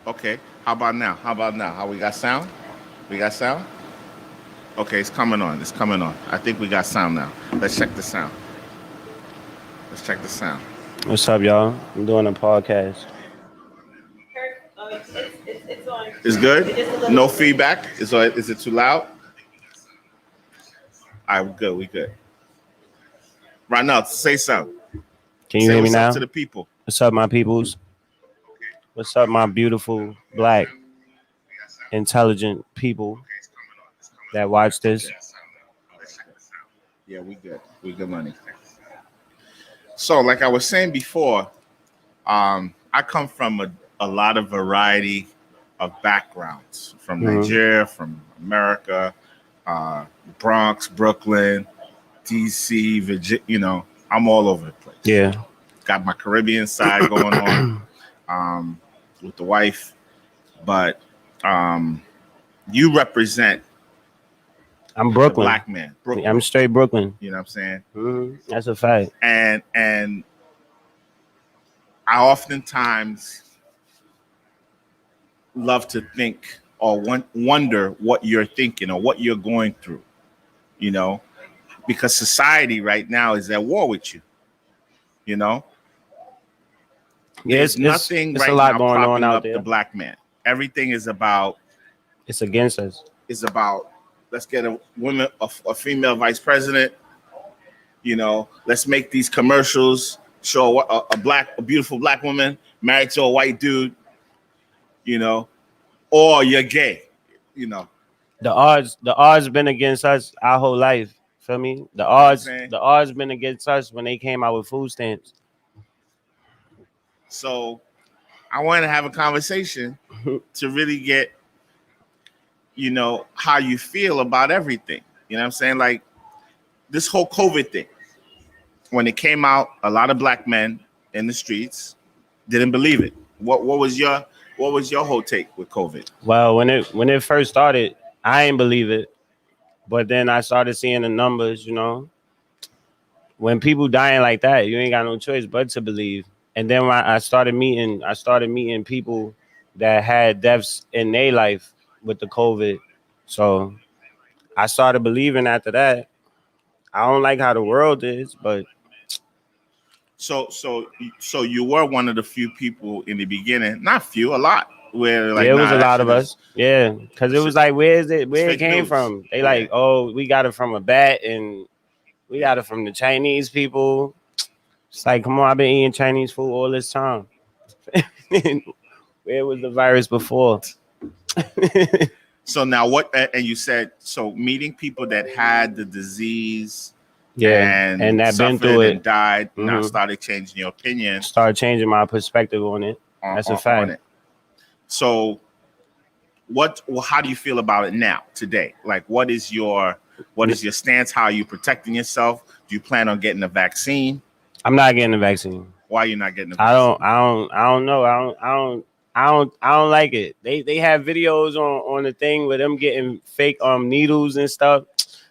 Okay. How about now? How about now? How we got sound? We got sound? Okay, it's coming on. It's coming on. I think we got sound now. Let's check the sound. Let's check the sound. What's up, y'all? I'm doing a podcast. It's good? No feedback? Is it too loud? All right, we're good. We good. Right now, say something. Can you Say hear me what's up now? to the people. What's up, my peoples? What's up, my beautiful, black, intelligent people that watch this? Yeah, we good. We good money. So, like I was saying before, I come from a lot of variety of backgrounds from Hmm. Nigeria, from America, Bronx, Brooklyn, DC, Virginia. I'm all over the place. Yeah. Got my Caribbean side going on with the wife, but you represent I'm the Brooklyn. black man, Brooklyn. I'm straight Brooklyn. You know what I'm saying? That's a fact. And I oftentimes love to think or wonder what you're thinking or what you're going through, because society right now is at war with you, you know? Yeah, There's nothing it's right a lot now going on propping out up the there. black man. Everything is about It's against us. let's get a female vice president, let's make these commercials show a beautiful black woman married to a white dude, or you're gay, you know. The odds been against us our whole life. Feel me? The You know what I'm odds, saying? the odds been against us when they came out with food stamps. So I wanted to have a conversation to really get, how you feel about everything. You know what I'm saying? Like this whole COVID thing. When it came out, a lot of black men in the streets didn't believe it. What was your whole take with COVID? Well, when it first started, I ain't believe it, but then I started seeing the numbers. When people dying like that, you ain't got no choice but to believe. And then when I started meeting people that had deaths in their life with the COVID. So I started believing after that. I don't like how the world is, but So you were one of the few people in the beginning, not few, a lot, where like, yeah, it was nah, a that lot of shit is us. Yeah, because it shit, was like, where is it? it's Where it fake came news. from? They Yeah. like, oh, we got it from a bat, and we got it from the Chinese people. It's like, come on, I've been eating Chinese food all this time. Where was the virus before? So now what? And you said so meeting people that had the disease Yeah, and and that been suffered through and it. died now Hmm. started changing your opinion Started changing my perspective on it. That's a on fact. it. So how do you feel about it now today? Like what is your stance? How are you protecting yourself? Do you plan on getting a vaccine? I'm not getting the vaccine. Why are you not getting a I vaccine? don't. I don't. I don't know. I don't like it. They have videos on the thing with them getting fake needles and stuff.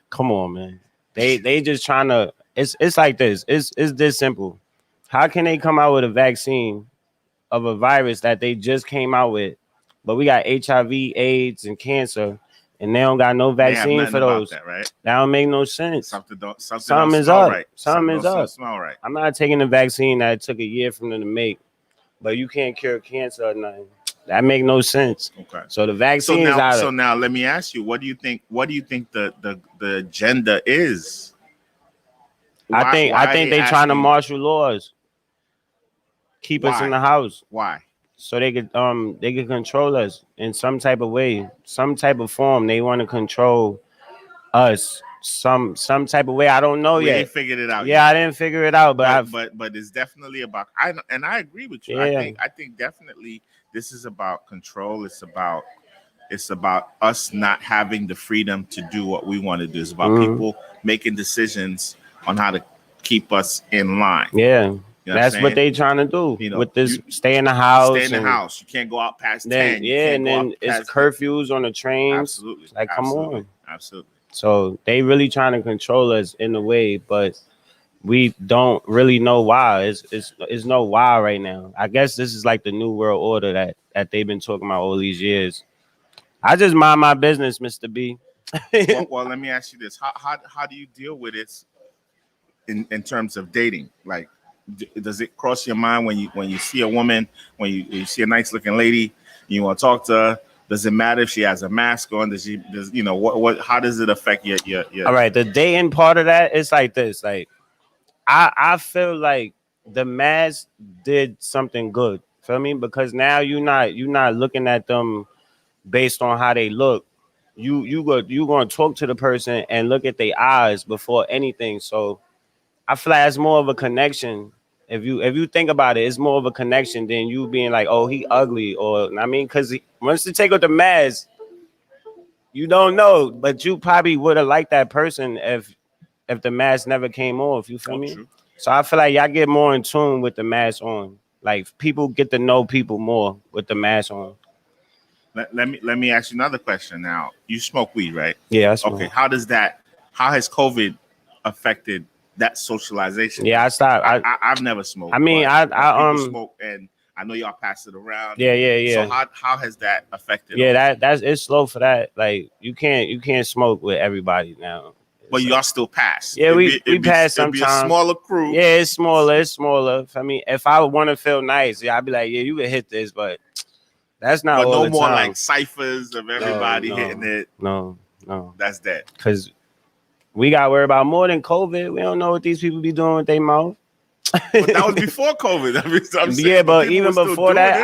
Come on, man. They just trying to. It's like this. It's this simple. How can they come out with a vaccine of a virus that they just came out with, but we got HIV, AIDS, and cancer, and they don't got no They have vaccine nothing for about those? that, right? That don't make no sense. Something don't Something is smell up. right. Something is don't up. smell right. I'm not taking a vaccine that took a year from them to make, but you can't cure cancer or nothing. That make no sense. Okay. So the vaccine is out So of. now let me ask you, what do you think the agenda is? I think why I are think they trying to asking- martial laws, keep us in the house, Why? so they could control us in some type of way, some type of form. They want to control us some type of way. I don't know We yet. ain't figured it out Yeah, yet. I didn't figure it out, but But it's definitely about I agree with you. Yeah. I think definitely this is about control. It's about us not having the freedom to do what we want to do. It's about Mhm. people making decisions on how to keep us in line. yeah, You know that's I'm what saying? they trying to do You know, with this. you Stay in the house. Stay in the and house. You can't go out past Then 10. You yeah, can't and go then out it's past curfews on the trains. Absolutely. Like, come Absolutely. on. Absolutely. So they really trying to control us in a way, but we don't really know why. It's no why right now. I guess this is like the new world order that that they've been talking about all these years. I just mind my business, Mr. B. Well, let me ask you this: how do you deal with it in terms of dating? Like, does it cross your mind when you see a woman, when you see a nice looking lady, you want to talk to her? Does it matter if she has a mask on? Does you know what? How does it affect your? All right, the dating part of that, it's like this. Like, I feel like the mask did something good. Feel me? Because now you're not looking at them based on how they look. You gonna talk to the person and look at their eyes before anything. So I feel like it's more of a connection. If you think about it, it's more of a connection than you being like, oh, he ugly, or I mean, because once you take out the mask, you don't know, but you probably would have liked that person if the mask never came off. You feel me? True. So I feel like y'all get more in tune with the mask on. Like people get to know people more with the mask on. Let me ask you another question. Now, you smoke weed, right? Yeah, that's Okay. How has COVID affected that socialization? Yeah, I stopped. I've never smoked. I mean, people smoke, and I know y'all pass it around. Yeah. So how has that affected? Yeah, that's it's slow for that. Like you can't smoke with everybody now. But y'all still pass. Yeah, we pass sometimes. It'd be a smaller crew. Yeah, it's smaller. I mean, if I want to feel nice, yeah, I'd be like, yeah, you can hit this, but that's not but all no the more time. like ciphers of everybody hitting it. No. That's dead. Because we got to worry about more than COVID. We don't know what these people be doing with their mouth. But that was before COVID. I'm saying, yeah, but even before that, it.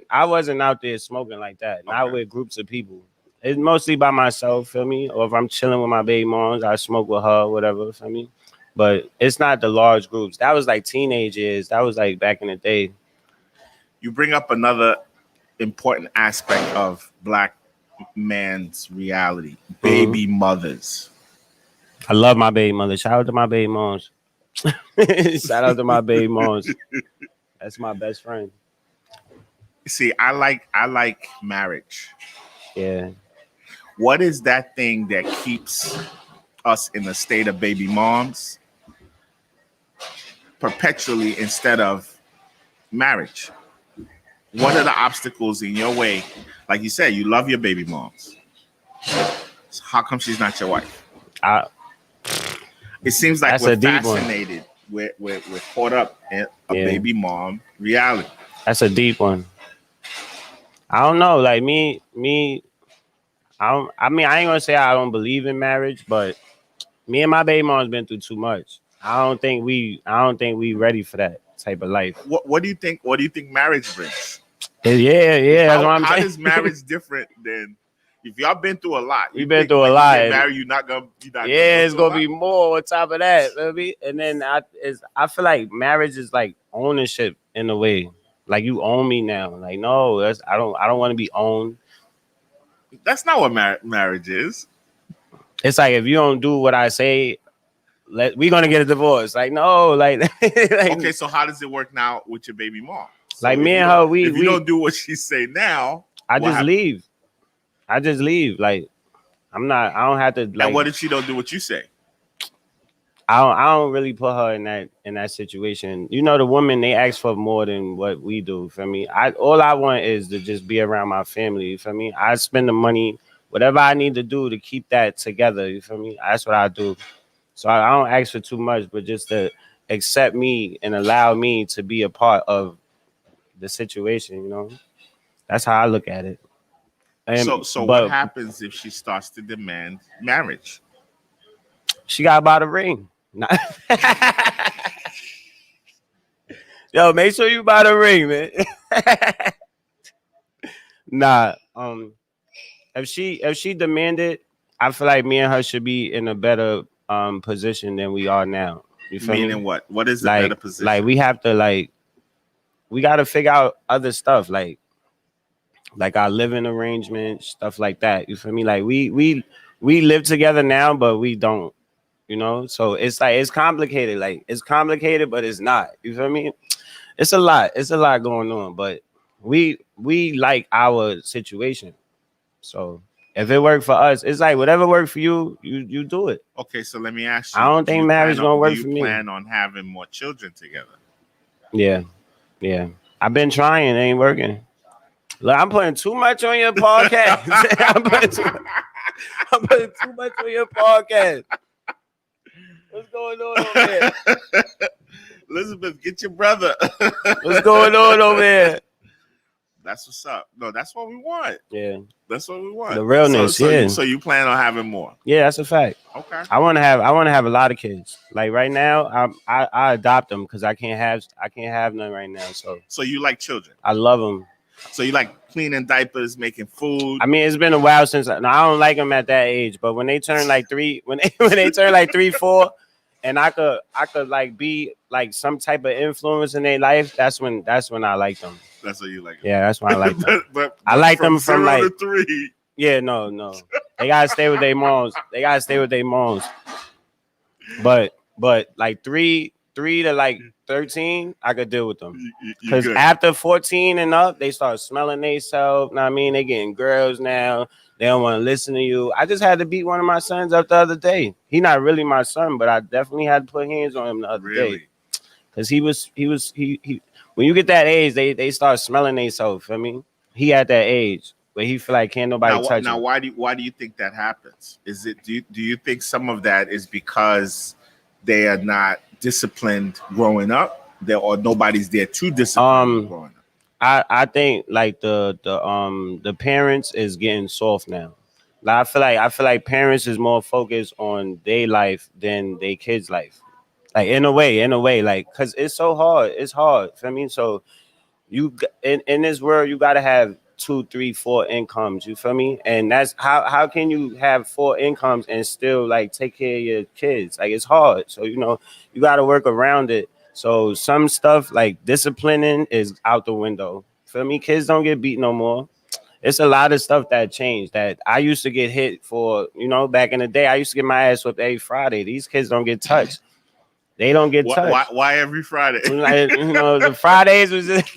I wasn't out there smoking like that. Not with groups of people. It's mostly by myself, feel me? Or if I'm chilling with my baby moms, I smoke with her, whatever, feel me? But it's not the large groups. That was like teenage years. That was like back in the day. You bring up another important aspect of black man's reality: baby mothers. I love my baby mother. Shout out to my baby moms. Shout out to my baby moms. That's my best friend. See, I like marriage. Yeah. What is that thing that keeps us in a state of baby moms perpetually instead of marriage? What are the obstacles in your way? Like you said, you love your baby moms. So how come she's not your wife? It seems like we're fascinated. We're caught up in a baby mom reality. That's a deep one. I don't know. Like me. I mean, I ain't gonna say I don't believe in marriage, but me and my baby mom's been through too much. I don't think we ready for that type of life. What do you think? What do you think marriage brings? Yeah. That's what I'm how saying. is marriage different than if y'all been through a lot? We've been through a lot. Married, you're not gonna. It's gonna be more on top of that, baby. And then I feel like marriage is like ownership in a way. Like you own me now. Like no, I don't want to be owned. That's not what marriage is. It's like if you don't do what I say, we're gonna get a divorce. Like no, like okay. So how does it work now with your baby mom? So like me and her, if you don't do what she say now, I just leave. Like I don't have to. Like, and what if she don't do what you say? I don't really put her in that situation. You know, the women, they ask for more than what we do. For me, all I want is to just be around my family. You feel me? I spend the money, whatever I need to do to keep that together. You feel me? That's what I do. So I don't ask for too much, but just to accept me and allow me to be a part of the situation. You know, that's how I look at it. And, so what happens if she starts to demand marriage? She got to buy the ring. Yo, make sure you buy the ring, man. If she demanded, I feel like me and her should be in a better position than we are now. You feel Meaning me? what? What is the better position? Like we have to we got to figure out other stuff like our living arrangements, stuff like that. You feel me? Like we live together now, but we don't. You know, so it's like it's complicated. Like it's complicated, but it's not. You feel me? It's a lot. It's a lot going on. But we like our situation. So if it worked for us, it's like whatever worked for you, you do it. Okay, so let me ask you. I don't think marriage gonna work for me. Do you plan on having more children together? Yeah. I've been trying. It ain't working. Look, I'm putting too much on your podcast. I'm putting too much on your podcast. What's going on over there? Elizabeth, get your brother. What's going on over there? That's what's up. No, that's what we want. Yeah, That's what we want. the realness. So you plan on having more? Yeah, that's a fact. Okay. I want to have a lot of kids. Like right now, I adopt them because I can't have none right now. So you like children? I love them. So you like cleaning diapers, making food? I mean, it's been a while since I don't like them at that age, but when they turn like 3, when they turn like 3, 4, and I could like be like some type of influence in their life, that's when I like them. That's what you like. Yeah, that's why I like them. but I like them from 0 like to 3. Yeah, no. They gotta stay with their moms. But like 3 to like 13, I could deal with them. Because after 14 and up, they start smelling themselves. Know what I mean? They getting girls now. They don't want to listen to you. I just had to beat one of my sons up the other day. He not really my son, but I definitely had to put hands on him the other day. Because he when you get that age, they start smelling themselves. I mean, he at that age. But he feel like can't nobody touch him. Now, why do you think that happens? Is it do you think some of that is because they are not disciplined growing up, or nobody's there to discipline growing up? I think like the parents is getting soft now. Like I feel like parents is more focused on their life than their kids' life. Like in a way, like because it's so hard. It's hard. I mean, so you in this world you gotta have 2, 3, 4 incomes, you feel me? And that's how can you have 4 incomes and still like take care of your kids? Like it's hard. So you got to work around it. So some stuff like disciplining is out the window. Feel me? Kids don't get beat no more. It's a lot of stuff that changed that I used to get hit for, back in the day. I used to get my ass whipped every Friday. These kids don't get touched. They don't get touched. Why every Friday? The Fridays was just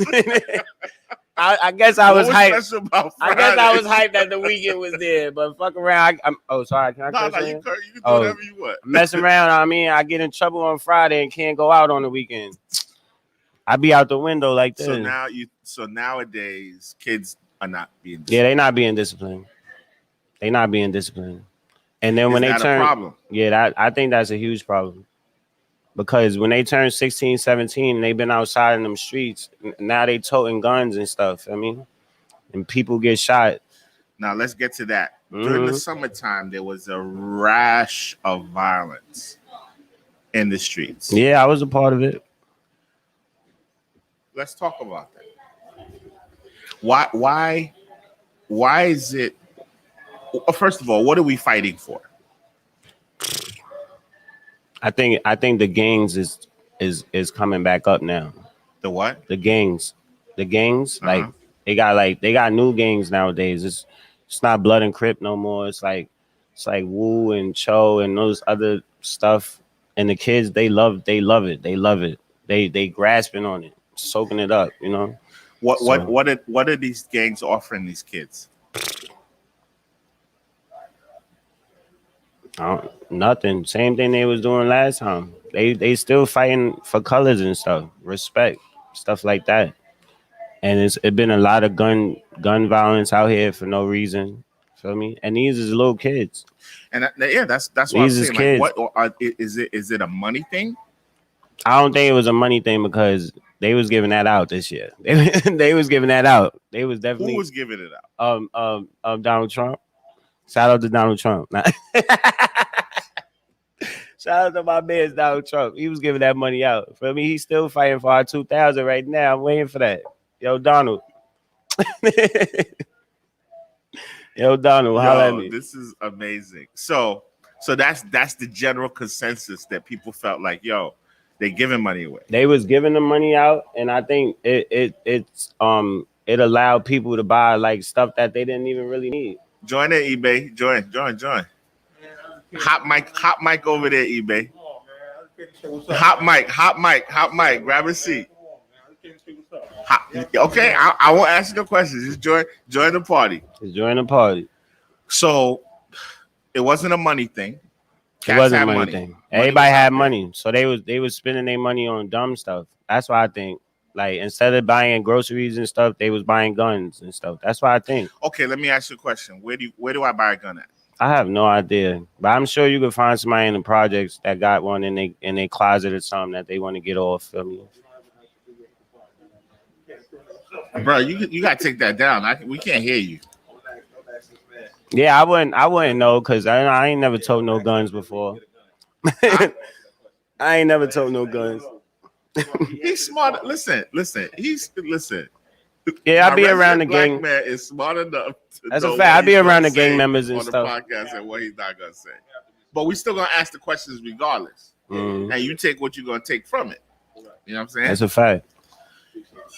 I guess I was hyped. I guess I was hyped that the weekend was there, but fuck around. Sorry. Can I you can do whatever you want. Messing around. I mean, I get in trouble on Friday and can't go out on the weekend. I be out the window like this. So nowadays, kids are not being disciplined. Yeah, they not being disciplined. They not being disciplined. And then when they turn, a problem? Yeah, I think that's a huge problem. Because when they turn 16, 17, and they've been outside in them streets, now they toting guns and stuff. I mean, and people get shot. Now let's get to that. During the summertime, there was a rash of violence in the streets. Yeah, I was a part of it. Let's talk about that. Why is it? First of all, what are we fighting for? I think the gangs is coming back up now. The what? The gangs. Like they got new gangs nowadays. It's not Blood and Crip no more. It's like Wu and Cho and those other stuff. And the kids, they love it. They grasping on it, soaking it up. What are these gangs offering these kids? Nothing. Same thing they was doing last time. They still fighting for colors and stuff, respect, stuff like that. And it's been a lot of gun violence out here for no reason. Feel me? And these is little kids. And that's what these I'm saying. Kids. Like, is it a money thing? I don't think it was a money thing because they was giving that out this year. They was giving that out. They was definitely. Who was giving it out? Donald Trump. Shout out to Donald Trump. Shout out to my man Donald Trump. He was giving that money out. For me, he's still fighting for our 2000 right now. I'm waiting for that. Yo, Donald. Holla at me. This is amazing. So that's the general consensus that people felt like, they giving money away. They was giving the money out, and I think it allowed people to buy like stuff that they didn't even really need. Join it, eBay. Join. Hot mic over there, eBay. Hot mic. Grab a seat. Okay, I won't ask you no questions. Just join the party. So it wasn't a money thing. It wasn't a money thing. Everybody had money, so they was spending their money on dumb stuff. That's why I think Like instead of buying groceries and stuff, they was buying guns and stuff. That's why I think. Okay, let me ask you a question. Where do I buy a gun at? I have no idea, but I'm sure you could find somebody in the projects that got one in their closet or something that they want to get off. Feel me? Bro, you gotta take that down. We can't hear you. Yeah, I wouldn't know because I ain't never told no guns before. I ain't never told no guns. He's smart. Listen. Yeah, I My be around the resident gang. black man is smart enough. That's a know fact. I what be he's around gonna the gang say members and on stuff. the podcast and what he's not gonna say. But we still gonna ask the questions regardless. Mm. And you take what you're gonna take from it. You know what I'm saying? That's a fact.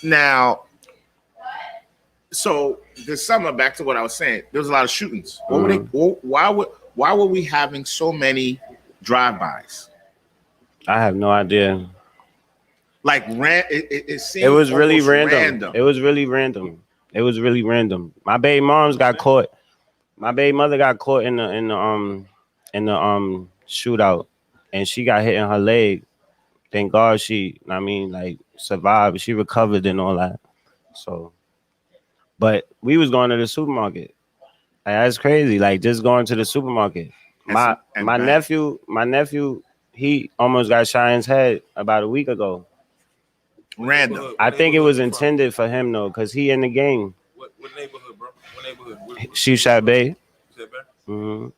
Now, so this summer, back to what I was saying, there was a lot of shootings. What were they, why were we having so many drive-bys? I have no idea. Like it seemed It was really almost random. It was really random. It was really random. My baby moms got caught. My baby mother got caught in the shootout, and she got hit in her leg. Thank God she survived. She recovered and all that. So, but we was going to the supermarket. Like, that's crazy. Like just going to the supermarket. My nephew, he almost got shot in his head about a week ago. Random. I think it was intended for him though, because he in the gang. What neighborhood, bro? What neighborhood? Shushat Bay. Mm-hmm.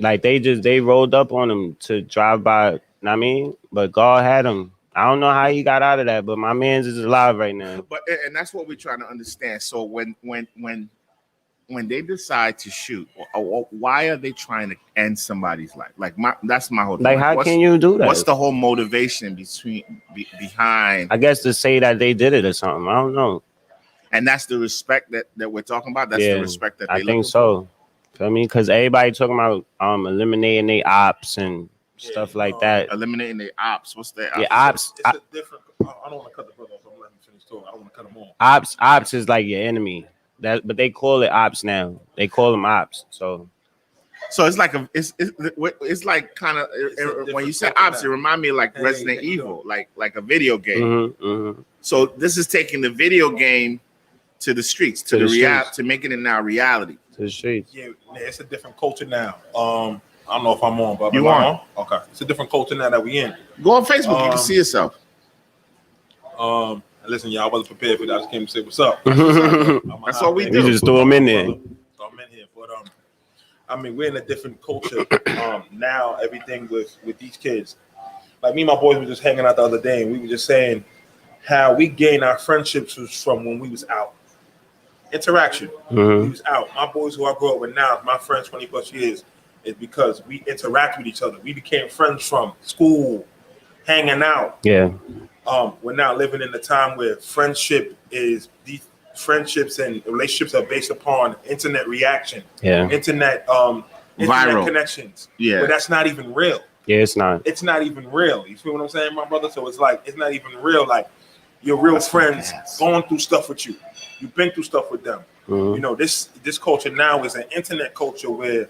Like they rolled up on him to drive by. I mean, but God had him. I don't know how he got out of that, but my man's is alive right now. But and that's what we're trying to understand. So when they decide to shoot, why are they trying to end somebody's life? Like that's my whole thing. Like how can you do that? What's the whole motivation behind? I guess to say that they did it or something. I don't know. And that's the respect that we're talking about. That's the respect that I think so. Feel me? Because everybody talking about eliminating their ops and stuff like that. Eliminating the ops. What's that? Yeah, ops. It's a different. I don't want to cut the brother off. I'm letting him finish talking. I don't want to cut him off. Ops is like your enemy. But they call it ops now. They call them ops. So it's like it's like kind of when you say ops, it remind me of like Resident Evil, like a video game. Mm-hmm, mm-hmm. So this is taking the video game to the streets, to making it now reality. To the streets. Yeah, it's a different culture now. I don't know if I'm on, but you on? Okay, it's a different culture now that we in. Go on Facebook, you can see yourself. Listen, y'all, I wasn't prepared for that. I just came to say what's up. That's what we do. You just throw them in there. So I'm in here, but I mean, we're in a different culture now. Everything with these kids, like me and my boys were just hanging out the other day, and we were just saying how we gained our friendships was from when we was out. Interaction. Mm-hmm. We was out. My boys who I grew up with now, my friends 20 plus years, is because we interact with each other. We became friends from school, hanging out. Yeah. We're now living in a time where friendships and relationships are based upon internet reaction. Yeah. Internet Viral connections. Yeah. But that's not even real. Yeah, it's not. It's not even real. You feel what I'm saying, my brother? So it's like it's not even real. Like your real friends going through stuff with you. You've been through stuff with them. Mm-hmm. You know, this culture now is an internet culture where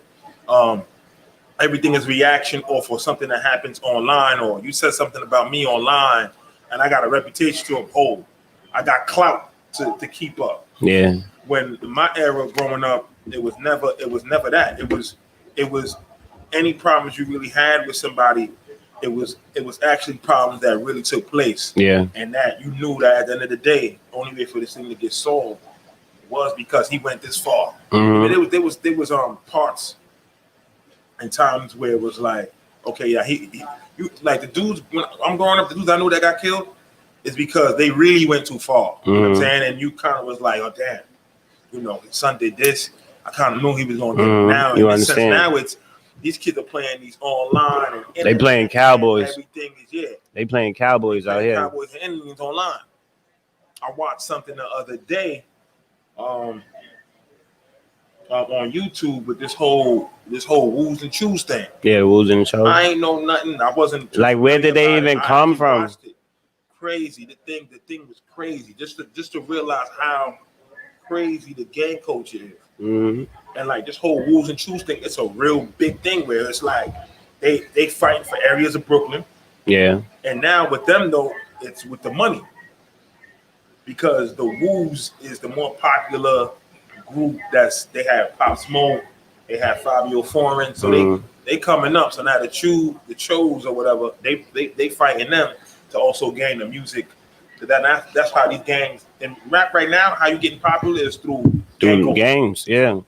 everything is reaction or for something that happens online, or you said something about me online and I got a reputation to uphold. I got clout to keep up. Yeah. When my era growing up, it was never that. It was any problems you really had with somebody, it was actually problems that really took place. Yeah. And that you knew that at the end of the day, the only way for this thing to get solved was because he went this far. Mm-hmm. I mean, there was parts and times where it was like, okay, yeah, you like the dudes when I'm growing up, the dudes I knew that got killed is because they really went too far. Mm-hmm. You know what I'm saying? And you kind of was like, oh damn, you know, his son did this. I kind of knew he was going to get it now. You in understand? Sense, now it's these kids are playing these online and They playing Cowboys. Everything is They playing Cowboys out here. Cowboys and Indians online. I watched something the other day on YouTube with this whole woos and choose thing. Yeah, Wolves in the show. I ain't know nothing. I wasn't like, where did they even come from? Crazy. The thing was crazy. Just to realize how crazy the gang culture is. Mm-hmm. And like this whole wolves and choose thing, it's a real big thing where it's like they fighting for areas of Brooklyn. Yeah. And now with them though, it's with the money. because the Woos is the more popular group. They have Pop Smoke, they have Fabio Foreign, so they coming up. So now the Chos or whatever, they fighting them to also gain the music. So that's how these gangs and rap right now. How you getting popular is through games. Yeah.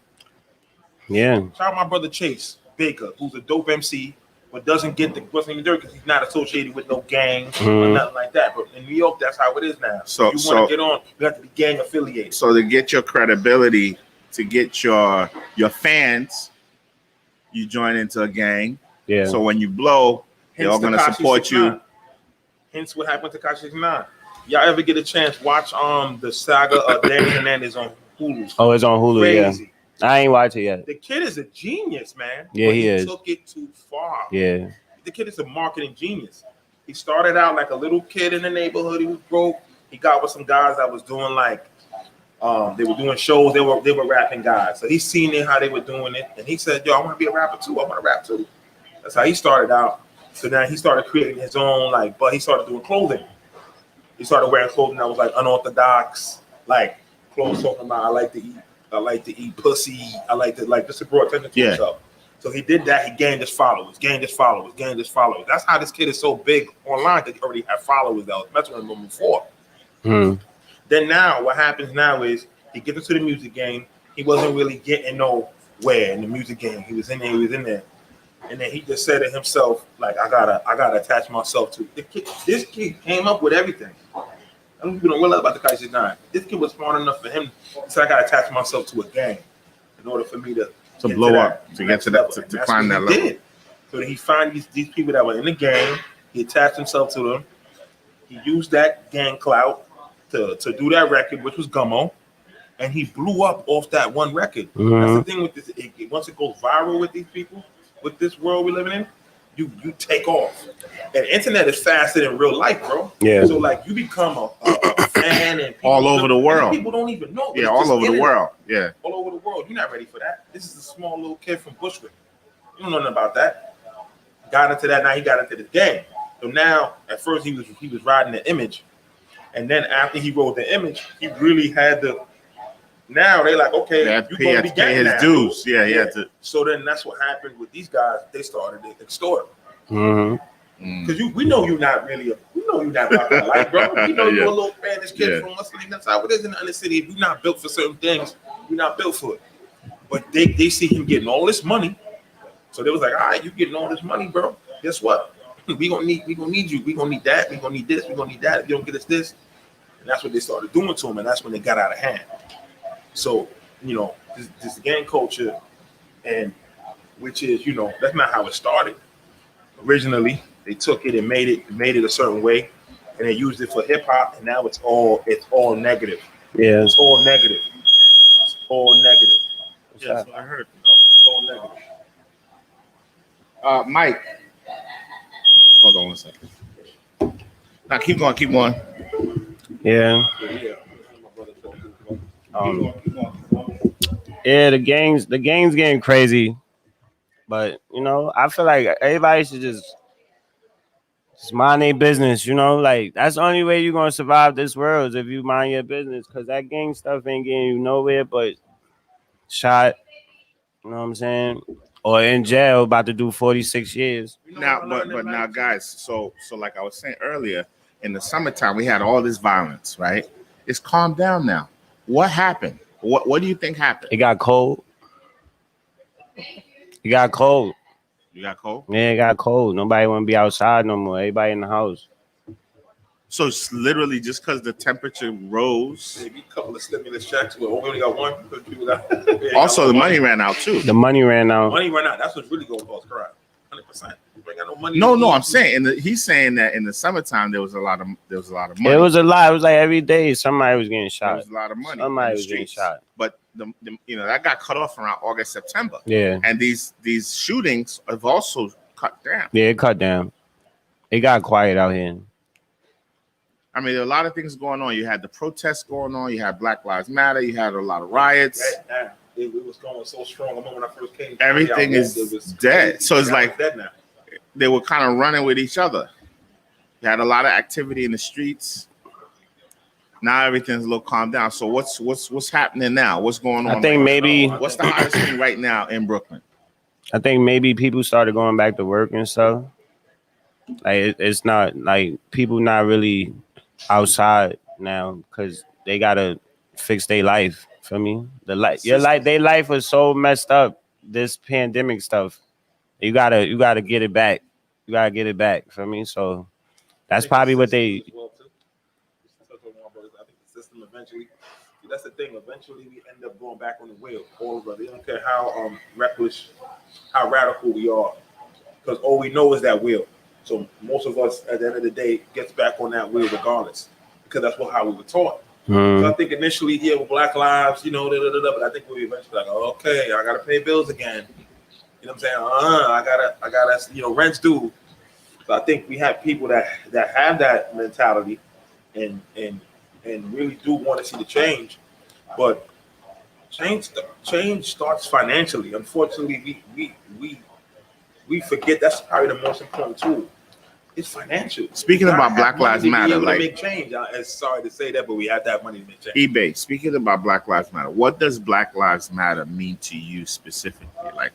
Shout out my brother Chase Baker, who's a dope MC, but doesn't get the wasn't even dirt because he's not associated with no gangs or nothing like that. But in New York, that's how it is now. So if you want to get on, you have to be gang affiliated. So to get your credibility, to get your fans, you join into a gang. Yeah. So when you blow, they're all gonna support you. Hence what happened to Tekashi 69. Y'all ever get a chance, watch the saga of Danny Hernandez on Hulu. Oh, it's on Hulu, Crazy. yeah. I ain't watched it yet. The kid is a genius, man. Yeah, but he is. Took it too far. Yeah. The kid is a marketing genius. He started out like a little kid in the neighborhood. He was broke. He got with some guys that was doing like, they were doing shows. They were rapping guys. So he seen it, how they were doing it, and he said, "Yo, I want to be a rapper too. I want to rap too." That's how he started out. So now he started creating his own but he started doing clothing. He started wearing clothing that was like unorthodox, like clothes talking about I like to eat pussy. I like to just to draw attention to himself. So he did that. He gained his followers. That's how this kid is so big online because he already had followers that was messing with him before. Then now what happens now is he gets into the music game. He wasn't really getting nowhere in the music game. He was in there. And then he just said to himself, like, I gotta attach myself to the kid. This kid came up with everything. I don't even know about the Tekashi 69. This kid was smart enough for him. So I gotta attach myself to a gang in order for me to blow up, to get to that, to climb that level. Did. So he find these people that were in the gang. He attached himself to them. He used that gang clout to do that record, which was Gummo, and he blew up off that one record. That's the thing with this. Once it goes viral with these people, with this world we're living in, you take off. And internet is faster than real life, bro. Yeah. So like you become a fan and all over the world. People don't even know. Yeah, all over the world. Yeah. All over the world. You're not ready for that. This is a small little kid from Bushwick. You don't know nothing about that. Got into that. Now he got into the game. So now, at first he was riding the image, and then after he rode the image, he really had to. Now they're like, okay, you gonna be pay his dues. Yeah, he had to. So then that's what happened with these guys. They started to extort. Because we know you're not really you're not about that life, bro. We know you're a little Spanish kid from West Indies. That's how it is in the inner city. If you're not built for certain things, you're not built for it. But they see him getting all this money, so they was like, all right, you getting all this money, bro. Guess what? We gonna need you. We gonna need that. We gonna need this. We gonna need that. If you don't get us this, and that's what they started doing to him, and that's when they got out of hand. So this gang culture, and which is that's not how it started. Originally, they took it and made it a certain way, and they used it for hip hop, and now it's all negative. Yeah, it's all negative. It's all negative. Yeah, so I heard. It's all negative. Mike, hold on 1 second. Now keep going. Yeah. Yeah, the game's getting crazy, but I feel like everybody should just mind their business. Like that's the only way you're gonna survive this world is if you mind your business. Cause that gang stuff ain't getting you nowhere but shot. You know what I'm saying? Or in jail, about to do 46 years. Now, but now, guys. So like I was saying earlier, in the summertime we had all this violence, right? It's calmed down now. What happened? What do you think happened? It got cold. You got cold? Yeah, it got cold. Nobody want to be outside no more. Everybody in the house. So it's literally just because the temperature rose. Maybe a couple of stimulus checks. We only got one. Also, the money ran out too. The money ran out. Money ran out. That's what's really going to cause crime. 100%. We ain't got no money. No. I'm saying he's saying that in the summertime there was a lot of money. It was a lot. It was like every day somebody was getting shot. There was a lot of money. Somebody was getting shot. But the that got cut off around August, September. Yeah. And these shootings have also cut down. Yeah, it cut down. It got quiet out here. I mean, there are a lot of things going on. You had the protests going on. You had Black Lives Matter. You had a lot of riots. It was going so strong. I remember when I first came. Everything is dead. Crazy. So it's like dead now. They were kind of running with each other. You had a lot of activity in the streets. Now everything's a little calmed down. So what's happening now? What's going on? I think maybe What's the hottest thing right now in Brooklyn? I think maybe people started going back to work and stuff. Like it's not like people not really outside now because they gotta fix their life. For me, their life was so messed up. This pandemic stuff, you gotta get it back. You gotta get it back. For me, so that's probably what they. I think the system eventually. That's the thing. Eventually, we end up going back on the wheel. All of us. They don't care how reckless, how radical we are, because all we know is that wheel. So most of us, at the end of the day, gets back on that wheel regardless, because that's how we were taught. So I think initially, yeah, with Black Lives, but I think we eventually like, okay, I gotta pay bills again. You know what I'm saying? I gotta, rent's due. So I think we have people that have that mentality, and really do want to see the change, but change starts financially. Unfortunately, we forget that's probably the most important tool. It's financial. Speaking about Black Lives Matter, like make change. I'm sorry to say that, but we have to have money to make change. eBay. Speaking about Black Lives Matter, what does Black Lives Matter mean to you specifically? Like,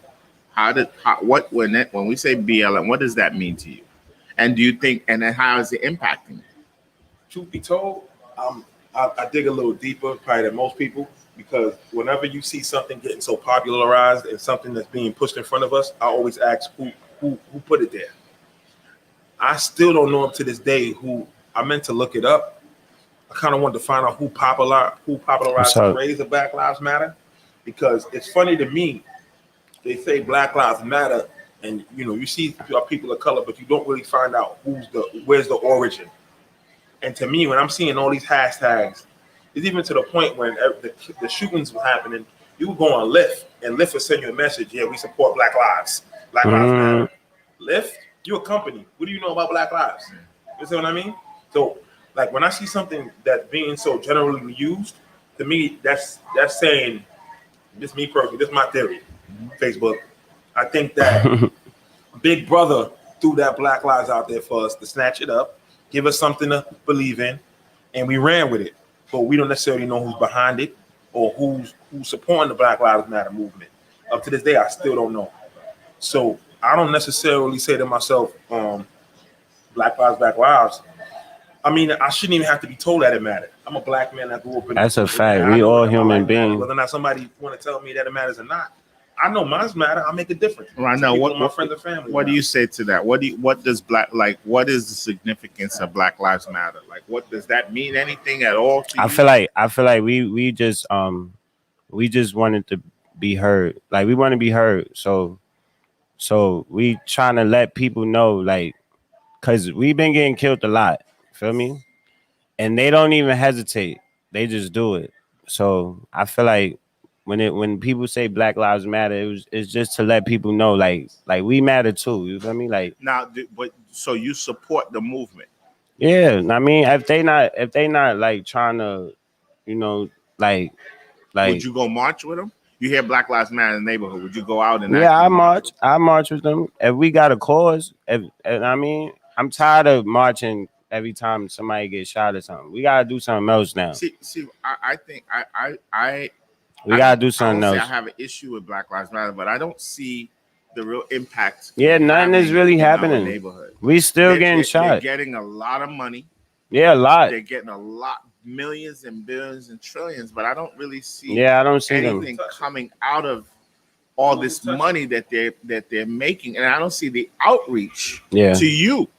when we say BLM, what does that mean to you? And do you think, and then how is it impacting you? Truth be told, I dig a little deeper probably than most people, because whenever you see something getting so popularized and something that's being pushed in front of us, I always ask who put it there. I still don't know up to this day who. I meant to look it up. I kind of wanted to find out who popularized the phrase of Black Lives Matter, because it's funny to me. They say Black Lives Matter, and you see people of color, but you don't really find out where's the origin. And to me, when I'm seeing all these hashtags, it's even to the point when the shootings were happening, you would go on Lyft, and Lyft would send you a message, yeah, we support Black Lives. Black Lives Matter. Lyft, you're a company. What do you know about Black Lives? You see what I mean? So, like, when I see something that's being so generally used, to me, that's saying, this is me personally, this is my theory, Facebook. I think that Big Brother threw that Black Lives out there for us to snatch it up, give us something to believe in, and we ran with it. But we don't necessarily know who's behind it or who's supporting the Black Lives Matter movement. Up to this day, I still don't know. So I don't necessarily say to myself, Black Lives, Black Lives. I mean, I shouldn't even have to be told that it mattered. I'm a black man that grew up in. That's a fact. We all human beings. Whether or not somebody want to tell me that it matters or not, I know mine matter. I make a difference. Right now, what my friends and family. What do you say to that? What is the significance of Black Lives Matter? Like, what does that mean? Anything at all to you? I feel like we just wanted to be heard. Like, we want to be heard. So we trying to let people know, like, because we've been getting killed a lot. Feel me? And they don't even hesitate. They just do it. So I feel like when people say Black Lives Matter, it's just to let people know, like we matter too. You feel me? Like, now, but so you support the movement? Yeah, I mean, if they not like trying to, like. Would you go march with them? You hear Black Lives Matter in the neighborhood. Would you go out and? Yeah, I march with them. If we got a cause, I mean, I'm tired of marching every time somebody gets shot or something. We gotta do something else now. See, I think we gotta do something else. I have an issue with Black Lives Matter, but I don't see the real impact. Yeah, nothing is really happening. Neighborhood. We still getting shot. They're getting a lot of money. Yeah, a lot. They're getting a lot, millions and billions and trillions, but I don't really see. Yeah, I don't see anything coming out of all this money that they're making, and I don't see the outreach to you,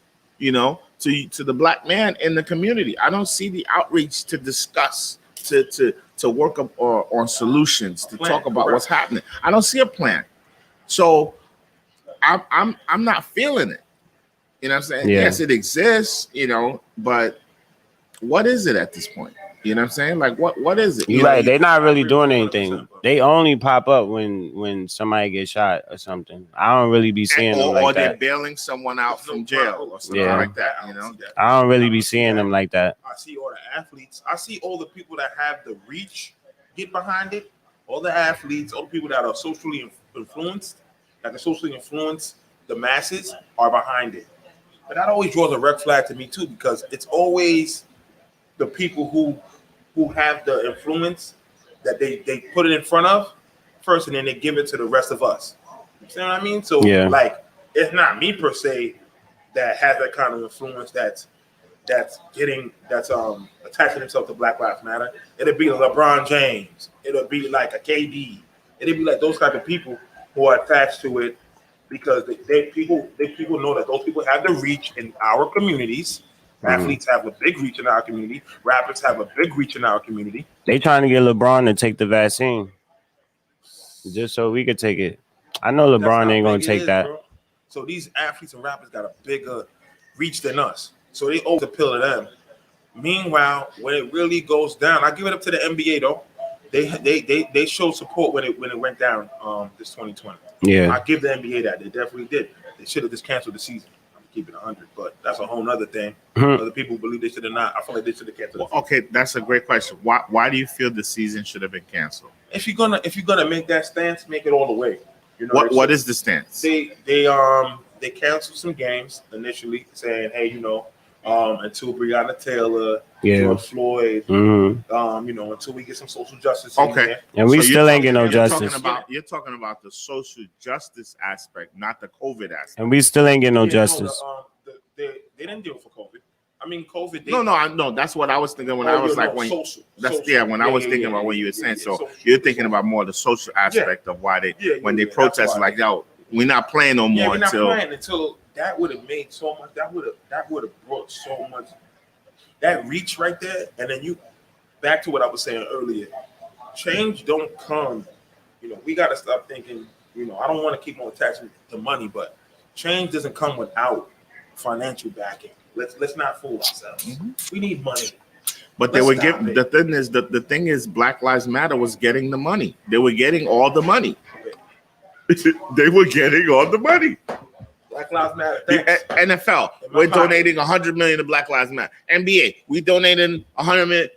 to the black man in the community. I don't see the outreach to discuss, to work up on solutions, to talk about what's happening. I don't see a plan, so I'm not feeling it. You know what I'm saying? Yeah. Yes, it exists, but what is it at this point? You know what I'm saying? Like, what is it? They're not really doing anything. They only pop up when somebody gets shot or something. I don't really be seeing them like or that. Or they're bailing someone out from jail or something like that. I don't really be seeing them like that. I see all the athletes. I see all the people that have the reach get behind it. All the athletes, all the people that are socially influenced, that can socially influence the masses, are behind it. But that always draws a red flag to me too, because it's always the people who who have the influence that they put it in front of first, and then they give it to the rest of us. You see what I mean? So Yeah. like, it's not me per se that has that kind of influence that's attaching himself to Black Lives Matter. It'll be LeBron James. It'll be like a KD. It'll be like those type of people who are attached to it because people know that those people have the reach in our communities. Athletes have a big reach in our community. Rappers have a big reach in our community. They trying to get LeBron to take the vaccine just so we could take it. I know That's LeBron how ain't gonna big it take is, that. bro. So these athletes and rappers got a bigger reach than us. So they owe the pill to them. Meanwhile, when it really goes down, I give it up to the NBA though. They showed support when it went down this 2020. Yeah. I give the NBA that. They definitely did. They should have just canceled the season. I'm keeping it 100, but that's a whole nother thing. Other people believe they should have not. I feel like they should have canceled. Well, okay, that's a great question. Why do you feel the season should have been canceled? If you're gonna make that stance, make it all the way. You know What is the stance? They canceled some games initially, saying, hey, until Breonna Taylor, Yeah. George Floyd, until we get some social justice. In Okay. there. And we So still ain't get no you're justice. You're talking about the social justice aspect, not the COVID aspect. And we still ain't get no Yeah, justice. They didn't deal for COVID. I mean, COVID. No. That's what I was thinking when I was like, when social. I was thinking about when you were saying. So you're thinking about more the social aspect of why they they protest like, yo, we're not playing no more we're not until. playing until that would have made so much. That would have brought so much. That reach right there, and then you back to what I was saying earlier. Change don't come. We got to stop thinking. I don't want to keep on attaching to money, but change doesn't come without financial backing. Let's not fool ourselves. Mm-hmm. We need money. But they were giving the thing is Black Lives Matter was getting the money. They were getting all the money. Okay. They were getting all the money. Black Lives Matter. NFL, we're donating $100 million to Black Lives Matter. NBA, we donated $100 million.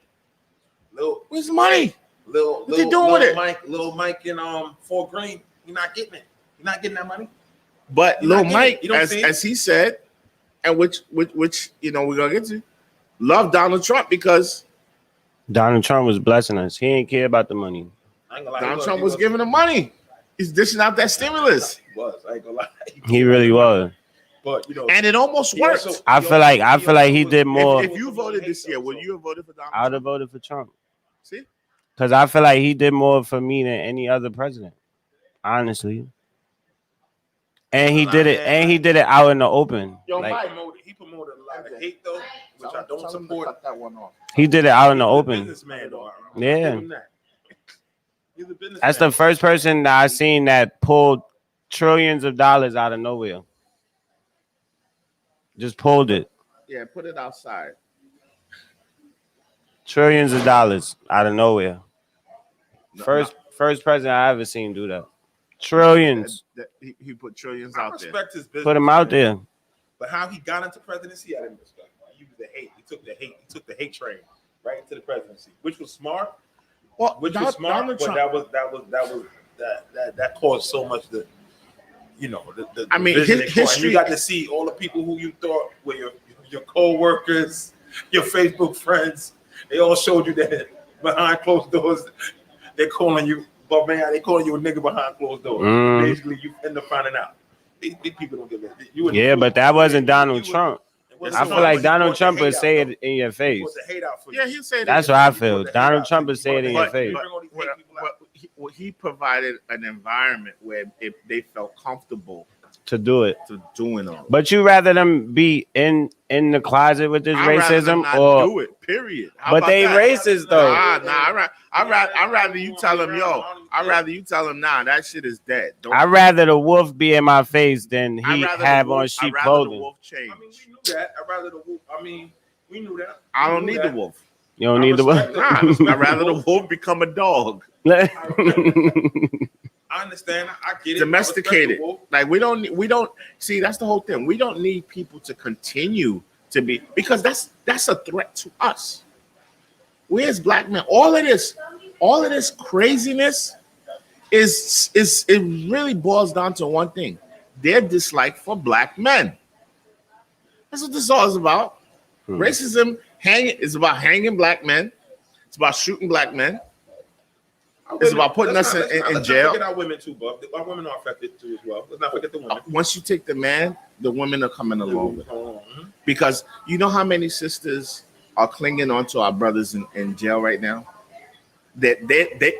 Where's the money? What they doing with it? Lil Mike and Fort Greene, you're not getting it. You're not getting that money. But Lil Mike, as he said, and which we're gonna get to, love Donald Trump because Donald Trump was blessing us. He ain't care about the money. Donald Trump was giving him money. He's dishing out that stimulus. He was. I ain't gonna lie. He really was. But and it almost worked. I feel like he did more. If you voted this year, would you have voted for Donald Trump? I would have voted for Trump. See? Because I feel like he did more for me than any other president. Honestly. And he did it. And he did it out in the open. He promoted a lot of hate though, which I don't support. Cut that one off. He did it out in the open. Businessman, though. Yeah. He's a businessman. That's the first person that I seen that pulled trillions of dollars out of nowhere. Just pulled it. Yeah, put it outside. Trillions of dollars out of nowhere. First president I ever seen do that. Trillions. He put trillions I out there. respect his business. Put him out there. But how he got into presidency, I didn't respect. He used the hate. He took the hate train right into the presidency, which was smart. Well, Which was smart, but that caused so much the history. You got to see all the people who you thought were your co-workers, your Facebook friends. They all showed you that behind closed doors, they're calling you, but man, they calling you a nigga behind closed doors. Basically, you end up finding out. These people don't give it. But that wasn't Donald Trump. I feel like Donald Trump would say it in your face. Yeah, he'll say that. That's what I feel. Donald Trump would say it in your face. He provided an environment where they felt comfortable to do it. To doing all. But you rather them be in the closet with this racism or do it? Period. But they racist though. I'd rather you tell them, yo. I'd rather you tell them, nah, that shit is dead. I'd rather the wolf be in my face than he have on sheep clothing. The wolf change. I mean, we knew that. I'd rather the wolf. I mean, we knew that. I don't need the wolf. You don't need the wolf. I'd rather the wolf become a dog. I understand. I get it. Domesticated. Like we don't see. That's the whole thing. We don't need people to continue to be, because that's a threat to us. We as black men, all of this craziness it really boils down to one thing: their dislike for black men. That's what this all is about. Racism is about hanging black men. It's about shooting black men. It's about putting us in jail. Let's not forget our women too, Buff. Our women are affected too as well. Let's not forget the women. Once you take the man, the women are coming along with it. Mm-hmm. Because you know how many sisters are clinging on to our brothers in jail right now? That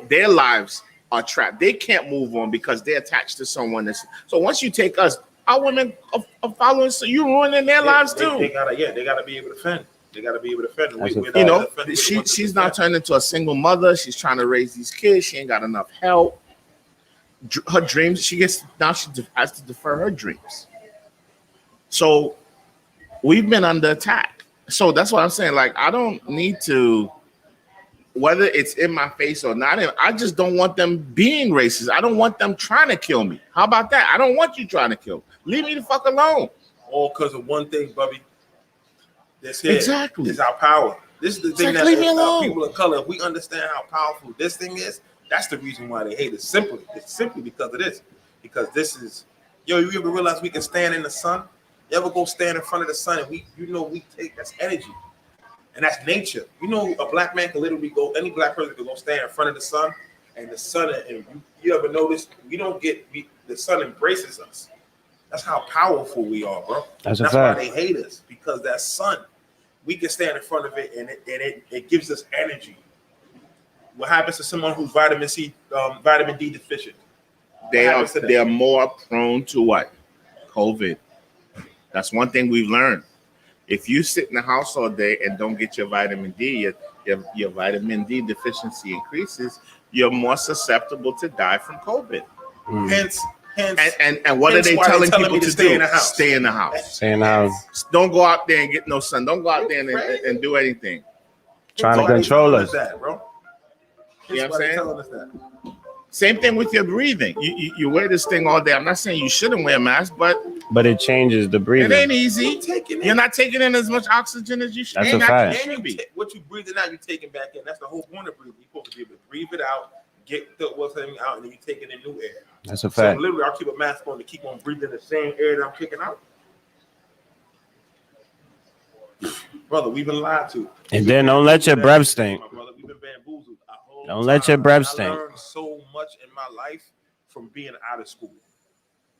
their lives are trapped. They can't move on because they're attached to someone. So once you take us, our women are following. So you're ruining their lives too. They gotta be able to defend. They gotta be able to defend. You know, she's now turned into a single mother. She's trying to raise these kids. She ain't got enough help. Her dreams, she has to defer her dreams. So we've been under attack. So that's what I'm saying. Like, I don't need to, whether it's in my face or not, I just don't want them being racist. I don't want them trying to kill me. How about that? I don't want you trying to kill me. Leave me the fuck alone. All because of one thing, Bubby. This here Exactly. is our power. This is the thing that leave me alone. people of color, if we understand how powerful this thing is, that's the reason why they hate us. It's simply because of this. Because this is, you ever realize we can stand in the sun? You ever go stand in front of the sun and we take, that's energy. And that's nature. You know, a black man can literally go, any black person can go stand in front of the sun, and the sun, and you ever notice, the sun embraces us. That's how powerful we are, bro. That's why they hate us, because that sun, we can stand in front of it, and it gives us energy. What happens to someone who's vitamin D deficient? They are more prone to what? COVID. That's one thing we've learned. If you sit in the house all day and don't get your vitamin D, your vitamin D deficiency increases. You're more susceptible to die from COVID. Hence, and what are they telling people to do? Stay in the house. Stay in the house. Stay in the house. Don't go out there and get no sun. Don't go out there and do anything. Trying to control us. Bro. You know what I'm saying? Telling us that. Same thing with your breathing. You wear this thing all day. I'm not saying you shouldn't wear a mask, but it changes the breathing. It ain't easy. You're not taking in as much oxygen as you should. That's a fact. What you breathing out, you taking back in. That's the whole point of breathing. You're supposed to be able to breathe it out, get what's coming out, and then you take it in new air. That's a fact. So literally, I'll keep a mask on to keep on breathing the same air that I'm kicking out. Brother, we've been lied to. And then don't let your breath stink. Brother, we've been bamboozled. Don't let your breath stink. I learned so much in my life from being out of school.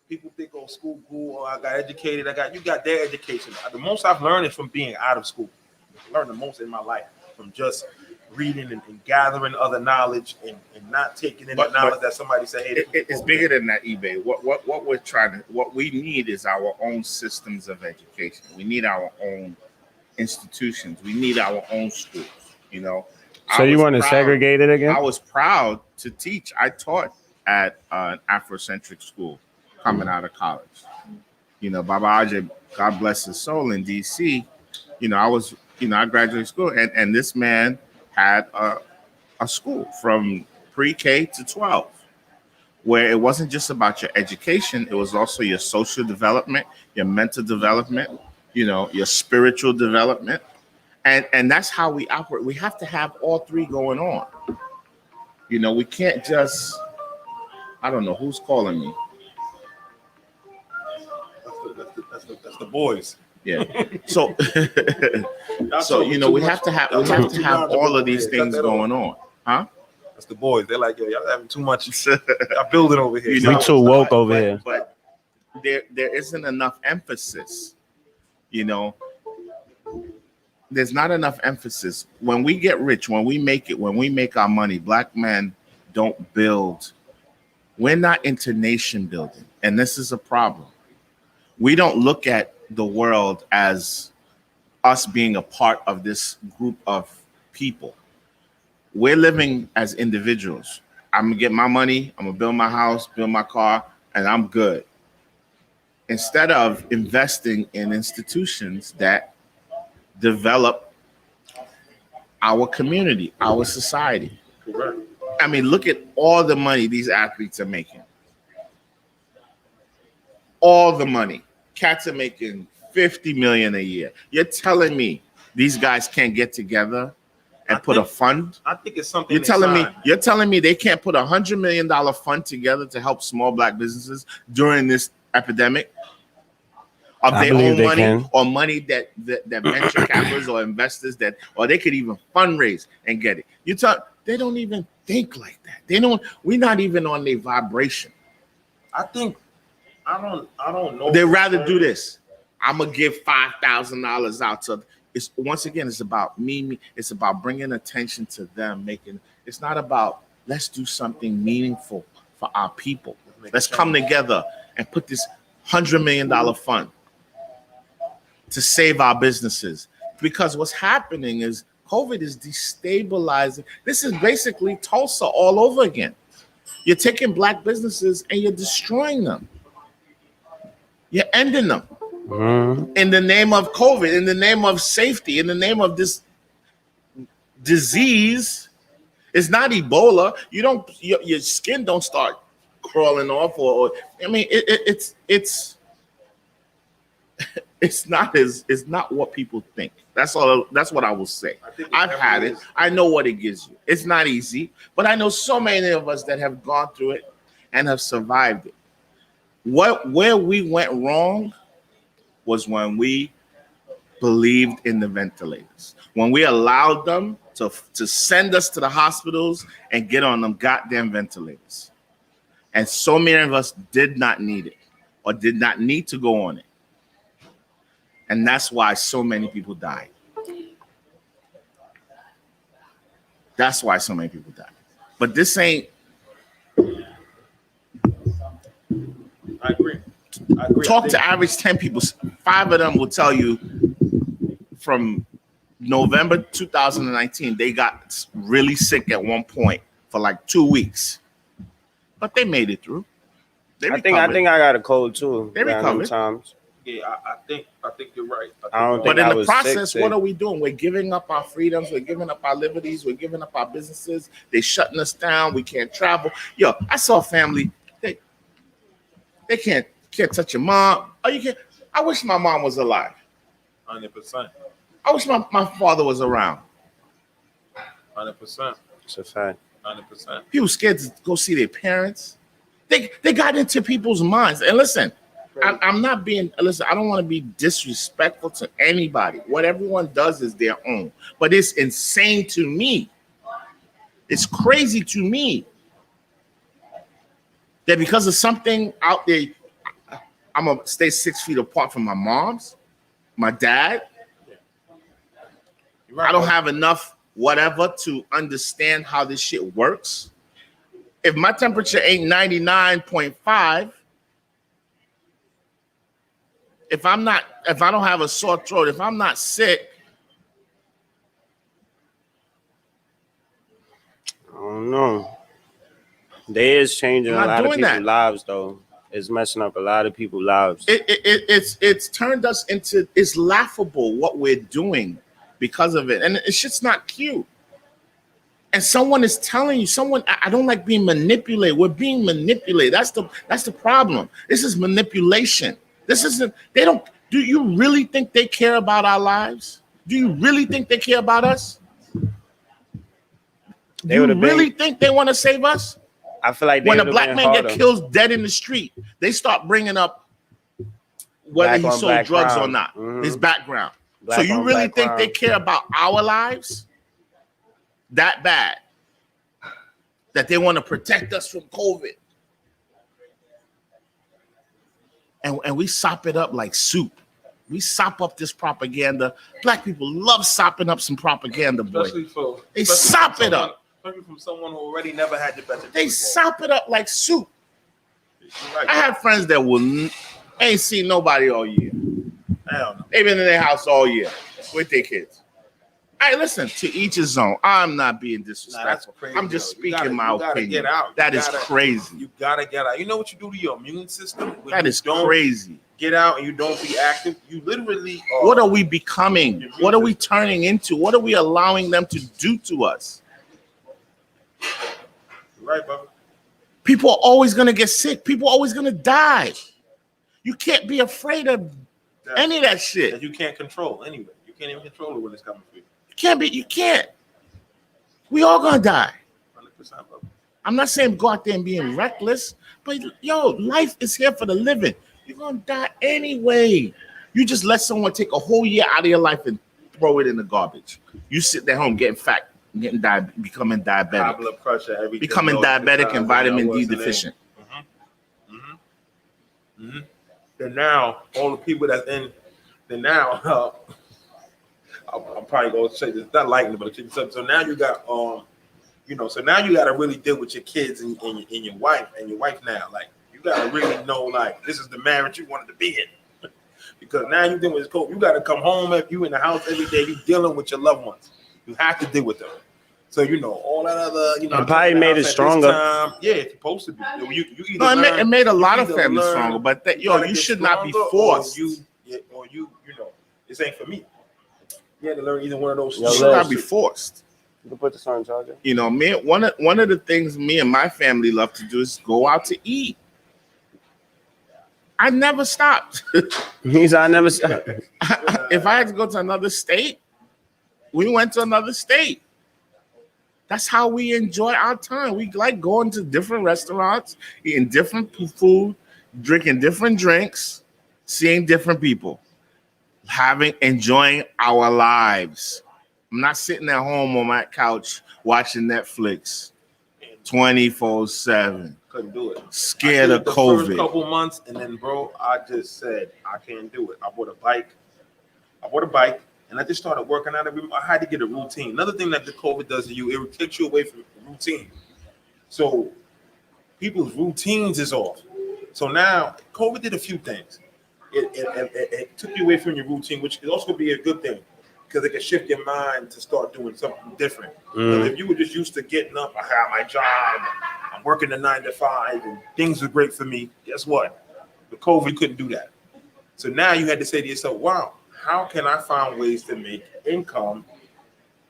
People think, oh, school, I got educated. You got their education. The most I've learned is from being out of school. I learned the most in my life from just reading and gathering other knowledge and not taking in the knowledge that somebody said, hey, it's bigger than that, eBay. What we need is our own systems of education. We need our own institutions. We need our own schools, you know. So you want to segregate it again? I was proud to teach. I taught at an Afrocentric school coming out of college. You know, Baba Ajay, God bless his soul, in DC. You know, I graduated school, and this man had a school from pre-K to 12, where it wasn't just about your education, it was also your social development, your mental development, you know, your spiritual development. And that's how we operate. We have to have all three going on. You know, we can't just, I don't know who's calling me. That's the boys. Yeah. So, you know, we have to have all of these things going on. Huh? That's the boys. They're like, yo, y'all having too much. Y'all building over here. You know, we too woke over here. But there isn't enough emphasis. You know, there's not enough emphasis. When we get rich, when we make it, when we make our money, black men don't build. We're not into nation building. And this is a problem. We don't look at the world as us being a part of this group of people. We're living as individuals. I'm gonna get my money, I'm gonna build my house, build my car, and I'm good. Instead of investing in institutions that develop our community, our society. Correct. I mean, look at all the money these athletes are making. All the money. Cats are making $50 million a year. You're telling me these guys can't get together and put a fund? I think it's something. You're telling me they can't put $100 million fund together to help small black businesses during this epidemic? of I their believe own they money can. or money that venture capitalists or investors that, or they could even fundraise and get it. You talk, they don't even think like that. They don't. We're not even on their vibration. I think I don't know. They'd rather do this. I'm gonna give $5,000 out to. It's once again, it's about me. It's about bringing attention to them. It's not about let's do something meaningful for our people. Let's come together and put this $100 million fund to save our businesses. Because what's happening is COVID is destabilizing. This is basically Tulsa all over again. You're taking black businesses and you're destroying them. You're ending them in the name of COVID, in the name of safety, in the name of this disease. It's not Ebola. You don't. Your skin don't start crawling off, or I mean, it's not what people think. That's all. That's what I will say. I've had it. I know what it gives you. It's not easy, but I know so many of us that have gone through it and have survived it. Where we went wrong was when we believed in the ventilators, when we allowed them to send us to the hospitals and get on them goddamn ventilators. And so many of us did not need it or did not need to go on it. And that's why so many people died. That's why so many people died. But this ain't. I agree. Talk to average 10 people. 5 of them will tell you from November 2019, they got really sick at one point for like 2 weeks. But they made it through. I think I got a cold too. They recovered. Times. Yeah, I think you're right. I don't But think in I the was process, sick. what are we doing? We're giving up our freedoms. We're giving up our liberties. We're giving up our businesses. They're shutting us down. We can't travel. Yo, I saw a family. They can't touch your mom. Oh, you can't. I wish my mom was alive. 100%. I wish my father was around. 100%. It's a fact. 100%. People scared to go see their parents. They got into people's minds. And listen, I'm not being. Listen, I don't want to be disrespectful to anybody. What everyone does is their own. But it's insane to me. It's crazy to me that because of something out there, I'm gonna stay 6 feet apart from my mom's, my dad. You're right, I don't bro. have enough whatever to understand how this shit works. If my temperature ain't 99.5, if I don't have a sore throat, if I'm not sick, I don't know. They is changing a I'm not lot of doing people's that. lives though. It's messing up a lot of people's lives. it's turned us into, it's laughable what we're doing because of it, and it's just not cute. And someone is telling you, I don't like being manipulated. We're being manipulated. That's the problem. This is manipulation. This isn't. They don't. Do you really think they care about our lives? Do you really think they care about us? They Do you would've been- really think they want to save us? I feel like they When a would've black been man harder. get killed dead in the street, they start bringing up whether Black he on sold black drugs or crime. not, Mhm. his background. Black So you on really black think they crime. care about our lives that bad? That they want to protect us from COVID? And we sop it up like soup. We sop up this propaganda. Black people love sopping up some propaganda, boy. They sop it up. Especially from someone who already never had the best. They sop it up like soup. Right. I have friends that ain't seen nobody all year. Hell no. They've been in their house all year with their kids. Hey, listen, to each his own. I'm not being Nah, that's disrespectful. crazy. I'm just yo. You speaking my you gotta opinion. Get out. That You is gotta- crazy. You gotta get out. You know what you do to your immune system? When That you is don't crazy. Get out and you don't be active. You literally. What are we becoming? What are we turning into? What are we allowing them to do to us? Right, brother. People are always going to get sick. People are always going to die. You can't be afraid of any of that That shit. you can't control anyway. You can't even control it when it's coming for you. You can't. We all going to die. 100%, brother. I'm not saying go out there and being reckless, but yo, life is here for the living. You're going to die anyway. You just let someone take a whole year out of your life and throw it in the garbage. You sit at home getting fat, becoming High diabetic, blood pressure, everything. becoming all the diabetic time, and vitamin what's D the name? deficient. And now all the people that's in, then now I'm probably gonna say this, not likely, but so now you got so now you got to really deal with your kids and your wife now. Like you got to really know like this is the marriage you wanted to be in, because now you dealing with this COVID. You got to come home if you in the house every day. You dealing with your loved ones. You have to deal with them. So all that other It probably made it stronger. Yeah, it's supposed to be. You either No, learn, it made a lot of either families learn- stronger, but that gotta you get should not be stronger, forced. Or this ain't for me. You had to learn either one of those. You Yo, should Liz. not be forced. You can put this on charger. Me, one of the things me and my family love to do is go out to eat. I never stopped. He's I never. If I had to go to another state, we went to another state. That's how we enjoy our time. We like going to different restaurants, eating different food, drinking different drinks, seeing different people, enjoying our lives. I'm not sitting at home on my couch watching Netflix 24/7. Couldn't do it. Scared I of did the COVID. First couple months, and then, bro, I just said I can't do it. I bought a bike, and I just started working out. I had to get a routine. Another thing that the COVID does to you, it takes you away from routine. So people's routines is off. So now COVID did a few things. It took you away from your routine, which could also be a good thing because it can shift your mind to start doing something different. Because if you were just used to getting up, I have my job, I'm working the 9 to 5, and things are great for me. Guess what? With COVID, you couldn't do that. So now you had to say to yourself, wow, how can I find ways to make income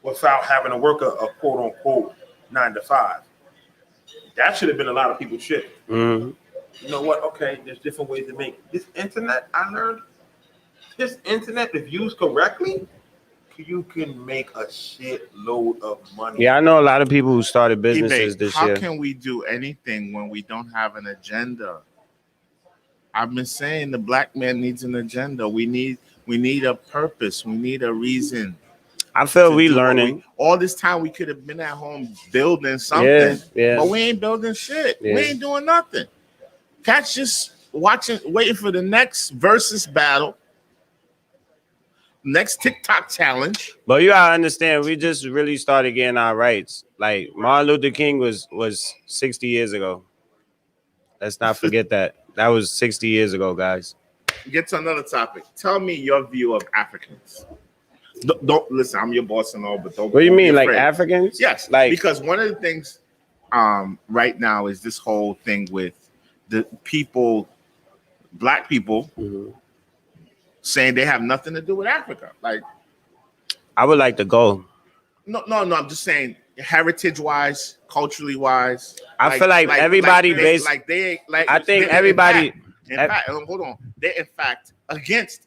without having to work a quote unquote 9 to 5? That should have been a lot of people's shit. Mm-hmm. You know what? Okay, there's different ways to make this internet. I learned this internet, if used correctly, you can make a shitload of money. Yeah, I know a lot of people who started businesses eBay, this how year. can we do anything when we don't have an agenda? I've been saying the black man needs an agenda. We need a purpose. We need a reason. I feel to we do what learning. all this time we could have been at home building something, Yeah. but we ain't building shit. Yeah. We ain't doing nothing. Cats just waiting for the next versus battle, next TikTok challenge. But you gotta understand, we just really started getting our rights. Like Martin Luther King was 60 years ago. Let's not forget that. That was 60 years ago, guys. Get to another topic. Tell me your view of Africans. Don't listen. I'm your boss and all, but don't. What do you don't be mean, like afraid. Africans? Yes, Like because one of the things right now is this whole thing with the people, black people, Mhm. saying they have nothing to do with Africa. Like, I would like to go. no. I'm just saying, heritage-wise, culturally-wise. I feel like everybody I think everybody. In fact, hold on. They're in fact against,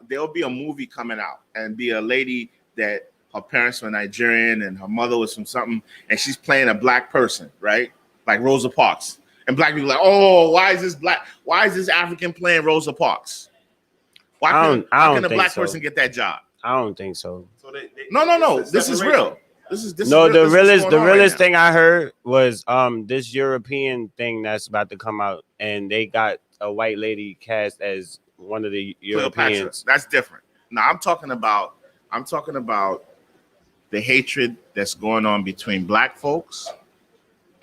there'll be a movie coming out and be a lady that her parents were Nigerian and her mother was from something, and she's playing a black person, right? Like Rosa Parks. And black people are like, oh, why is this African playing Rosa Parks? Why can a black person get that job? I don't think so. So No. This is real. This is No, real. the realest thing I heard was this European thing that's about to come out, and they got a white lady cast as one of the Cleopatra. Europeans. That's different. Now I'm talking about the hatred that's going on between black folks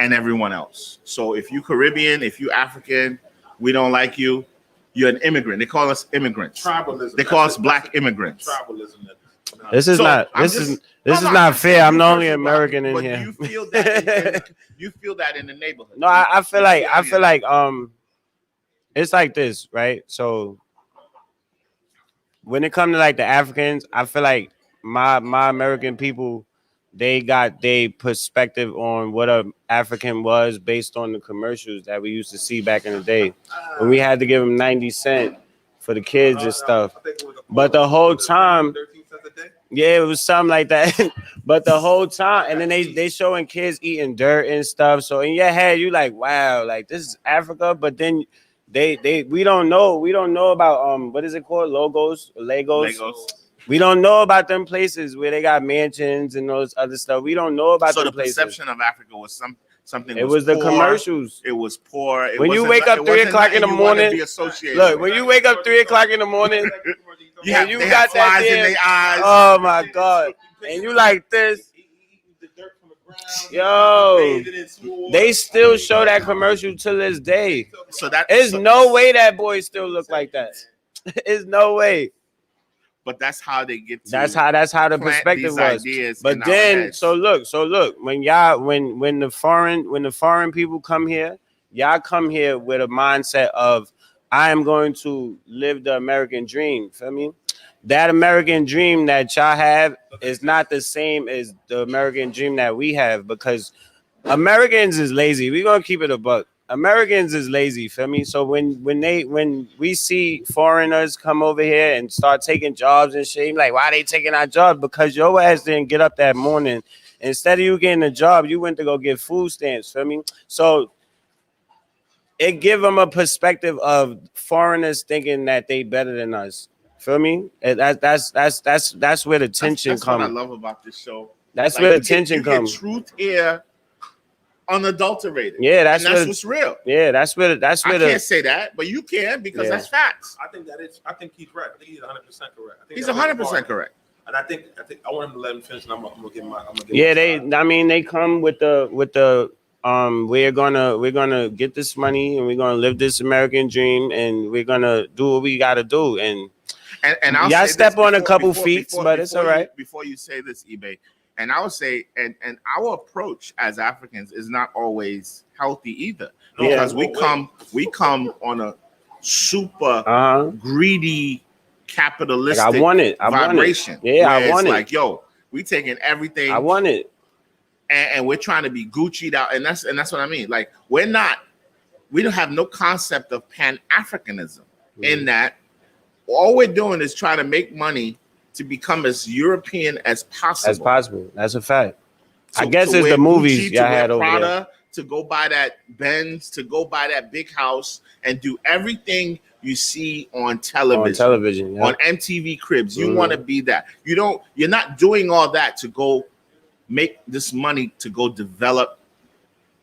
and everyone else. So if you Caribbean, if you African, we don't like you. You're an immigrant. They call us immigrants. Tribalism. They call us black immigrants. Tribalism. This is So, not. I'm This just- is. This No, is no, not I'm fair. saying I'm the you only personally, American in but here. you feel that you feel that in the neighborhood. No, I feel like it's like this, right? So when it comes to like the Africans, I feel like my American people, they got their perspective on what a African was based on the commercials that we used to see back in the day. When we had to give them 90 cents for the kids and stuff. But the whole time, 13 cents a day? yeah, it was something like that. But the whole time, and then they showing kids eating dirt and stuff. So in your head, you like, wow, like this is Africa. But then we don't know about what is it called, Legos. Legos. We don't know about them places where they got mansions and those other stuff. We don't know about So them the places. perception of Africa was something. It was the poor. commercials. It was poor. It When you wasn't wake up it 3 wasn't o'clock in the nothing you wanna morning, be associated Look, with. when you wake up 3 o'clock in the morning, You have, you they got have that flies in damn- their eyes. oh my God, and you like this, yo, they still show that commercial to this day. So that There's so- no way that boy still look like that. There's no way. But that's how they get to. That's how the plant perspective these was. ideas But in our then, heads. so look, when the foreign people come here, y'all come here with a mindset of I am going to live the American dream. Feel me? That American dream that y'all have is not the same as the American dream that we have, because Americans is lazy. We're gonna keep it a buck. Americans is lazy, feel me? So when we see foreigners come over here and start taking jobs and shit, like, why they taking our jobs? Because your ass didn't get up that morning. Instead of you getting a job, you went to go get food stamps, feel me? So it give them a perspective of foreigners thinking that they better than us. Feel me? And that's where the tension That's what I comes. love about this show. That's Like, where the you get- tension you get comes. truth here, unadulterated. Yeah, that's and where what's real. yeah, that's where I can't say that, but you can because Yeah. that's facts. I think he's right. I think he's 100% correct. I think He's that's 100% correct. And I think I want him to let him finish, and I'm gonna give my. Yeah, they come with the we're gonna get this money and we're gonna live this American dream and we're gonna do what we gotta do. And And y'all say step this on a couple feet, but it's all right. Before you say this, eBay, and I would say, and our approach as Africans is not always healthy either, Yeah. because we come on a super greedy capitalistic Like, I want it. vibration. Yeah, where I want it's it. like, yo, we taking everything. I want it. And we're trying to be Gucci'd out, and that's what I mean. Like, we don't have no concept of Pan-Africanism in that all we're doing is trying to make money to become as European as possible. That's a fact. I To- guess to it's wear the movies Gucci, y'all to wear had over Prada, there. to go buy that Benz, to go buy that big house, and do everything you see on television. Yeah. On MTV Cribs. You Mhm. want to be that. You're not doing all that to go make this money to go develop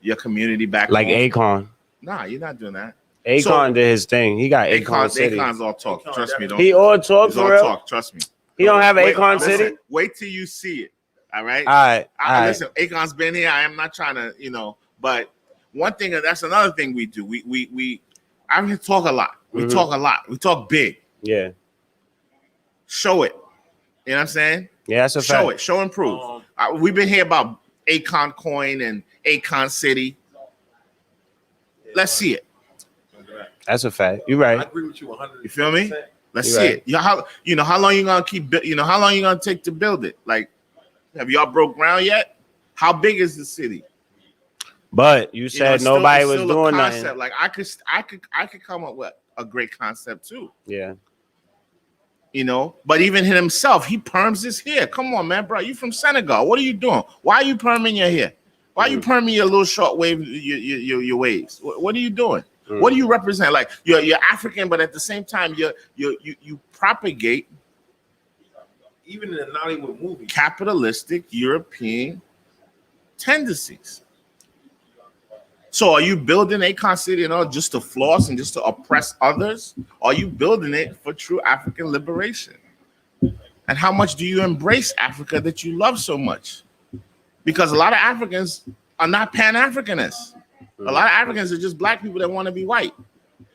your community back Like home. Akon. Nah, you're not doing that. Akon did his thing. He got Akon City. Akon's all talk. Akon, Trust me. Don't. He all talk He's all for real. talk. Trust me. He don't have Wait, Akon listen, City. Wait till you see it. All right. All right. Listen, Akon's been here. I am not trying to, but one thing, that's another thing we do. I mean, talk a lot. We Mhm. talk a lot. We talk big. Yeah. Show it. You know what I'm saying? Yeah, that's a Show fact. it. Show and prove. We've been here about Akon Coin and Akon City. Let's see it. That's a fact. You're I right. agree with you 100. You feel me? Let's You're see right. it. How long you gonna keep? How long you gonna take to build it? Like, have y'all broke ground yet? How big is the city? But you It's said still- nobody it's was still a doing concept. nothing. Like, I could come up with a great concept too. Yeah. But even himself, he perms his hair. Come on, man, bro. You from Senegal? What are you doing? Why are you perming your hair? Why are you perming your little short wave, your waves? What are you doing? What do you represent? Like, you're African, but at the same time, you propagate Even in the Nollywood movie, capitalistic European tendencies. So, are you building Akon City just to floss and just to oppress others? Or are you building it for true African liberation? And how much do you embrace Africa that you love so much? Because a lot of Africans are not Pan-Africanists. A lot of Africans are just black people that want to be white.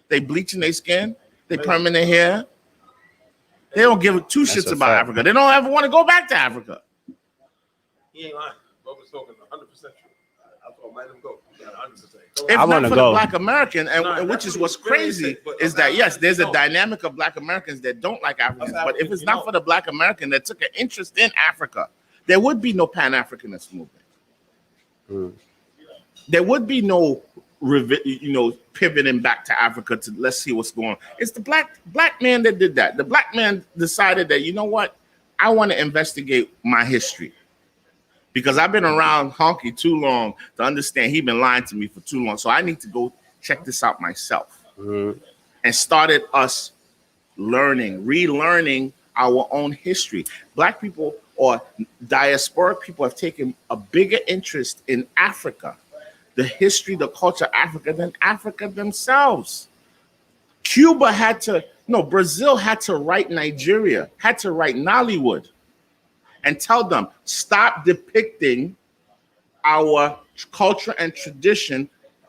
They bleaching their skin, they perming their hair. They don't give two That's shits a about fact. Africa. They don't ever want to go back to Africa. he ain't lying. What was talking 100% true. I thought let him go. Yeah, 100%. If I not wanna for go. the black American, and No, which that's is what what's he's really crazy, saying, but is that's that yes, there's a no. dynamic of black Americans that don't like Africans. That's But if it's African, not no. for the black American that took an interest in Africa, there would be no Pan-Africanist movement. There would be no pivoting back to Africa to let's see what's going on. It's the black man that did that. The black man decided that, you know what? I want to investigate my history. Because I've been around Honky too long to understand he's been lying to me for too long. So I need to go check this out myself. Mhm. and started us relearning our own history. Black people or diasporic people have taken a bigger interest in Africa, the history, the culture of Africa, than Africa themselves. Cuba had to, no, Brazil had to write Nigeria, had to write Nollywood and tell them, stop depicting our culture and tradition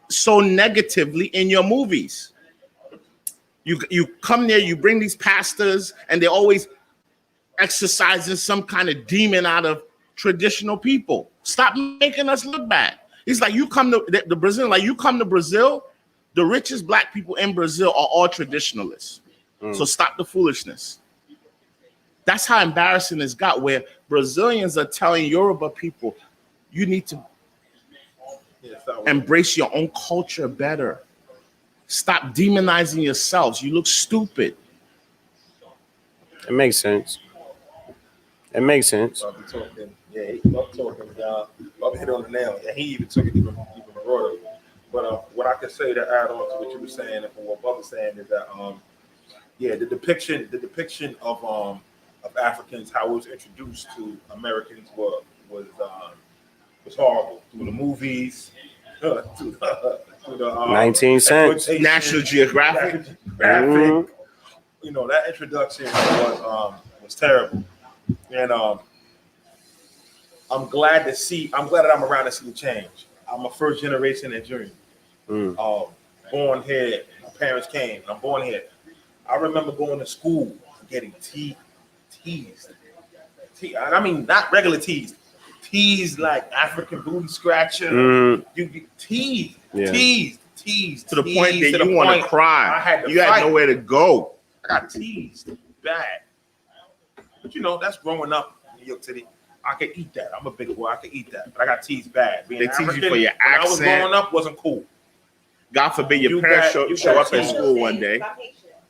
so negatively in your movies. You come there, you bring these pastors, and they're always exercising some kind of demon out of traditional people. Stop making us look bad. He's like, you come to the Brazilian, like you come to Brazil, the richest black people in Brazil are all traditionalists. So stop the foolishness. That's how embarrassing it's got, where Brazilians are telling Yoruba people, you need to embrace your own culture better. Stop demonizing yourselves. You look stupid. It makes sense. It makes sense. I'll be talking. Yeah, he love talking. I'll hit on the nail. Yeah, he even took it even broader. But what I could say to add on to what you were saying and what Bub was saying is that the depiction of Africans, how it was introduced to Americans was horrible through the movies, through the 19 cents. National Geographic. Mhm. You know, that introduction was terrible. And I'm glad that I'm around to see the change. I'm a first generation Nigerian. Born here, my parents came, I'm born here. I remember going to school getting teased. I mean, not regular teased. Teased like African booty scratcher. You get teased, teased To the point that you want to cry. You had nowhere to go. I got teased bad. But you know, that's growing up in New York City. I could eat that. I'm a big boy. I could eat that. But I got teased bad. Being They tease you African, for your when I was accent. growing up, wasn't cool. God forbid your You parents got- show up in school one day.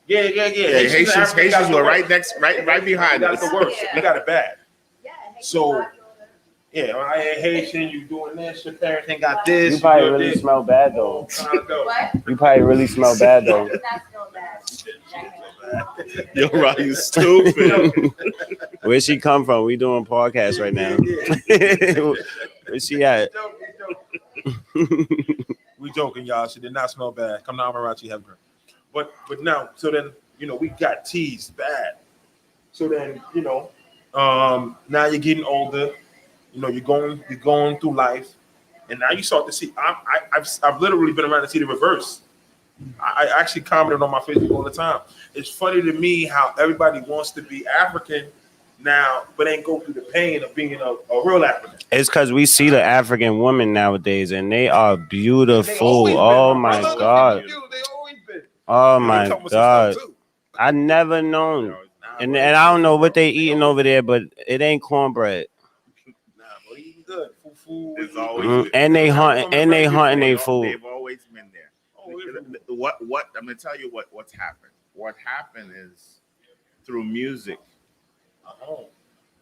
Yeah. Yeah, Haitians were right behind Got us. the worst. Yeah. They got it bad. Yeah, So, yeah, when I ain't Haitian, you doing this, your parents ain't got this. You probably doing really this. smell bad though. Trying to go. What? You probably really smell bad though. That's so bad. Yo, Rob, you stupid. Where she come from? We doing podcast right now. Where she at? We joking, y'all. She did not smell bad. Come down, Marachi, have her. But now, so then, you know, we got teased bad. So then, you know, now you're getting older. You know, you're going through life, and now you start to see. I've literally been around to see the reverse. I actually commented on my Facebook all the time. It's funny to me how everybody wants to be African now, but ain't go through the pain of being a real African. It's because we see the African women nowadays, and they are They beautiful. always been, Oh my my brother. God. They always been. Oh They my come with some God. stuff, too. I never known. And I don't know what they eating over there, but it ain't cornbread. Nah, but eating good. Fufu. It's always And they hunting their food. They've always been there. What I'm gonna tell you what's happened. What happened is through music, through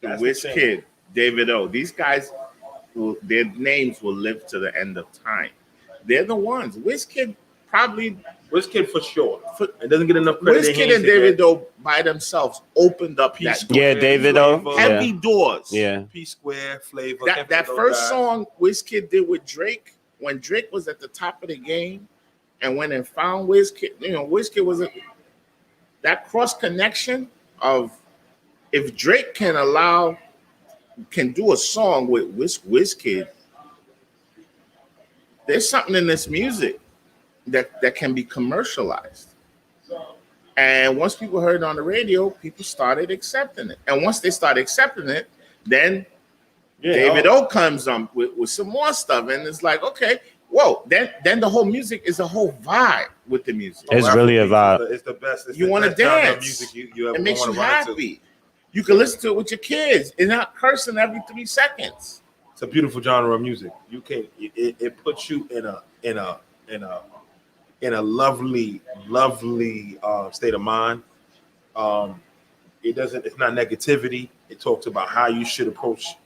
That's the thing. Wizkid, David O. These guys, their names will live to the end of time. They're the ones. Wizkid probably. Wizkid for sure. It doesn't get enough credit. Wizkid and David O by themselves opened up that Yeah, David O. heavy doors. Yeah. P Square, Flavor. That first song Wizkid did with Drake, when Drake was at the top of the game, and when it found Wizkid, you know, Wizkid was that cross connection of if Drake can do a song with Wizkid, there's something in this music that can be commercialized. And once people heard it on the radio, people started accepting it. And once they started accepting it, then David O comes with some more stuff, and it's like, okay, whoa, then the whole music is a whole vibe with the music. It's really a vibe. It's the best. It's You the want to best genre of dance. music you ever It makes you wanna run to. happy. You can listen to it with your kids and not cursing every 3 seconds. It's a beautiful genre of music. You can it puts you in a lovely state of mind. It's not negativity. It talks about how you should approach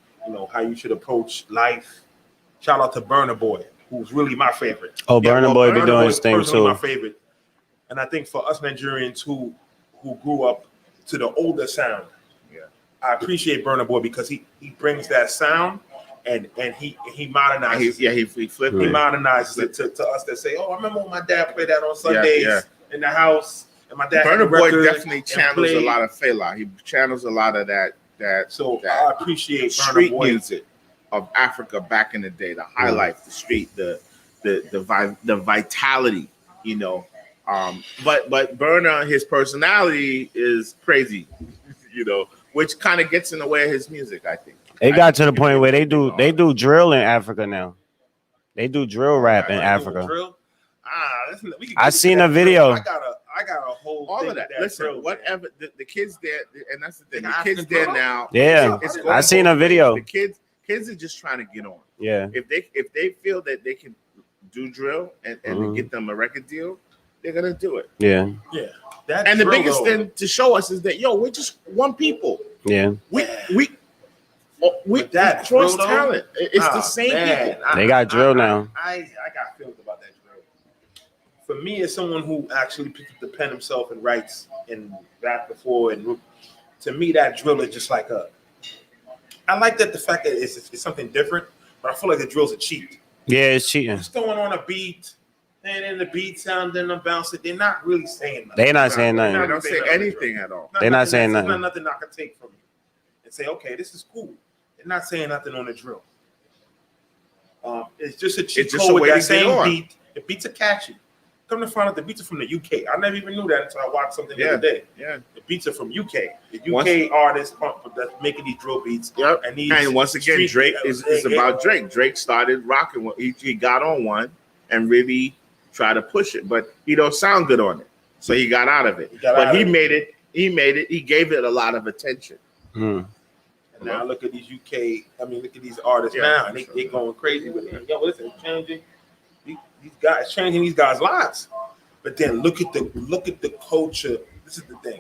life. Shout out to Burna Boy, who's really my favorite. Oh, Burna Boy be Burna doing Boy his thing Personally, too. my favorite. And I think for us Nigerians who grew up to the older sound, Yeah. I appreciate Burna Boy because he brings that sound and he modernizes. He flipped He it. modernizes it to us that say, "Oh, I remember when my dad played that on Sundays yeah. in the house." And my dad had Burna the Boy record definitely and channels a played. lot of Fela. He channels a lot of that So that I appreciate street Burna Boy. music of Africa back in the day, the high life, the street, the vitality, you know. But Burna, his personality is crazy, you know, which kind of gets in the way of his music, I think. It I got to think the he point can where get they do drill in Africa now. They do drill rap in Doing Africa. drill. Listen, we can I get seen into a that video. drill. I got a whole all thing of that. with Listen, drill, man. whatever the kids there, and that's the thing. They The got kids African there drill? now. Yeah, it's I going seen a both ways. video. The kids are just trying to get on. Yeah. If they feel that they can do drill and get them a record deal, they're gonna do it. Yeah. Yeah. That And the drill, biggest though, thing to show us is that we're just one people. Yeah. We But that cross drill, though, talent. It's the same people. They got drill now. I got feelings about that drill. For me, as someone who actually picked up the pen himself and writes and rap before, and to me, that drill is just like I like that the fact that it's something different, but I feel like the drill's a cheat. Yeah, it's cheating. Just throwing on a beat, and then the beat sound, then the bounce it. They're not really saying nothing. They not saying They nothing. don't say anything at all. They're not saying There's nothing. nothing I can take from you and say, okay, this is cool. They're not saying nothing on the drill. It's just a cheat It's just code a with way that to get same on. beat. The beats are catchy. Come to find out, the beats are from the UK. I never even knew that until I watched something the Yeah. other day. Yeah. The beats are from UK. The UK artists that's making these drill beats. Yep. And, these And once again, street- Drake is about Drake. Drake started rocking. He got on one and really tried to push it, but he don't sound good on it, so he got out of it. But he made it. He made it. He gave it a lot of attention. Mm. And now look at these look at these artists now, and they going crazy with it. Yo, listen, it's changing. These guys changing these guys' lives. But then look at the culture. This is the thing.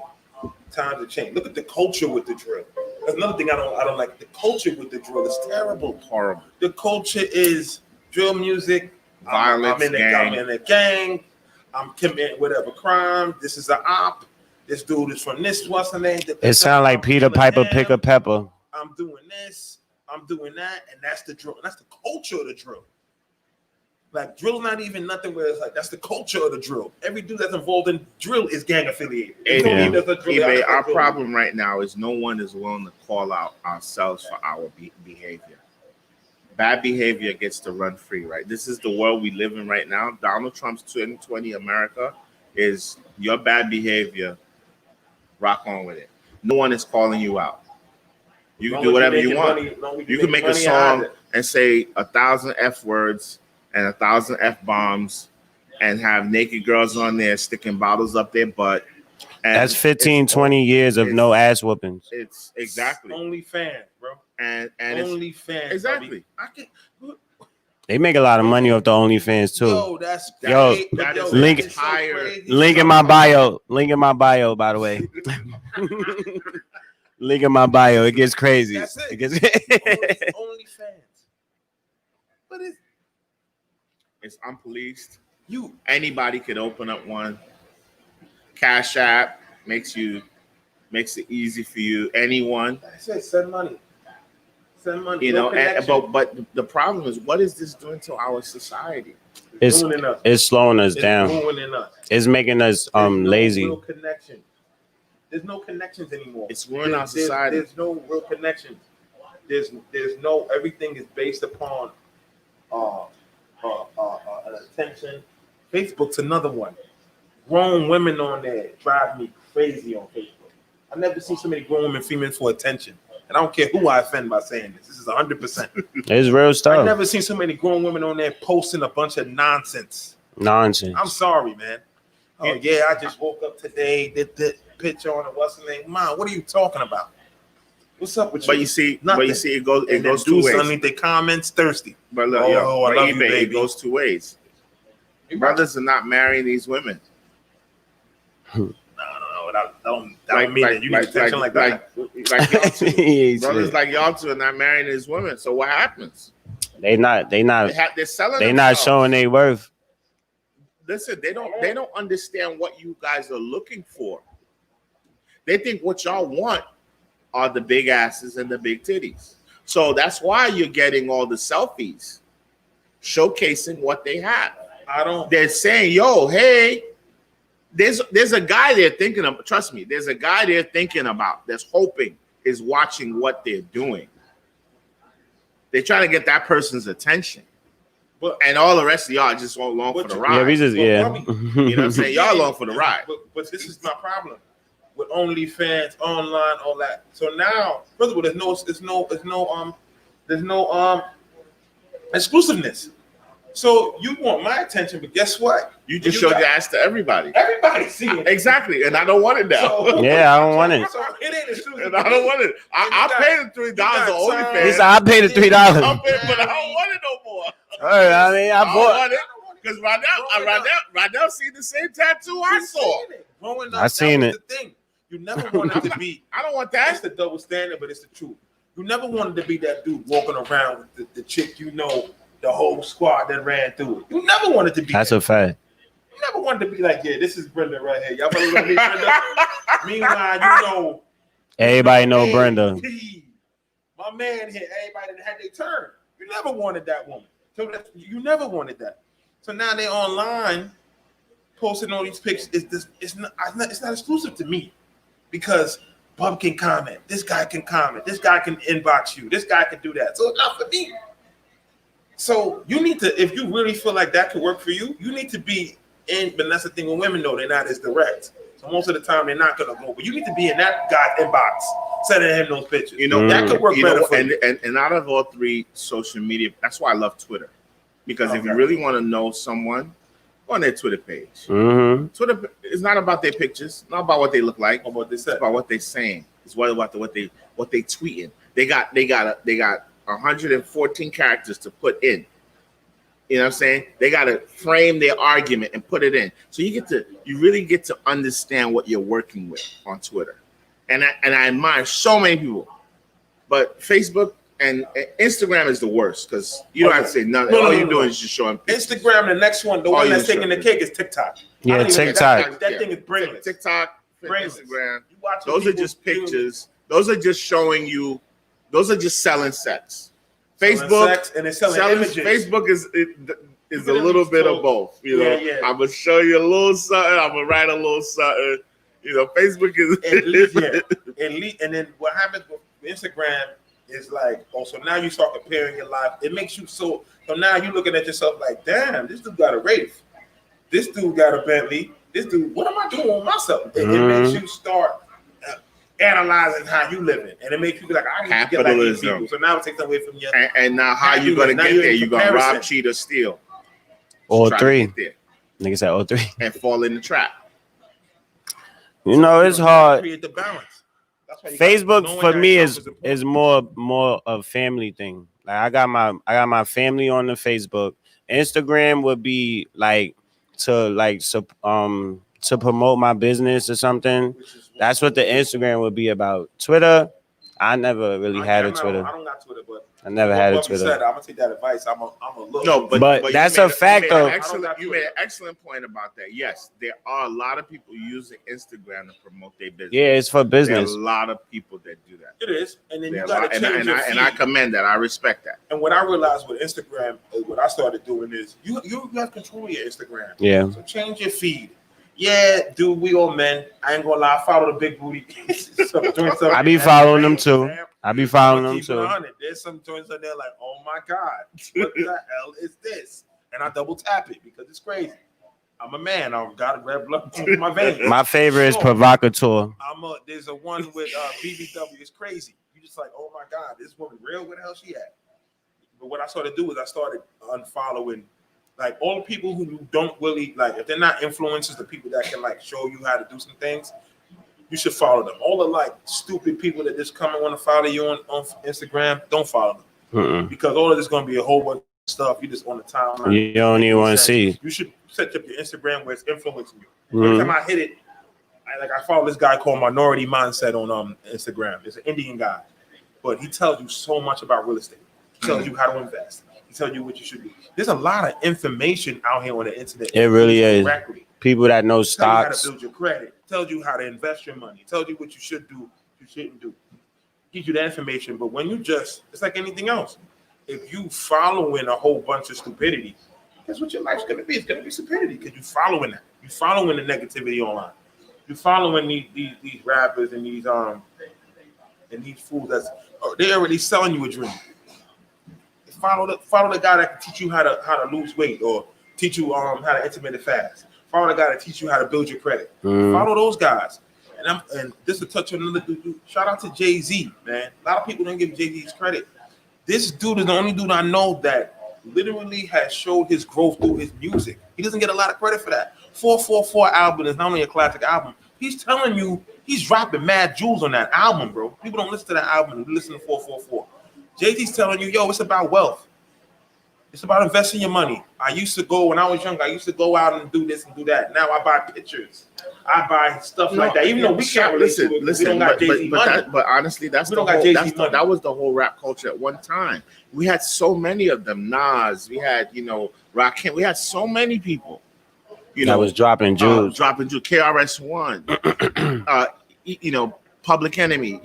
Times have changed. Look at the culture with the drill. That's another thing I don't like. The culture with the drill is terrible. Horrible. The culture is drill music, Violence, I'm in a gang. I'm committing whatever crime. This is an op. This dude is from this. What's the name? It sound like Peter Piper pick a pepper. I'm doing this. I'm doing that, and that's the drill. That's the culture of the drill. Like drill's not even nothing where it's like that's the culture of the drill. Every dude that's involved in drill is gang affiliated. EBay, our problem right now is no one is willing to call out ourselves for our behavior. Bad behavior gets to run free, right? This is the world we live in right now. Donald Trump's 2020 America is your bad behavior. Rock on with it. No one is calling you out. You can do whatever you want. You can make a song and say 1,000 F words and 1,000 F bombs and have naked girls on there sticking bottles up their butt. And that's 15, 20 years of no ass whoopings. It's exactly OnlyFans, bro. And OnlyFans. Exactly. They make a lot of money off the OnlyFans too. That is link in my bio. Link in my bio, by the way. Link in my bio. It gets crazy. That's it. It gets OnlyFans. But it's unpoliced. Anybody could open up one. Cash App makes it easy for you. Anyone. I said send money. Send money. You know, but the problem is, what is this doing to our society? It's slowing us down. Ruining us. It's making us lazy. Real connection. There's no connections anymore. It's ruining our society. There's no real connections. There's no. Everything is based upon attention. Facebook's another one. Grown women on there drive me crazy on Facebook. I've never seen so many grown women females for attention. And I don't care who I offend by saying this. This is 100%. It's real stuff. I've never seen so many grown women on there posting a bunch of nonsense. Nonsense. I'm sorry, man. Oh yeah, I just woke up today. Did the picture on it. What's the name? Mom, what are you talking about? What's up with you? But you see, it goes two ways. Underneath the comments, thirsty. But look, I love you, eBay, baby. it goes two ways. Brothers are not marrying these women. No. That don't mean that you need attention like that. Like y'all two. Brothers like y'all two are not marrying these women. So what happens? They're selling. They're They're not showing their worth. listen, they don't understand what you guys are looking for. They think what y'all want are the big asses and the big titties. So that's why you're getting all the selfies showcasing what they have. They're saying, yo, hey, there's a guy there thinking of, trust me, there's a guy there thinking about, that's hoping, is watching what they're doing. They're trying to get that person's attention. And all the rest of y'all just along for the ride. Yeah, we just, You know what I'm saying? Y'all along for the ride. But this is my problem with OnlyFans, online, all that. So now, first of all, there's no exclusiveness. So you want my attention, but guess what? You just showed your ass to everybody. Everybody's seeing it. Exactly, and I don't want it now. So, yeah, I don't want it. So it ain't exclusive. And I don't want it. I paid the $3 on OnlyFans. He said, I paid the $3. But I don't want it no more. Right, I mean, I don't bought. want it because right now see the same tattoo I saw. Growing up, I seen it. The thing. You never wanted to be. I don't want That's that. the double standard, but it's the truth. You never wanted to be that dude walking around with the chick, you know, the whole squad that ran through it. You never wanted to be. That's that. a fact. You never wanted to be like, yeah, this is Brenda right here. Y'all better let me Brenda. Meanwhile, you know, Everybody know Brenda. My man here, everybody that had their turn. You never wanted that woman. So you never wanted that. So now they online posting all these pictures. It's not exclusive to me because Bub can comment. This guy can comment. This guy can inbox you. This guy can do that. So it's not for me. So you need to, if you really feel like that could work for you, you need to be in. But that's the thing with women, though, they're not as direct. So most of the time they're not gonna go. But you need to be in that guy's inbox, sending him those pictures. You know that could work better for you. And out of all three social media, that's why I love Twitter. Because if you really want to know someone, go on their Twitter page. Twitter is not about their pictures, not about what they look like, or what they say, about what they're saying. It's about what they tweeting. They got 114 characters to put in. You know what I'm saying? They got to frame their argument and put it in. So you really get to understand what you're working with on Twitter. And I admire so many people. But Facebook and Instagram is the worst because you don't have to say nothing. All you're doing is just showing pictures. Instagram, the next one, the one that's taking the cake is TikTok. Yeah, TikTok. That thing is brainless. TikTok, Brainless. Instagram. You Those are just pictures. Those are just showing you. Those are just selling sex. Facebook and it's selling images. Facebook is a little bit of both. You know, I'm gonna show you a little something. I'm gonna write a little something. You know, Facebook is. And then what happens with Instagram is like, oh, so now you start comparing your life. It makes you so now you're looking at yourself like, damn, this dude got a Wraith. This dude got a Bentley. This dude, what am I doing with myself? It makes you start analyzing how you living, and it makes you be like, I need to get like these people. So now it takes away from you. And now how you gonna get there? You gonna rob, cheat, or steal? All three. Niggas said all three. And fall in the trap. You know, it's hard. Create the balance. Facebook for me is more a family thing. Like I got my family on the Facebook. Instagram would be like to promote my business or something. That's what the Instagram would be about. Twitter, I never really had a Twitter. I don't got Twitter, but I never had a Twitter. I'm gonna take that advice. I'm a look. No, but that's a fact though. You made an excellent point about that. Yes, there are a lot of people using Instagram to promote their business. Yeah, it's for business. There's a lot of people that do that. It is, and then you gotta change your feed. And I commend that. I respect that. And what I realized with Instagram, what I started doing is you have control of your Instagram. Yeah. So change your feed. Yeah, dude, we all men. I ain't gonna lie. I follow the big booty. I be following them too. There's some joints on there like, oh my God, what the hell is this? And I double tap it because it's crazy. I'm a man. I've got red blood in my veins. My favorite is Provocateur. There's a one with BBW. It's crazy. You just like, oh my God, this woman real? Where the hell she at? But what I started to do is I started unfollowing like all the people who don't really like, if they're not influencers, the people that can like show you how to do some things, you should follow them. All the like stupid people that just come and want to follow you on Instagram, don't follow them. Because all of this is going to be a whole bunch of stuff. You just on the timeline. You don't even want to see. You should set up your Instagram where it's influencing you. Every time I hit it, I follow this guy called Minority Mindset on Instagram. It's an Indian guy, but he tells you so much about real estate. He tells you how to invest. He tells you what you should do. There's a lot of information out here on the internet. It really is. Correctly. People that know Tells you how to stocks. build your credit. Tells you how to invest your money. Tells you what you should do, you shouldn't do. Gives you that information. But when you just, it's like anything else. If you following a whole bunch of stupidity, guess what your life's gonna be? It's gonna be stupidity because you following that. You following the negativity online. You following these rappers and these fools that's they're already selling you a dream. Follow the guy that can teach you how to lose weight or teach you how to intermittent fast. Follow the guy that teach you how to build your credit. Follow those guys. And this will touch on another dude. Shout out to Jay-Z, man. A lot of people don't give Jay-Z his credit. This dude is the only dude I know that literally has showed his growth through his music. He doesn't get a lot of credit for that. 444 album is not only a classic album. He's telling you he's dropping mad jewels on that album, bro. People don't listen to that album. They listen to 444. Jay-Z's telling you, yo, it's about wealth. It's about investing your money. I used to go, when I was younger, I used to go out and do this and do that. Now I buy pictures. I buy stuff like that. Even though we can't relate to it, we don't got Jay-Z money. But honestly, that was the whole rap culture at one time. We had so many of them. Nas, we had, Rakim. We had so many people. That was dropping jewels. KRS-One, Public Enemy,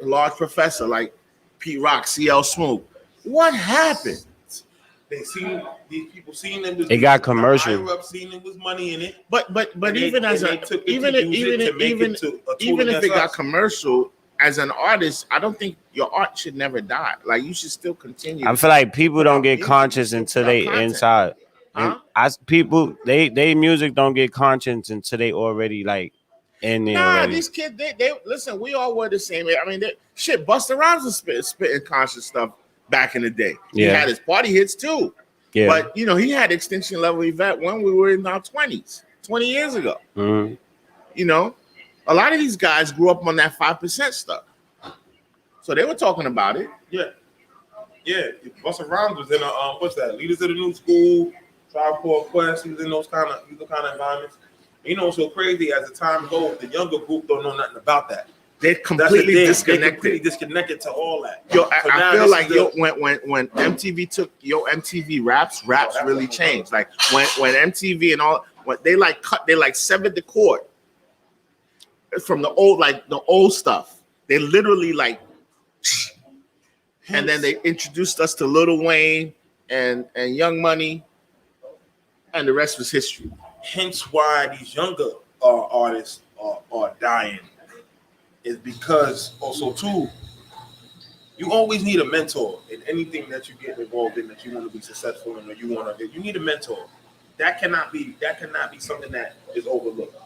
Large Professor, like Pete Rock, CL Smooth. What happened? These people seen them. It got commercial. Seen them was money in it. But even if it got commercial, as an artist, I don't think your art should never die. Like you should still continue. I feel like people don't get conscious until they inside. People, they music don't get conscious until they already like in there. Nah, these kids, they listen. We all were the same. I mean, Busta Rhymes was spitting conscious stuff back in the day. He had his party hits too. Yeah. But he had Extinction Level Event when we were in our 20s, 20 years ago. Mm-hmm. A lot of these guys grew up on that 5% stuff. So they were talking about it. Yeah. Busta Rhymes was in what's that? Leaders of the New School, Tribe Called Quest. He was in those kind of environments. It's so crazy as the time goes, the younger group don't know nothing about that. They're completely disconnected. They're completely disconnected to all that. I feel like when MTV took MTV raps really changed. Like when MTV and all, they severed the cord from the old stuff. They literally and then they introduced us to Lil Wayne and Young Money, and the rest was history. Hence why these younger artists are dying. Is because also too, you always need a mentor in anything that you get involved in that you want to be successful in or you want to. You need a mentor. That cannot be something that is overlooked.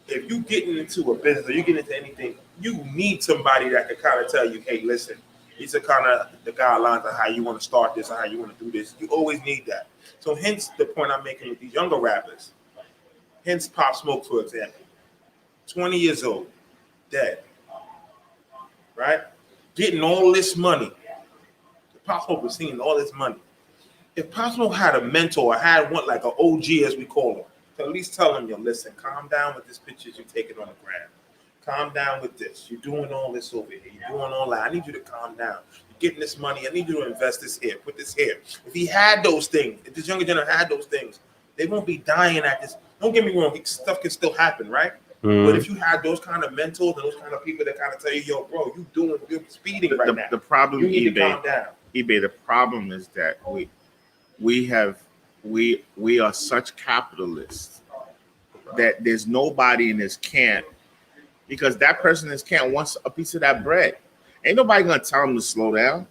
If you get into a business or you get into anything, you need somebody that can kind of tell you, hey, listen, these are kind of the guidelines of how you want to start this or how you want to do this. You always need that. So hence the point I'm making with these younger rappers. Hence Pop Smoke, for example. 20 years old, dead, right? Getting all this money. Pop Smoke was seeing all this money. If Pop Smoke had a mentor, or had one like an OG as we call him, to at least tell him, yo, listen, calm down with this pictures you're taking on the gram. Calm down with this. You're doing all this over here. You're doing all that. I need you to calm down. You're getting this money. I need you to invest this here. Put this here. If he had those things, if this younger generation had those things, they won't be dying at this. Don't get me wrong. Stuff can still happen, right? But if you had those kind of mentors and those kind of people that kind of tell you, yo, bro, you're speeding right now. The problem, you need to calm down. The problem is that we are such capitalists that there's nobody in this camp, because that person in this camp wants a piece of that bread. Ain't nobody gonna tell them to slow down.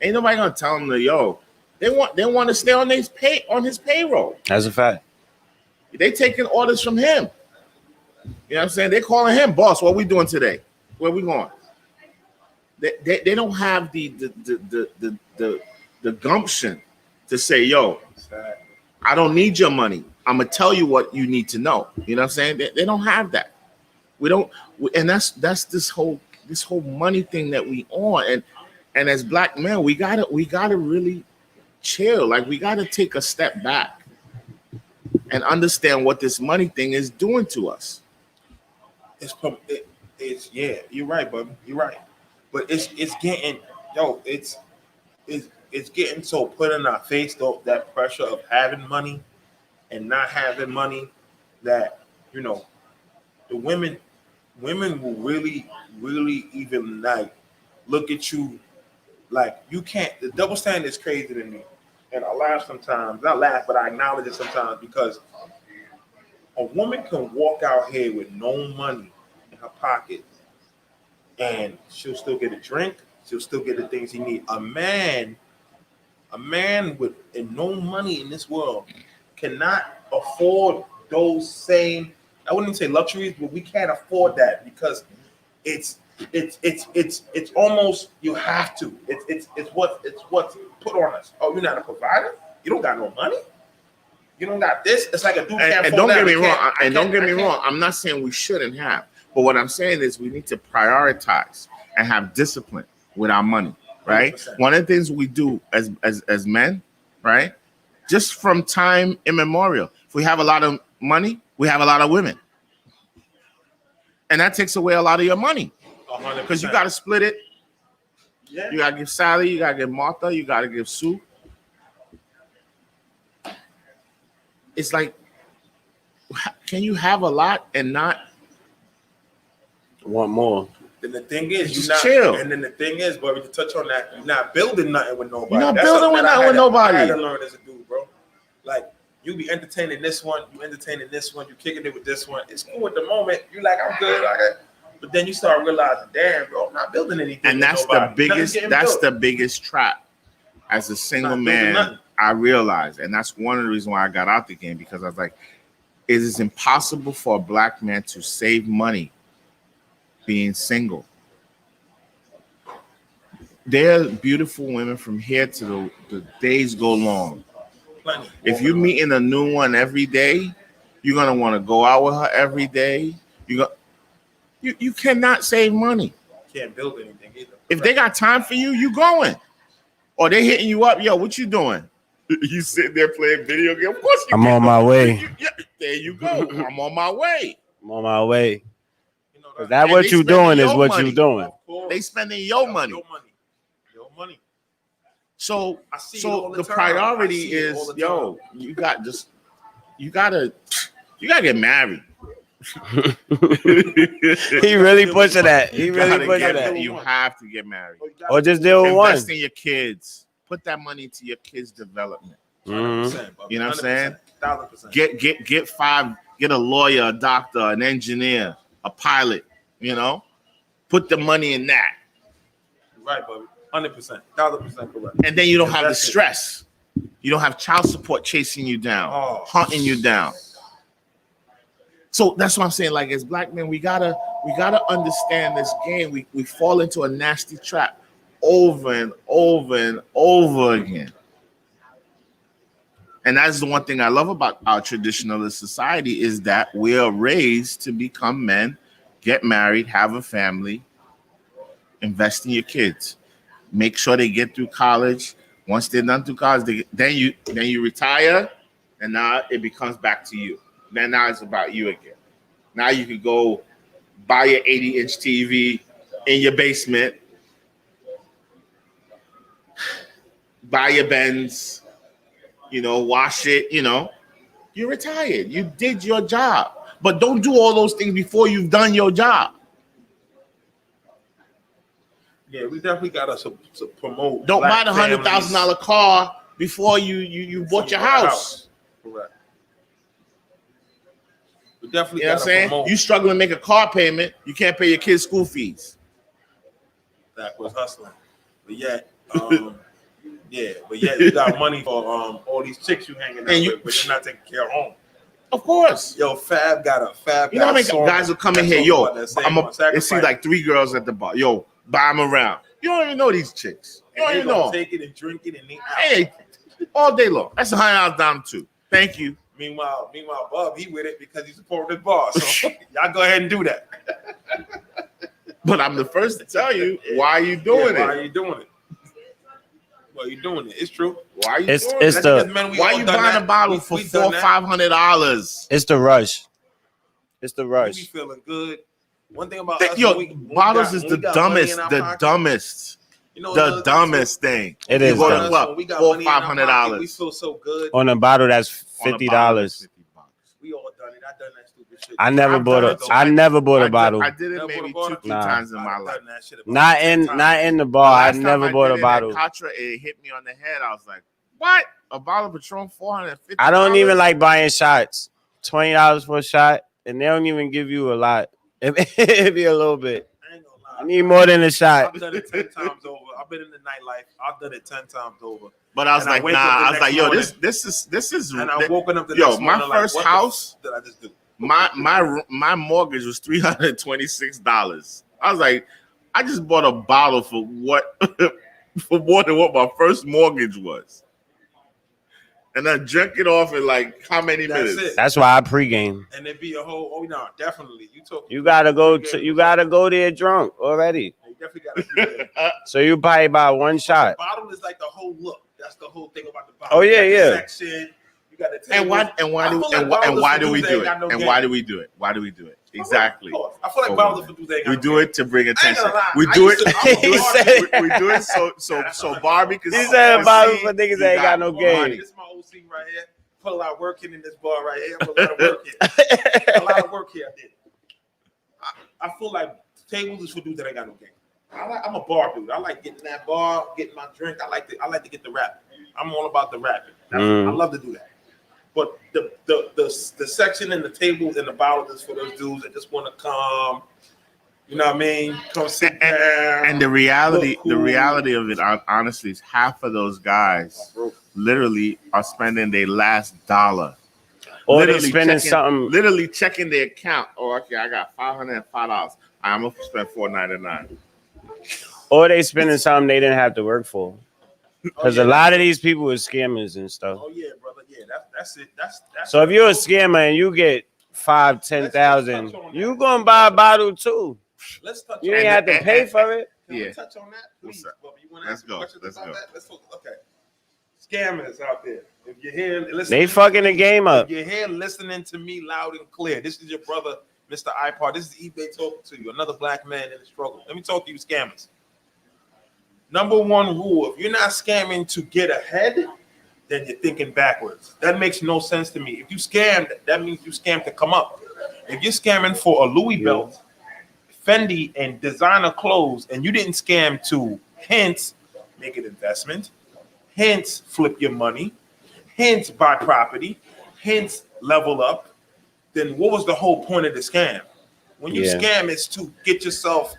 Ain't nobody gonna tell them to They want to stay on his payroll. That's a fact. They taking orders from him. You know what I'm saying? They're calling him boss. What we doing today? Where we going? They don't have the gumption to say, yo, I don't need your money. I'm gonna tell you what you need to know. You know what I'm saying? They don't have that. And that's this whole money thing that we on. And as black men, we gotta really chill. Like we gotta take a step back and understand what this money thing is doing to us. It's you're right, bub. You're right. But it's getting, it's it's getting so put in our face though, that pressure of having money and not having money, that you know the women will really even like look at you like you can't. The double standard is crazy to me, and I laugh sometimes. Not laugh, but I acknowledge it sometimes, because a woman can walk out here with no money in her pocket, and she'll still get a drink. She'll still get the things he needs. A man with no money in this world cannot afford those same. I wouldn't even say luxuries, but we can't afford that, because it's almost you have to. It's what's put on us. Oh, you're not a provider. You don't got no money. You don't got this. It's like a dude can't. And don't get me wrong. And don't get me wrong. I'm not saying we shouldn't have, but what I'm saying is we need to prioritize and have discipline with our money. Right. 100%. One of the things we do as men, right, just from time immemorial, if we have a lot of money, we have a lot of women, and that takes away a lot of your money, because you got to split it. Yeah. You got to give Sally, you got to give Martha, you got to give Sue. It's like, can you have a lot and not want more? Then the thing is, just chill. And then the thing is, bro, to touch on that, you're not building nothing with nobody. You're not building nothing with nobody. I had to learn as a dude, bro. Like, you be entertaining this one, you kicking it with this one. It's cool at the moment. You like, I'm good. But then you start realizing, damn, bro, I'm not building anything. And that's the biggest trap. As a single man, I realized, and that's one of the reasons why I got out the game, because I was like, it is impossible for a black man to save money being single. There are beautiful women from here to the days go long. Plenty. If you're meeting a new one every day, you're gonna want to go out with her every day. You cannot save money. Can't build anything either. If they got time for you, you going. Or they hitting you up, yo, what you doing? You sitting there playing video game. Of course I'm on my way. There you go. I'm on my way. I'm on my way. That what you doing is what you doing. They spending your money. Your money. So the priority is, yo, you gotta get married. He really pushing that. He really pushing that. You have to get married. Or just deal with one. Invest in your kids. Put that money into your kids' development. Mm-hmm. You know what I'm saying? 1,000%. Get five. Get a lawyer, a doctor, an engineer, a pilot. You know, put the money in that. Right, buddy. 100%, 1,000% correct. And then you don't have the stress. You don't have child support chasing you down, hunting you down. So that's what I'm saying. Like, as black men, we gotta understand this game. We fall into a nasty trap over and over and over again. And that's the one thing I love about our traditionalist society, is that we are raised to become men, get married, have a family, invest in your kids, make sure they get through college. Once they're done through college, then you retire, and now it becomes back to you. Then now it's about you again. Now you can go buy your 80-inch TV in your basement, buy your Benz, wash it, you're retired. You did your job. But don't do all those things before you've done your job. Yeah, we definitely got to promote. Don't buy the $100,000 car before you bought your house. Correct. We definitely got to promote. You struggle to make a car payment, you can't pay your kids' school fees. That was hustling. But yet, you got money for all these chicks you hanging out with, but you're not taking care of home. Of course. Yo, Fab got a Fab. You know how many guys will come in here, yo, they see like 3 girls at the bar. Yo, buy them around. You don't even know these chicks. You don't even know. Take it and drink it and eat. Hey, all day long. That's $100 down too. Thank you. Meanwhile, Bub, he with it because he's supporting his bar. So y'all go ahead and do that. But I'm the first to tell you, why are you doing it? Why are you doing it? Why are you doing it? It's true. Why are you doing it? Why are you buying a bottle for $400-$500? It's the rush. It's the rush. We be feeling good. One thing about bottles is the dumbest. You know, The dumbest thing. It You is go to dumb. the club, When we got $400, money in our pocket, $500 we feel so good. On a bottle that's on a $50. bottle that's $50. We all done it. I done that stupid shit. I never I've bought done a. it, though. I never bought a bottle. I did it Never maybe bought a 2-3 Nah. times in I've my done life. that shit about Not 10 in times. not in the The bar. I last time never bought did a it at bottle. Contra, it hit me on the head. I was like, "What? A bottle of Patron, $450?" I don't even like buying shots. $20 for a shot, and they don't even give you a lot. It be a little bit. I ain't gonna I lie. need more than a shot. I've done it 10 times over. I've been in the nightlife. I've done it 10 times over. But I was And I like, wake nah. up the I was next like, yo, morning, this is. And I woken up the Yo, next my morning first like, house. what did I just do? My mortgage was $326. I was like, I just bought a bottle for what for more than what my first mortgage was, and I drank it off in like how many That's minutes? it. That's why I pregame. And it'd be a whole. Oh no, definitely. You gotta go to. You gotta go there drunk already. You definitely got to. So you probably buy one shot. The bottle is like the whole look. That's the whole thing about the bottle. Oh, yeah, You got the yeah. Section. You got the And table. why do we do it? And why do we do it? Why do we do it? Exactly. I feel like Oh, bottles for dudes ain't We got do no it to bring attention. gonna lie. We I do used it. to- I'm a He Barbie. said- we do it so Barbie can. He said can bottle see for niggas he ain't got no money. game. This is my OC right here. Put a lot of work in this bar right here. Put a lot of work here. A lot of work here. I did. I feel like tables is for dudes that ain't got no game. I'm a bar dude. I like getting that bar, getting my drink. I like to get the rap. I'm all about the rapping. I love to do that. But the section and the tables and the bottles is for those dudes that just want to come. You know what I mean? Come sit down. And the reality look of it, honestly, is half of those guys literally are spending their last dollar. Or they Literally spending checking- something. Literally checking their account. Oh, okay, I got $505. I'm gonna spend $499. Or they spending something they didn't have to work for. Because Oh, yeah. a lot of these people are scammers and stuff. Oh yeah, brother. Yeah, that's it. That's So if you're a scammer and you get 5,000-10,000, you gonna buy a bottle too. Let's touch You on ain't that. have to pay for it. Can Yeah. we touch on that, please? What's up? Bubba? You want Let's to go. questions Let's about go. that? Let's talk. Okay. Scammers out there. If you're here, listen. They fucking the game up. If you're here listening to me loud and clear, this is your brother, Mr. iPod. This is eBay talking to you, another black man in the struggle. Let me talk to you, scammers. Number one rule: if you're not scamming to get ahead, then you're thinking backwards. That makes no sense to me. If you scammed, that means you scammed to come up. If you're scamming for a Louis belt, Fendi, and designer clothes, and you didn't scam to hence make an investment, hence flip your money, hence buy property, hence level up, then what was the whole point of the scam? When you Yeah. scam, it's to get yourself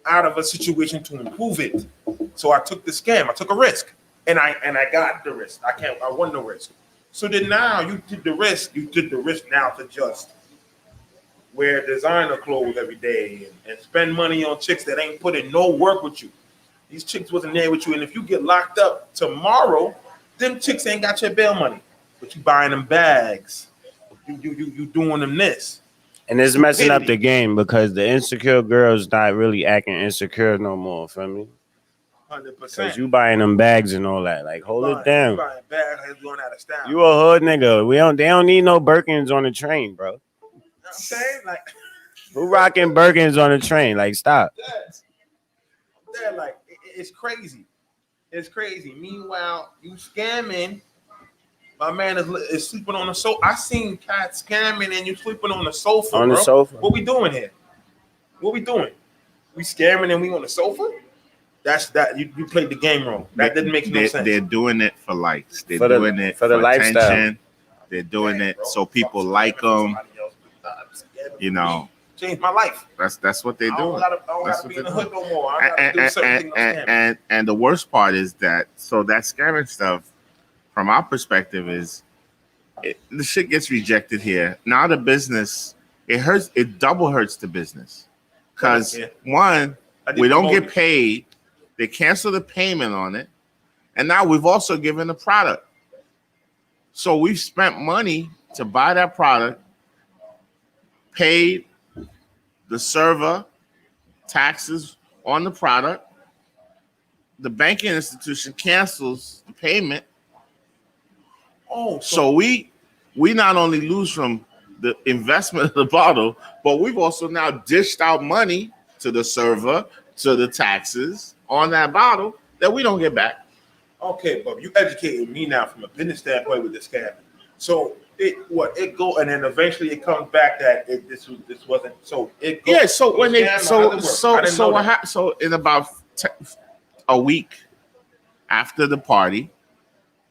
out of a situation to improve it. So I took the scam, I took a risk, and I got the risk. I won the risk. So then now you did the risk now to just wear designer clothes every day and spend money on chicks that ain't put in no work with you. These chicks wasn't there with you, and if you get locked up tomorrow, them chicks ain't got your bail money, but you buying them bags, you doing them this. And it's messing up the game because the insecure girls not really acting insecure no more. Feel me? 100%. Because you buying them bags and all that. Like, hold it down. Buying bags and going out of style. You a hood nigga. They don't need no Birkins on the train, bro. You know what I'm saying? Like, Who rocking Birkins on the train? Like, stop. they're like, it's crazy. It's crazy. Meanwhile, you scamming. My man is sleeping on the sofa. I seen cats scamming and you sleeping on the sofa. On the bro. sofa. What we doing here? What we doing? We scamming and we on the sofa? That's that. You played the game wrong. That didn't make no sense. They're doing it for likes. They're For the- doing it for the lifestyle. attention. They're doing it so people like them. You know, Changed my life. that's what they're I don't doing. gotta be in the hood no more. I gotta do certain things. And the worst part is that that scamming stuff, from our perspective, is the shit gets rejected here. Now the business, it hurts. It double hurts the business because Yeah. one, I did we don't promote get it. paid. They cancel the payment on it, and now we've also given the product. So we've spent money to buy that product, paid the server taxes on the product. The banking institution cancels the payment. Oh, So we not only lose from the investment of the bottle, but we've also now dished out money to the server, to the taxes on that bottle that we don't get back. Okay, but you educated me now from a business standpoint with this scam. So it go and then eventually it comes back that this wasn't so it goes, Yeah, so when they so so in about a week after the party,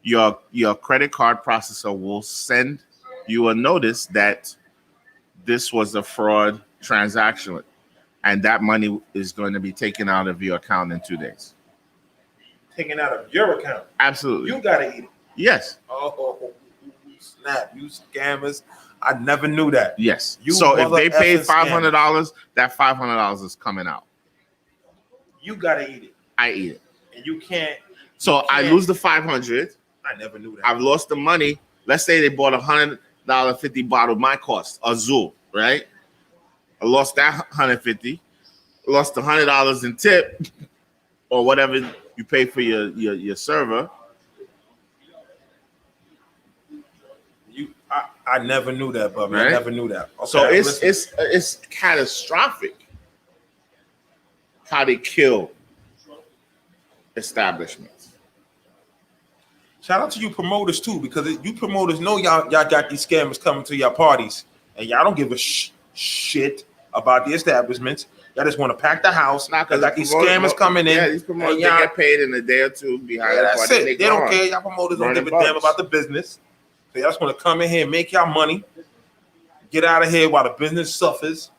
your credit card processor will send you a notice that this was a fraud transaction, and that money is going to be taken out of your account in 2 days. taken out of your account. Absolutely. You gotta eat it. Yes. Oh snap! You scammers! I never knew that. Yes. You So if they paid mother effing $500, that $500 is coming out. You gotta eat it, I eat it. and you can't. So I lose the 500. I never knew that. I've lost the money. Let's say they bought $100 50 bottle, my cost, Azul, right? I lost that 150, lost the $100 in tip, or whatever you pay for your server. I never knew that, Bubby. Right? I never knew that. Okay, So listen. it's catastrophic how they kill establishments. Shout out to you promoters too, because you promoters know y'all got these scammers coming to your parties, and y'all don't give a shit about the establishments. Y'all just want to pack the house. Not Cause like these scammers coming in. Yeah, these promoters and they y'all- get paid in a day or two behind Yeah, the that's party. it. They don't gone. care. Y'all promoters don't Running give a damn bucks. about the business. So y'all just want to come in here and make y'all money, get out of here while the business suffers.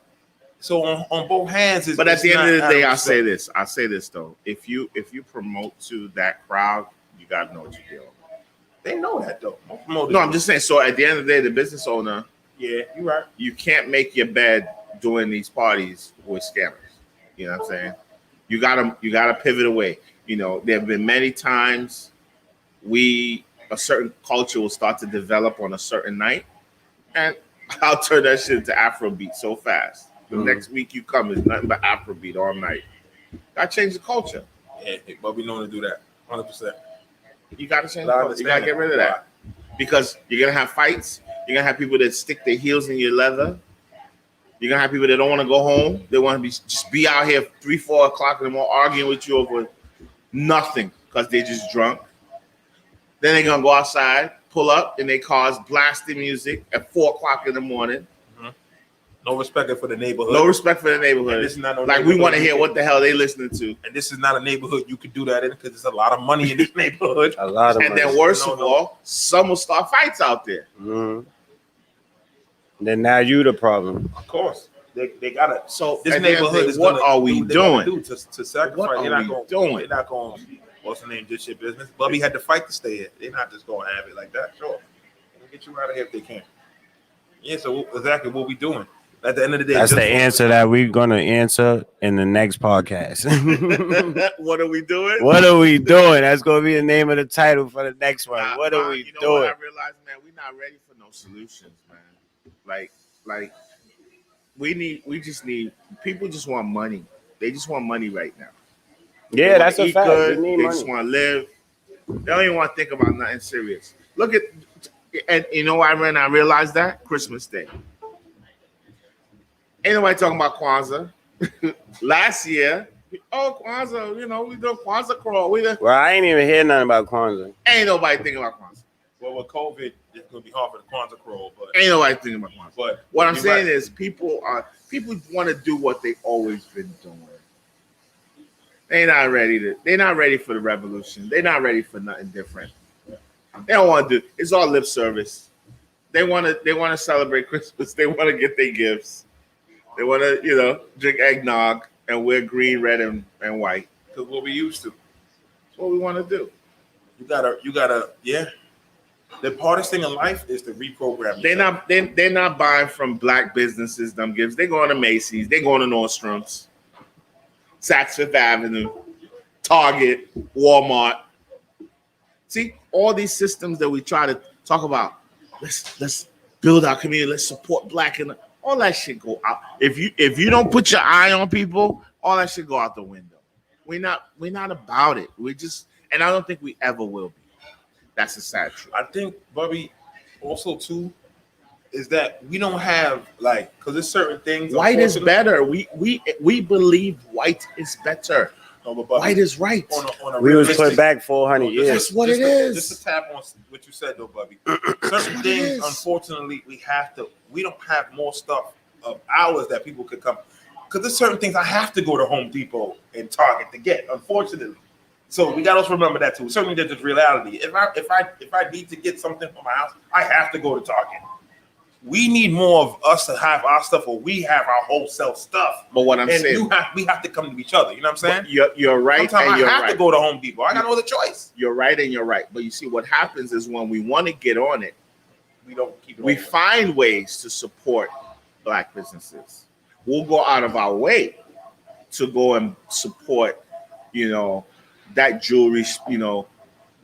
So on both hands, But at the end of the day, I say this. this. I say this though. If you promote to that crowd, you gotta know what you're doing. They know that though. Most promoters No, I'm do. just saying. So at the end of the day, the business owner, Yeah, you're right. you can't make your bed doing these parties with scammers. You know what I'm saying? You gotta pivot away. You know, there have been many times a certain culture will start to develop on a certain night, and I'll turn that shit into Afrobeat so fast. The next week you come is nothing but Afrobeat all night. Gotta change the culture. Yeah, but we know to do that 100%. You gotta change the I culture. You gotta understand get rid of that. Because you're gonna have fights. You're gonna have people that stick their heels in your leather. You're gonna have people that don't want to go home. They want to just be out here 3-4 o'clock in the morning arguing with you over nothing because they just drunk. Then they're gonna go outside, pull up in their cars, blasting music at 4 o'clock in the morning. No respect for the neighborhood. No respect for the And neighborhood. this is not no Like we neighborhood want to you hear can- what the hell they listening to. And this is not a neighborhood you could do that in because there's a lot of money in this neighborhood. A lot of And money. then worst No, of no. all, some will start fights out there. Mhm. Then now you the problem. Of course, they gotta. So This at the end of the neighborhood day, is what gonna are we do what they gotta doing? do to sacrifice. What are They're not we going. doing? They're not going. What's the name? This shit business. Bubby had to fight to stay here. They're not just going to have it like that. Sure, they'll get you out of here if they can. Yeah. So exactly what we doing. At the end of the day, That's just the answer that we're gonna answer in the next podcast. What are we doing? What are we doing? That's gonna be the name of the title for the next one. Nah, What are we you know doing? What I realized, man, we're not ready for no solutions, man. Like we just need people just want money. They just want money right now. They Yeah, wanna that's a eat fact. good, We need they money. just want to live. They don't even want to think about nothing serious. Look at, and you know why I realized that? Christmas Day. Ain't nobody talking about Kwanzaa. Last year, Kwanzaa, you know, we do Kwanzaa crawl. Well, I ain't even hear nothing about Kwanzaa. Ain't nobody thinking about Kwanzaa. well with COVID, it's gonna be hard for the Kwanzaa crawl, but Ain't nobody thinking about Kwanzaa. but What I'm you're saying right. is people want to do what they've always been doing. They're not ready for the revolution. They're not ready for nothing different. They don't want to do it's all lip service. They want to celebrate Christmas. They want to get their gifts. They want to, drink eggnog and wear green, red, and white. Because what we used to. That's what we want to do. You gotta, yeah. The hardest thing in life is to reprogram. They're not buying from black businesses them gifts. They going to Macy's. They going to Nordstrom's, Saks Fifth Avenue, Target, Walmart. See all these systems that we try to talk about. Let's build our community. Let's support black and all that shit go out. If you don't put your eye on people, all that shit go out the window. We're not about it. We just, and I don't think we ever will be. That's a sad truth. I think, Bubby, also too, is that we don't have because there's certain things. White is unfortunately- better. We believe white is better. No, but White is right. on a We was realistic- put back 400 years. That's what it is. Just to tap on what you said, though, Bubby. Certain what it things, is. unfortunately, we don't have more stuff of ours that people could come. Because there's certain things I have to go to Home Depot and Target to get, unfortunately. So we got to also remember that too. Certainly, that's just reality. If I need to get something for my house, I have to go to Target. We need more of us to have our stuff, or we have our wholesale stuff. But what I'm And saying, we have to come to each other. You know what I'm saying? you're right, Sometimes and you're I have right. to go to Home Depot. I got no other choice. You're right, and you're right. But you see, what happens is when we want to get on it, We don't keep it. we open. find ways to support Black businesses. We'll go out of our way to go and support, that jewelry,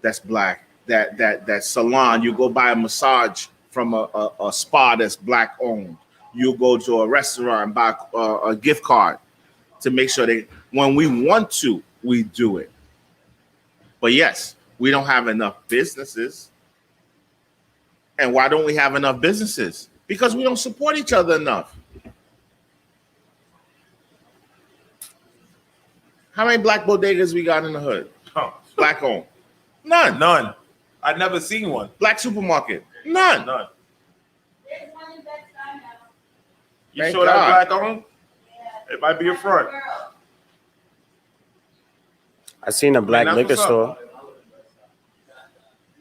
that's Black, that salon. You go buy a massage from a spa that's Black owned. You go to a restaurant and buy a gift card to make sure that when we want to, we do it. But yes, we don't have enough businesses. And why don't we have enough businesses? Because we don't support each other enough. How many Black bodegas we got in the hood? Huh. Black owned? None. None. I've never seen one. Black supermarket? None. None. There's one in Bed-Stuy now. You Thank sure God. that's Black owned? Yeah. It might be a front. Girl. I seen a Black that's liquor what's up. store.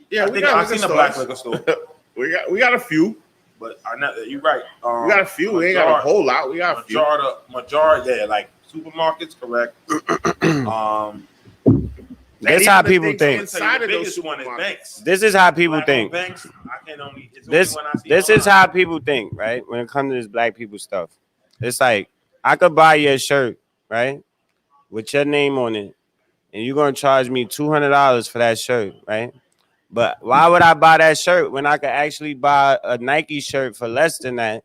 Yeah, I we think got I've liquor seen a Black stores. liquor store, We got a few. but you're right. We got a few. We ain't got a whole lot. We got a few. Majority, yeah, like supermarkets, correct. That's And how even the people things think. inside the of those biggest one is supermarkets. banks. This is how people Black-owned think. Banks, I can only. It's This only when I see this online. is how people think, right? When it comes to this Black people stuff, it's like I could buy you a shirt, right, with your name on it, and you're gonna charge me $200 for that shirt, right? But why would I buy that shirt when I could actually buy a Nike shirt for less than that,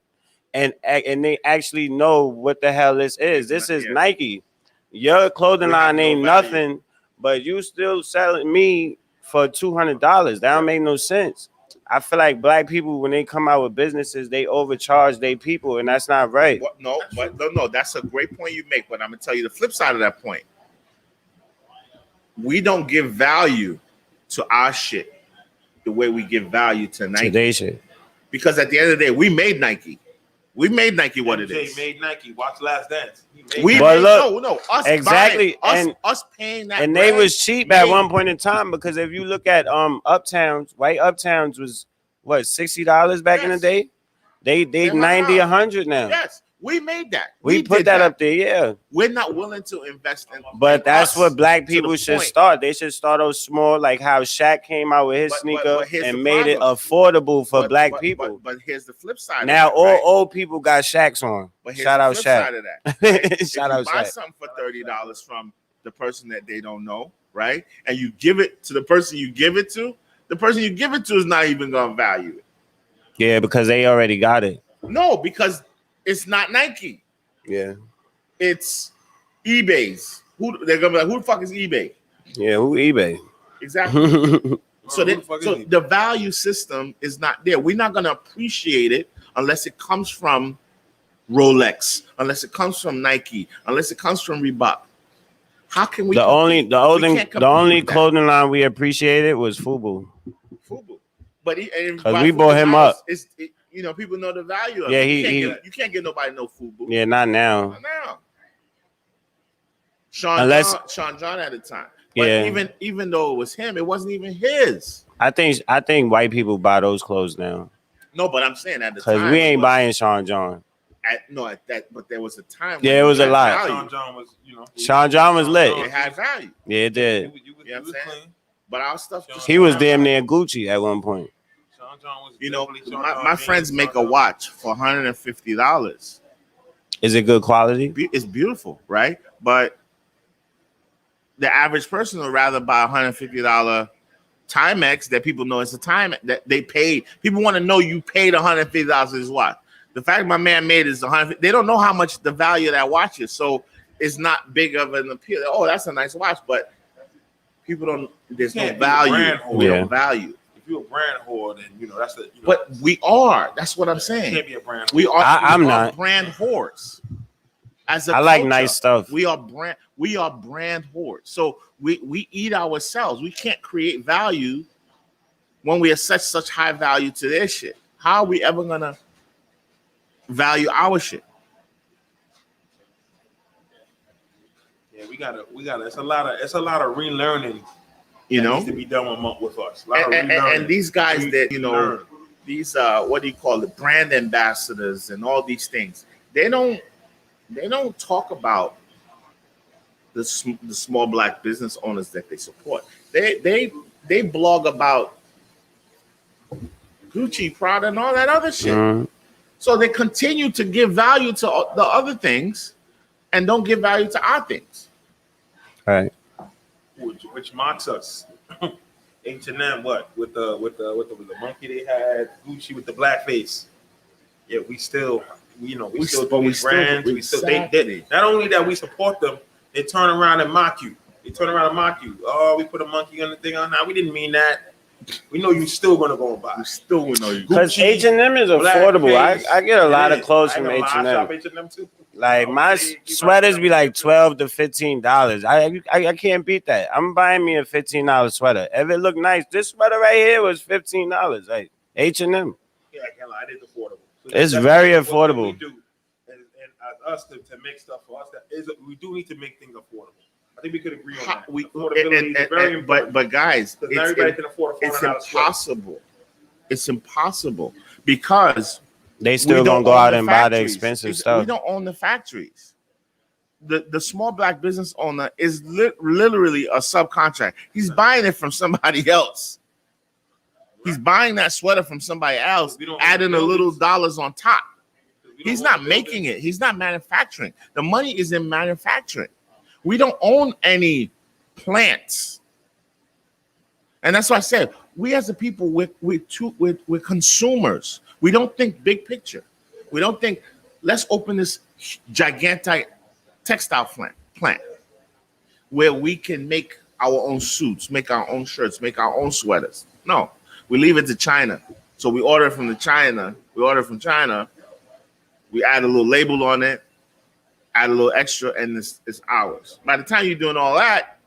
and they actually know what the hell this is? This is Yeah. Nike. Your clothing We have line no ain't value. nothing, but you still selling me for $200. That don't make no sense. I feel like Black people, when they come out with businesses, they overcharge their people, and that's not right. What? No. That's a great point you make. But I'm gonna tell you the flip side of that point. We don't give value to our shit the way we give value to Nike. Today shit. Because at the end of the day, we made Nike. We made Nike what it MJ is. made Nike. Watch Last Dance. He made We Nike. But made, look, no, us exactly, buying, and- us paying that, And they bread was cheap at made- one point in time, because if you look at Uptowns, white Uptowns was what, $60 back in the Yes. day? They They're 90, high. 100 now. Yes, we made that. We put did that up there, yeah. We're not willing to invest in. But that's us what Black to the people should point. start. They should start out small, like how Shaq came out with his But sneaker here's and the made it problem. affordable for But- Black but- people. But here's the flip side. Now of that, all right? old people got Shaqs on. But here's Shout the out flip Shaq. side of that. If Shout you out buy Shaq. something for $30 from the person that they don't know, right? And you give it to the person you give it to, the person you give it to is not even gonna value it. Yeah, because they already got it. No, because it's not Nike. Yeah. It's eBay's. They're gonna be like, who the fuck is eBay? Yeah, who eBay? Exactly. Oh, So, who the fuck is he? the value system is not there. We're not gonna appreciate it unless it comes from Rolex, unless it comes from Nike, unless it comes from Reebok. How can we? The only can't compete with that. clothing line we appreciated was Fubu. Fubu. But Because we bought him up. People know the value of Yeah, it. You can't get nobody no Fubu. Yeah, not now. Not now. Sean John at the time. But Yeah. even though it was him, it wasn't even his. I think white people buy those clothes now. No, but I'm saying at the time. Because we ain't it was- buying Sean John. at that, but there was a time. Yeah, when it was it a had lot. value. Sean John was, Sean John was lit. It had value, Yeah, it You did. was You know what I'm saying? clean. but our stuff. Just He was damn near Gucci at one point. Sean John was You know, definitely Sean my John friends James, make a Sean John. watch for $150. Is it good quality? It's beautiful, right? But the average person would rather buy $150 Timex that people know it's a time that they paid. People want to know you paid $150 for this watch. The fact my man made is $150. They don't know how much the value of that watch is, so it's not big of an appeal. Oh, that's a nice watch, but people don't. There's no Can't be a value. brand whore. We Yeah. don't value. If you're a brand whore, then that's the. But we are. That's what I'm you saying. can't be a brand. We are. I'm we are not. brand whores. As a I like culture, nice stuff. We are brand whores. So we eat ourselves. We can't create value when we are such high value to their shit. How are we ever gonna value our shit? Yeah, we gotta. It's a lot of relearning. You that know, needs to be done with us. A lot of and relearning. these guys that Relearn. these what do you call it, brand ambassadors and all these things, they don't talk about the small black business owners that they support. They blog about Gucci, Prada, and all that other shit. Mhm. So they continue to give value to the other things and don't give value to our things. Right. which mocks us. H&M, what with the monkey they had, Gucci with the black face. Yeah, we still do these brands. They not only that we support them, they turn around and mock you. Oh, we put a monkey on the thing. Now we didn't mean that. We know you still gonna go and buy. We still will know you. Because H&M is affordable. I get a lot of clothes from H&M. Too. Like my sweaters be like $12 to $15. I can't beat that. I'm buying me a $15 sweater. If it look nice, this sweater right here was $15. Like H&M. Yeah, I can't lie. It is affordable. So It's that's very what affordable. We do, and as us to make stuff for us, we do need to make things affordable. I think we could agree on that. Affordability is very important. But guys, Because not everybody can afford a it's $400 sweater. impossible. It's impossible because They still we don't gonna go own out the and buy the factories. expensive We stuff. don't own the factories. The small black business owner is literally a subcontract. He's buying it from somebody else. He's buying that sweater from somebody else, We don't own adding the a little buildings. dollars on top. We don't He's own not the making building. it. He's not manufacturing. The money is in manufacturing. We don't own any plants. And that's why I said we as a people, we're consumers. We don't think big picture. We don't think, let's open this gigantic textile plant where we can make our own suits, make our own shirts, make our own sweaters. No, we leave it to China. So we order it from China. We add a little label on it, add a little extra, and it's ours. By the time you're doing all that,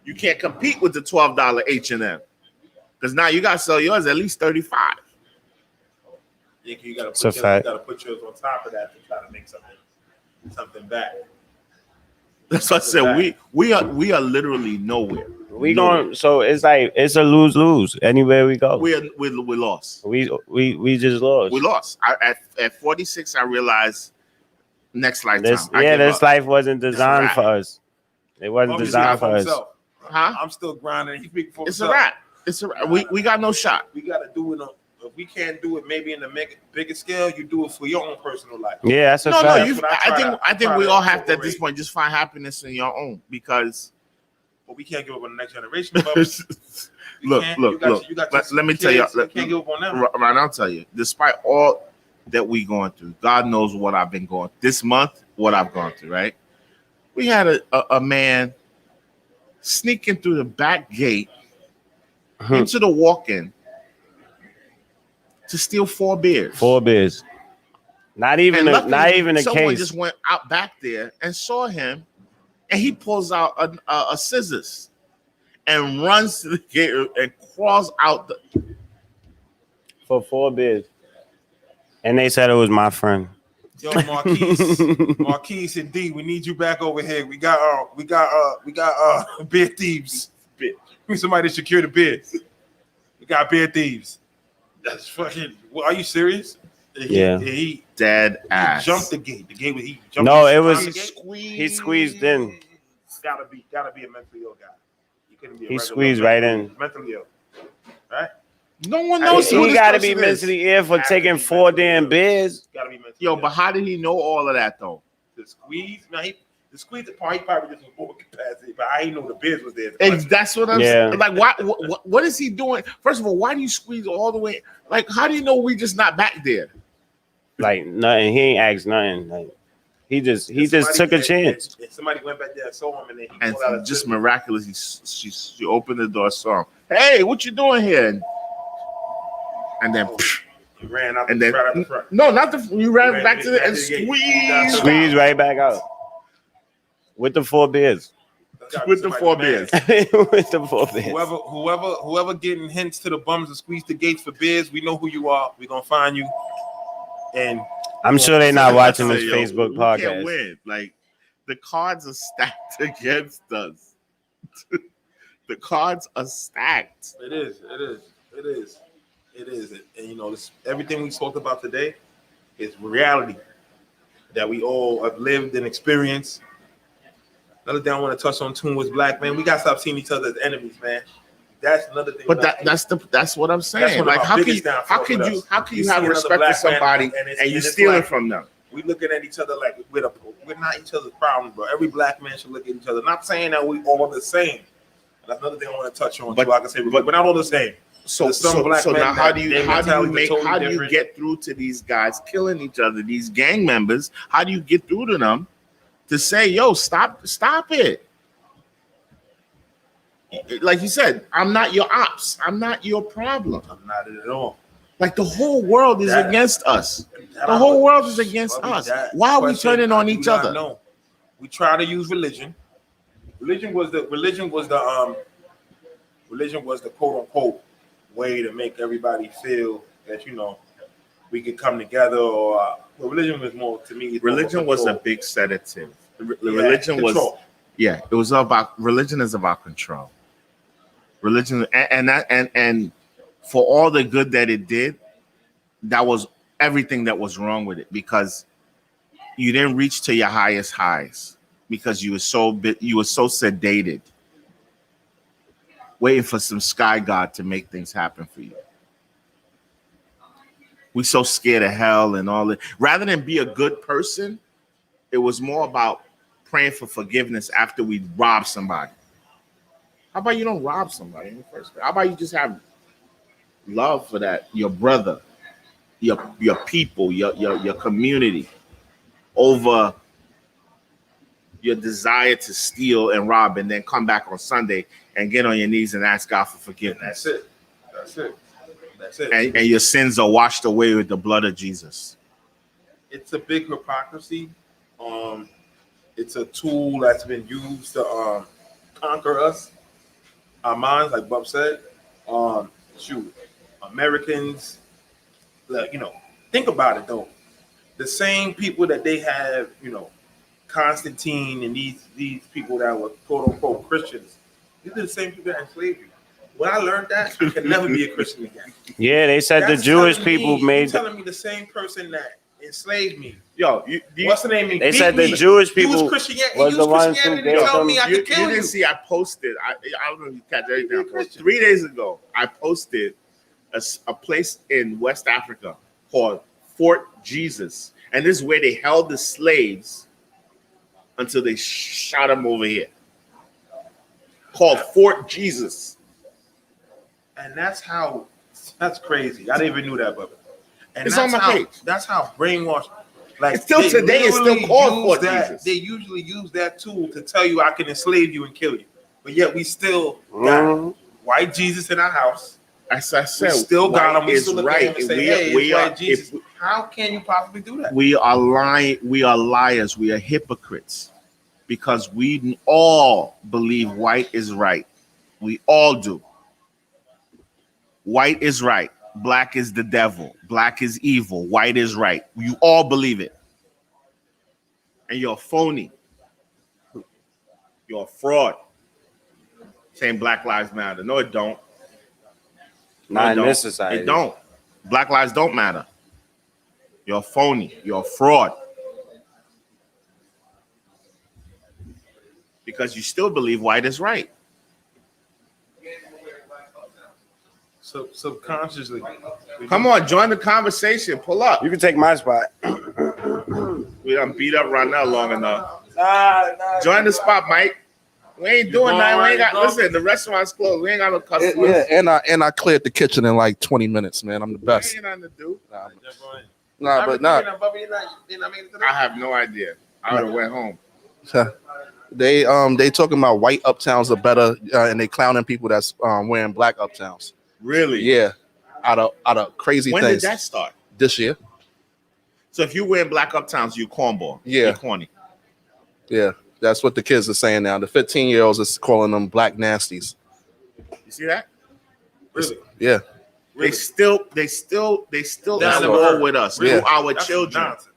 you can't compete with the $12 H&M because now you got to sell yours at least $35. Yeah, you gotta It's a put fact. yours on top of that to try to make something back. That's what I said. We are literally nowhere. We Nowhere. going so it's like it's a lose-lose anywhere we go. We're lost. We just lost. We lost. At 46, I realized next lifetime. This I give this up. life wasn't designed wrap. for us. It wasn't Obviously, designed not for us. himself. Huh? I'm still grinding. He speaking for It's a himself. wrap. It's a wrap. We got no shot. We gotta do it on. If we can't do it, maybe in the bigger scale, you do it for your own personal life. Yeah, that's a No, fact. you. That's what I I think try we to all have to at incorporate. this point just find happiness in your own because But we can't give up on the next generation. But look. Let me tell you. You can't give up on them. Right, I'll tell you. Despite all that we going through, God knows what I've been going this month. What I've gone through, right? We had a man sneaking through the back gate into the walk-in to steal 4 beers. 4 beers. Not even And a, luckily, not even a someone case. just went out back there and saw him, and he pulls out a scissors and runs to the gate and crawls out the. For 4 beers. And they said it was my friend. Yo, Marquise and D, we need you back over here. We got beer thieves. We need somebody to secure the beers. We got beer thieves. That's fucking. Well, are you serious? Yeah. He Dead ass. jumped the gate. The gate was he jumped. No, the it was- gate? He squeezed in. Gotta be a mentally ill guy. He couldn't be. A He regular squeezed guy. right in. Mentally ill. Right? No one knows who He this got to be person is. mentally ill for Has to taking be 4 mentally damn ill. beers. Gotta be mentally Yo, ill. but how did he know all of that though? The squeeze, man. The squeeze part, he probably just was over capacity, but I didn't know the beers was there. That's what I'm Yeah. saying. Like, what is he doing? First of all, why do you squeeze all the way? Like, how do you know we just not back there? Like nothing. He ain't asked nothing. Like he just took a chance. And somebody went back there and saw him, and then he And pulled out a just scissors. miraculously, she opened the door, saw him. Hey, what you doing here? And then You ran out and then right out the front. no, not the you ran Ran back to the back and to the gate. squeezed Squeeze right back out with the 4 beers. That's gotta be with the somebody 4 mad. beers. With the 4 beers. Whoever getting hints to the bums to squeeze the gates for beers, we know who you are. We're gonna find you. And I'm sure they're not watching this Yo, Facebook we can't podcast. win. Like the cards are stacked against us. The cards are stacked. it is. And you know, this everything we spoke about today is reality that we all have lived and experienced. Another thing I want to touch on too was black man. We gotta stop seeing each other as enemies, man. That's another thing. But that's what I'm saying. one of like our how can biggest you downfalls how can with you us. how can You you see have another respect for black man somebody and it's- and you and it's stealing like- from them? we looking at each other like we're not each other's problem, bro. Every black man should look at each other. Not saying that we all the same. And that's another thing I want to touch on. But- too. Like I say, but- we're not all the same. So There's some black men now how that do their you mentality is totally different. get through to these guys killing each other, these gang members? How do you get through to them to say, yo, stop it? Like you said, I'm not your ops. I'm not your problem. I'm not at all. Like the whole world is That- against us. That The I whole would- world is against Bubby, us. that Why are we question, turning on I do each not other? know. We try to use religion. Religion was the quote unquote way to make everybody feel that, you know, we could come together. Or well, religion was more to me. Religion was a control. big sedative. Yeah, Religion was control. yeah, it was about religion is about control. Religion and for all the good that it did, that was everything that was wrong with it because you didn't reach to your highest highs because you were so sedated, waiting for some sky god to make things happen for you. We so scared of hell and all that. Rather than be a good person, it was more about praying for forgiveness after we rob somebody. How about you don't rob somebody in the first place? How about you just have love for that, your brother, your people, your community, over your desire to steal and rob and then come back on Sunday and get on your knees and ask God for forgiveness. That's it. And your sins are washed away with the blood of Jesus. It's a big hypocrisy. It's a tool that's been used to conquer us, our minds, like Bub said. Americans, like, you know, think about it though. The same people that they have, you know, Constantine and these people that were quote unquote Christians, these are the same people that enslaved you. When I learned that, I could never be a Christian again. Yeah, they said the That's Jewish telling people me, made. you're telling me the same person that enslaved me. Yo, What's the name? They said the Jewish people was the ones who gave tell them. me I you could kill didn't you. see I posted. I don't know if you catch everything. I You're a posted. Christian. 3 days ago, I posted a place in West Africa called Fort Jesus. And this is where they held the slaves until they shot them over here. Called Fort Jesus. And that's crazy. I didn't even knew that, but and It's that's on my how, page. That's how brainwashed. Like It's still they today, it's still literally called use Fort that. Jesus. They usually use that tool to tell you I can enslave you and kill you, but yet we still got white Jesus in our house. As I We said, still got white him. We is still look at right. him and say, We "Hey, are- we it's are- white Jesus." How can you possibly do that? We are lying. We are liars. We are hypocrites because we all believe white is right. We all do. White is right. Black is the devil. Black is evil. White is right. You all believe it. And you're a phony. You're a fraud. Saying Black Lives Matter. No, it don't. No, Not it in don't. this society. It don't. Black lives don't matter. You're a phony. You're a fraud. Because you still believe white is right. So subconsciously, Come on, join the conversation. Pull up. You can take my spot. We done beat up Ronell long enough. Join the spot, Mike. We ain't doing nothing. We ain't got. Listen, the restaurant's closed. We ain't got no customers. Yeah, and I cleared the kitchen in like 20 minutes, man. I'm the We best. ain't nothing to do. Nah, but not. I have no idea. I would have went home. They talking about white uptowns are better, and they clowning people that's wearing black uptowns. Really? Yeah, out of crazy When things did that start? this year. So if you wear black uptowns, you cornball. Yeah. You're corny. Yeah, that's what the kids are saying now. The 15-year-olds is calling them black nasties. You see that? Really? Yeah, They still Down the roll road. with us Yeah. through our That's children. nonsense.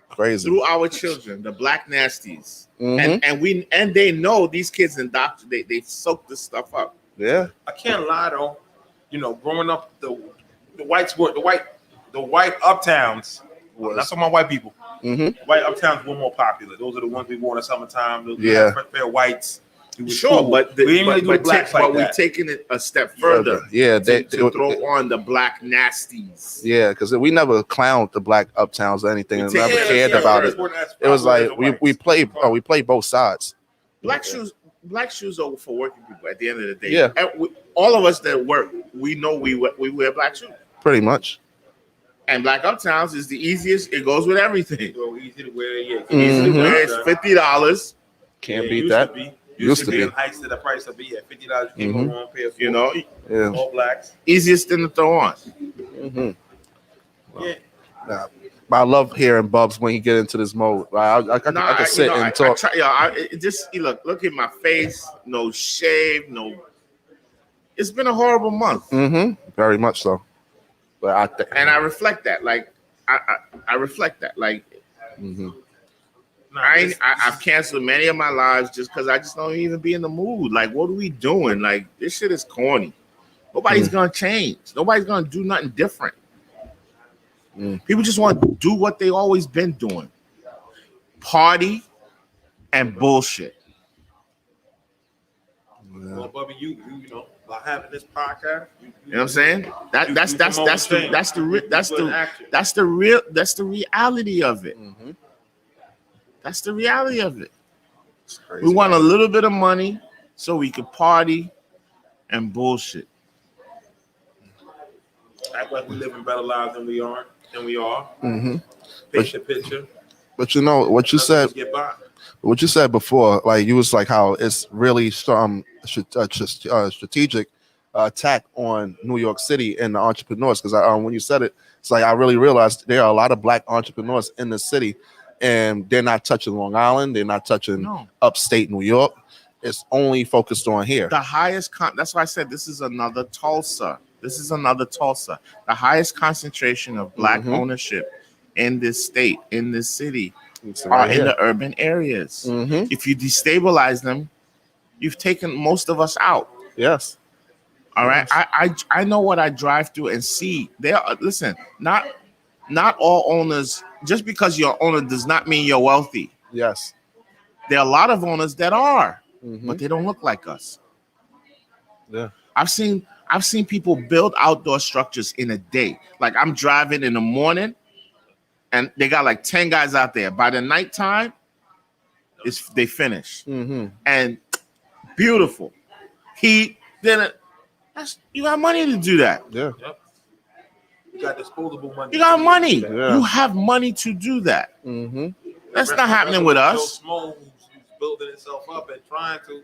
crazy. Through our children, the black nasties. Mhm. And they know these kids in doctor they soak this stuff up. Yeah, I can't lie though. You know, growing up, the white uptowns. That's all my white people. Mhm. White uptowns were more popular. Those are the ones we wore in the summertime. Those Yeah. fair whites. It was Sure, cool. but we didn't really do blacks like we're that. taking it a step further. Yeah, to throw on the black nasties. yeah, because we never clowned the black uptowns or anything. We And take never it cared as about further. it. It was like we play both sides. Black shoes are for working people. At the end of the day, Yeah. And all of us that work, we know we wear black shoes. Pretty much. And black uptowns is the easiest. It goes with everything. So easy to wear. Yeah, Easy to Mhm. wear. It's $50. Can't Yeah, beat used that. To be. Used to be. Heights to the price of be at $50. You Mhm. came on one pair of You know, Yeah. all blacks. easiest thing to throw on. Mhm. Yeah. Nah, but I love hearing Bubs when he get into this mode. I can sit and talk. Look at my face. No shave. No. It's been a horrible month, Very much so. But and I reflect that. Like I reflect that. Like Mhm. I've canceled many of my lives just because I just don't even be in the mood. Like, what are we doing? Like, this shit is corny. Nobody's gonna change. Nobody's gonna do nothing different. People just want to do what they always been doing. Party and bullshit. Well, Bubby, you know, by having this podcast, You know what I'm saying? That's the reality of it. Mhm. That's the reality of it. It's crazy. We want a little bit of money so we can party and bullshit. act like we living better lives than we are. Mhm. Paint the picture. But you know what you Let's said. just get by. What you said before, like you was like how it's really strategic attack on New York City and the entrepreneurs. Because when you said it, it's like I really realized there are a lot of black entrepreneurs in the city, and they're not touching Long Island. They're not touching No. upstate New York. It's only focused on here. The highest that's why I said this is another Tulsa. The highest concentration of black Mhm. ownership in this state, in this city, It's are right in here. the urban areas. Mhm. If you destabilize them, you've taken most of us out. Yes. All right. I know what I drive through and see. Listen, not all owners, just because you're an owner does not mean you're wealthy. Yes. There are a lot of owners that are, Mhm. but they don't look like us. Yeah. I've seen people build outdoor structures in a day. Like I'm driving in the morning and they got like 10 guys out there. By the nighttime, they finish. Mhm. And beautiful. You got money to do that. Yeah. You got disposable money. You got money. Yeah. You have money to do that. Mhm. That's not happening with us. Joe Smo, who's building itself up and trying to.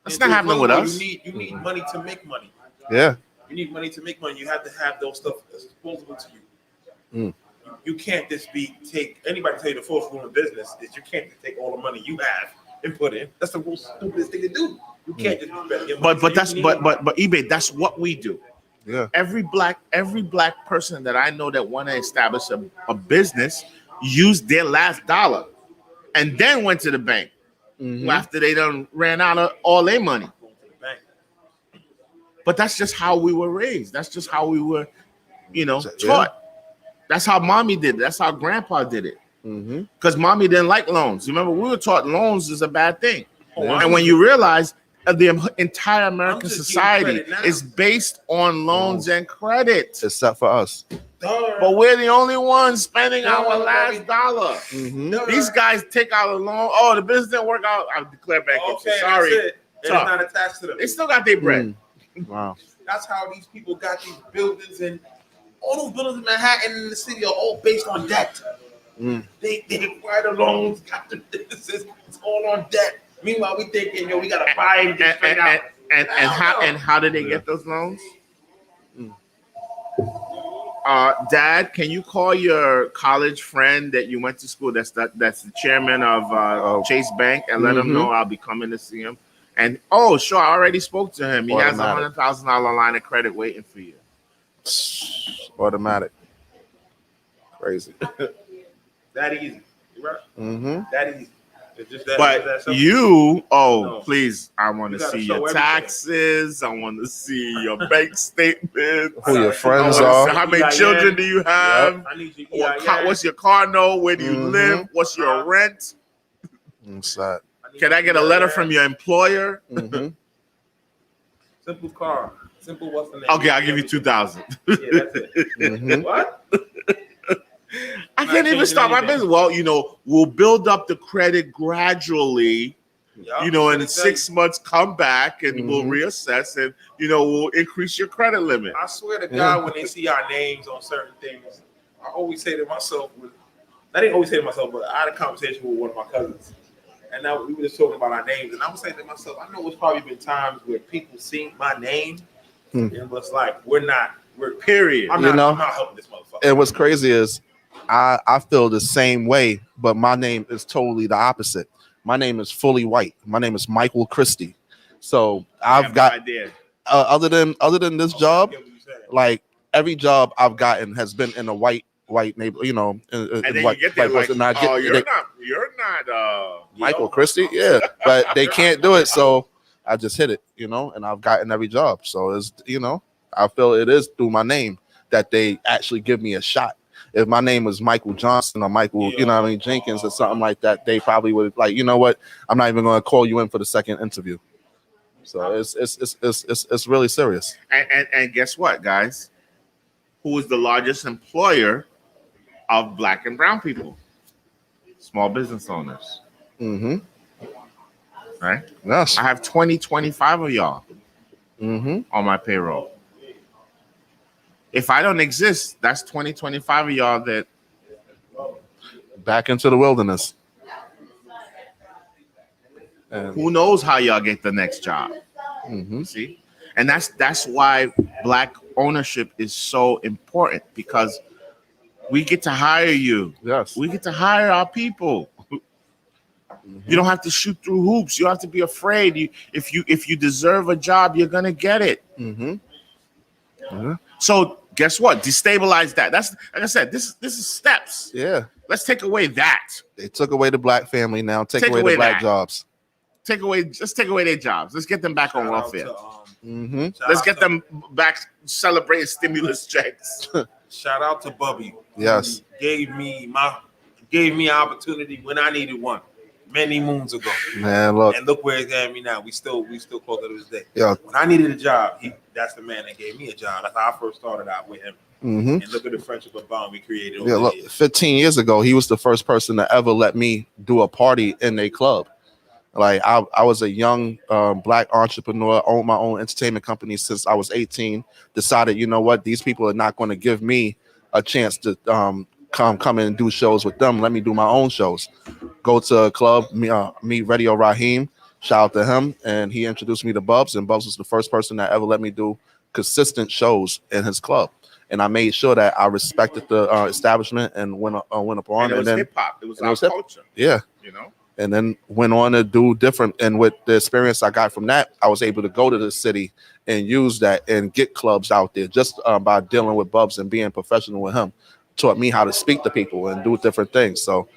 That's not happening with us. You need money to make money. Yeah. You need money to make money. You have to have those stuff disposable to you. Mm. You can't just take anybody tell you the first rule of business is you can't just take all the money you have and put in. That's the most stupidest thing to do. You can't just spend your money. But eBay, that's what we do. Yeah. Every black person that I know that want to establish a business used their last dollar and then went to the bank Mhm. after they done ran out of all their money. Going to the bank. But that's just how we were raised. That's just how we were, Yeah. taught. That's how mommy did it. That's how grandpa did it. Mhm. Because mommy didn't like loans. Remember, we were taught loans is a bad thing. Yeah. And when you realize the entire American just society giving credit now. is based on loans and credit. Except for us. But we're the only ones spending our last dollar. Mhm. These guys take out a loan. Oh, the business didn't work out. I declare bankruptcy. Okay, Sorry. that's it. And Tough. it's not attached to them. They still got their bread. Wow. That's how these people got these buildings, and all those buildings in Manhattan and the city are all based on debt. Mm. They acquired the loans, got the businesses, it's all on debt. Meanwhile, we thinking, we gotta buy and get straight out. And how did they get those loans? Dad, can you call your college friend that you went to school? That's the chairman of Chase Bank, and let him know I'll be coming to see him. And sure, I already spoke to him. He has a $100,000 line of credit waiting for you. Automatic. Crazy. That easy. You right? That easy. It's just that. But that simple. you, No. please, I want to You gotta see show your everything. taxes. I want to see your bank statement. Who your friends I wanna are. see how many children do you have? I need your What's your car note? Where do you Mhm. live? What's your rent? Inside. Can I get a letter from your employer? Simple car. Simple what's the name? Okay, I'll give you 2,000. Yeah, that's it. What? I Not can't even changing start my anything. business. Well, we'll build up the credit gradually. Yeah, In I'm 6 months, come back and we'll reassess and we'll increase your credit limit. I swear to God, when they see our names on certain things, I always say to myself, I didn't always say to myself, but I had a conversation with one of my cousins, and now we were just talking about our names, and I was saying to myself, I know it's probably been times where people see my name and it was like, we're Period. I'm You not know? helping this motherfucker. And what's crazy is I feel the same way, but my name is totally the opposite. My name is fully white. My name is Michael Christie. So I've got no idea. other than this job, I get what you're saying. like every job I've gotten has been in a white neighborhood, And then white, you get there white like, person. And I get- you're not Michael Christie, yeah, but they can't do it, so I just hit it, and I've gotten every job. So it's I feel it is through my name that they actually give me a shot. If my name was Michael Johnson or Michael, Jenkins or something like that, they probably would like, you know what? I'm not even going to call you in for the second interview. So it's really serious. and guess what, guys? Who is the largest employer of Black and brown people? Small business owners, right? Yes. I have 25 of y'all Mm-hmm. on my payroll. If I don't exist, that's 25 of y'all that Back into the wilderness. And, who knows how y'all get the next job. See? And that's why Black ownership is so important, because we get to hire you. yes. We get to hire our people. You don't have to shoot through hoops. You don't have to be afraid. If you deserve a job, you're gonna get it. So guess what? Destabilize that. That's like I said. This is steps. Yeah. Let's take away that. They took away the Black family. Now take away away the Black that. jobs. Let's take away their jobs. Let's get them back on welfare. Let's get them back celebrating stimulus checks. Shout out to Bubby. Yes. Who gave me an opportunity when I needed one many moons ago. Man, look. And look where it's at me now. We still close to this day. Yeah. When I needed a job, that's the man that gave me a job. That's how I first started out with him. And look at the friendship and bond we created over Yeah, the look, years. 15 years ago, he was the first person to ever let me do a party in a club. Like I was a young Black entrepreneur, owned my own entertainment company since I was 18. Decided, you know what, these people are not going to give me a chance to come in and do shows with them. Let me do my own shows. Go to a club, meet Radio Raheem. Shout out to him, and he introduced me to Bubs, and Bubs was the first person that ever let me do consistent shows in his club. And I made sure that I respected the establishment and went upon. And it was then hip hop. It was and it our was hip- culture. yeah. And then went on to do different. And with the experience I got from that, I was able to go to the city and use that and get clubs out there just by dealing with Bubs and being professional with him. Taught me how to speak to people and do different things. So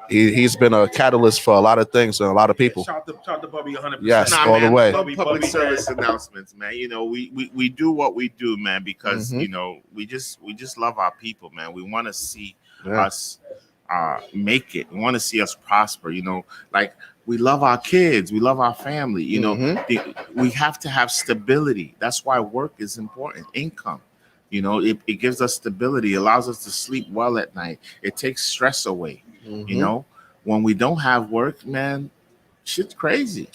he's been a catalyst for a lot of things and a lot of people. Shout out to Bubby 100%. Yes, Nah, all man, the way. Public Bubby service had- announcements, man. We do what we do, man, because we just love our people, man. We want to see us make it. We want to see us prosper. Like we love our kids, we love our family. We have to have stability. That's why work is important. Income. It gives us stability, allows us to sleep well at night. It takes stress away. When we don't have work, man, shit's crazy.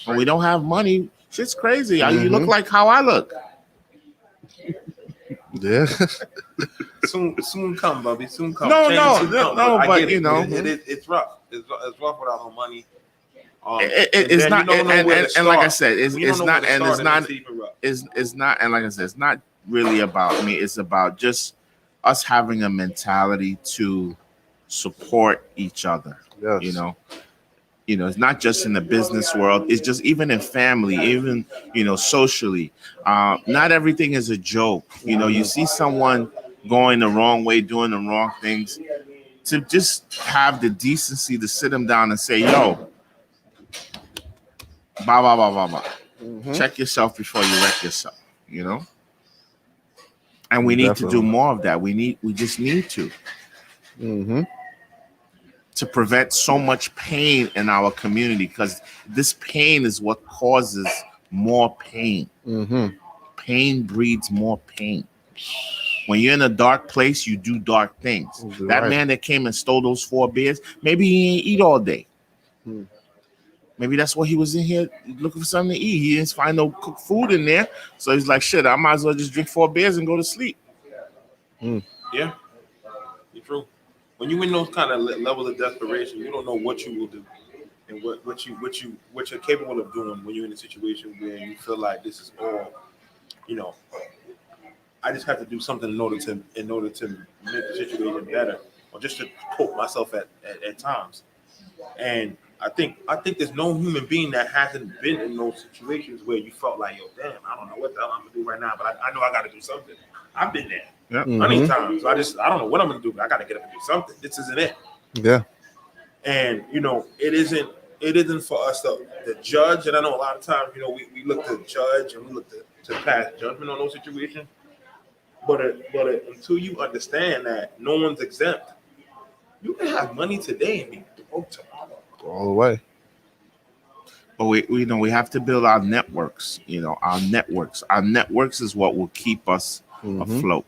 When we don't have money, shit's crazy. You look like how I look. Yeah. Soon come, Bubby. Soon come. No, Change no, soon no, come. no, I but, get it. you it's rough. It's rough without no money. It's not, and like I said, it's not, and it's not, rough. it's not, and like I said, it's not really about. I mean, it's about just us having a mentality to support each other. Yes. You know, it's not just in the business world. It's just even in family, even socially. Not everything is a joke. You see someone going the wrong way, doing the wrong things, to just have the decency to sit them down and say, "Yo, blah blah blah blah blah. Mhm. Check yourself before you wreck yourself." And we need to do Definitely. more of that. We just need to prevent so much pain in our community, because this pain is what causes more pain. Pain breeds more pain. When you're in a dark place, you do dark things. You're That right. man that came and stole those 4 beers, maybe he ain't eat all day. Hmm. Maybe that's why he was in here looking for something to eat. He didn't find no cooked food in there. So he's like, shit, I might as well just drink 4 beers and go to sleep. Yeah, you're true. When you in those kind of levels of desperation, you don't know what you will do and what you're capable of doing when you're in a situation where you feel like this is all, I just have to do something in order to make the situation better, or just to cope myself at times. And I think there's no human being that hasn't been in those situations where you felt like, yo, damn, I don't know what the hell I'm gonna do right now, but I know I got to do something. I've been there many times. I don't know what I'm gonna do, but I got to get up and do something. This isn't it. Yeah. And it isn't for us to judge. And I know a lot of times, we look to judge and we look to pass judgment on those situations. But until you understand that no one's exempt, you can have money today and be broke tomorrow. All the way. But we have to build our networks. Our networks is what will keep us afloat.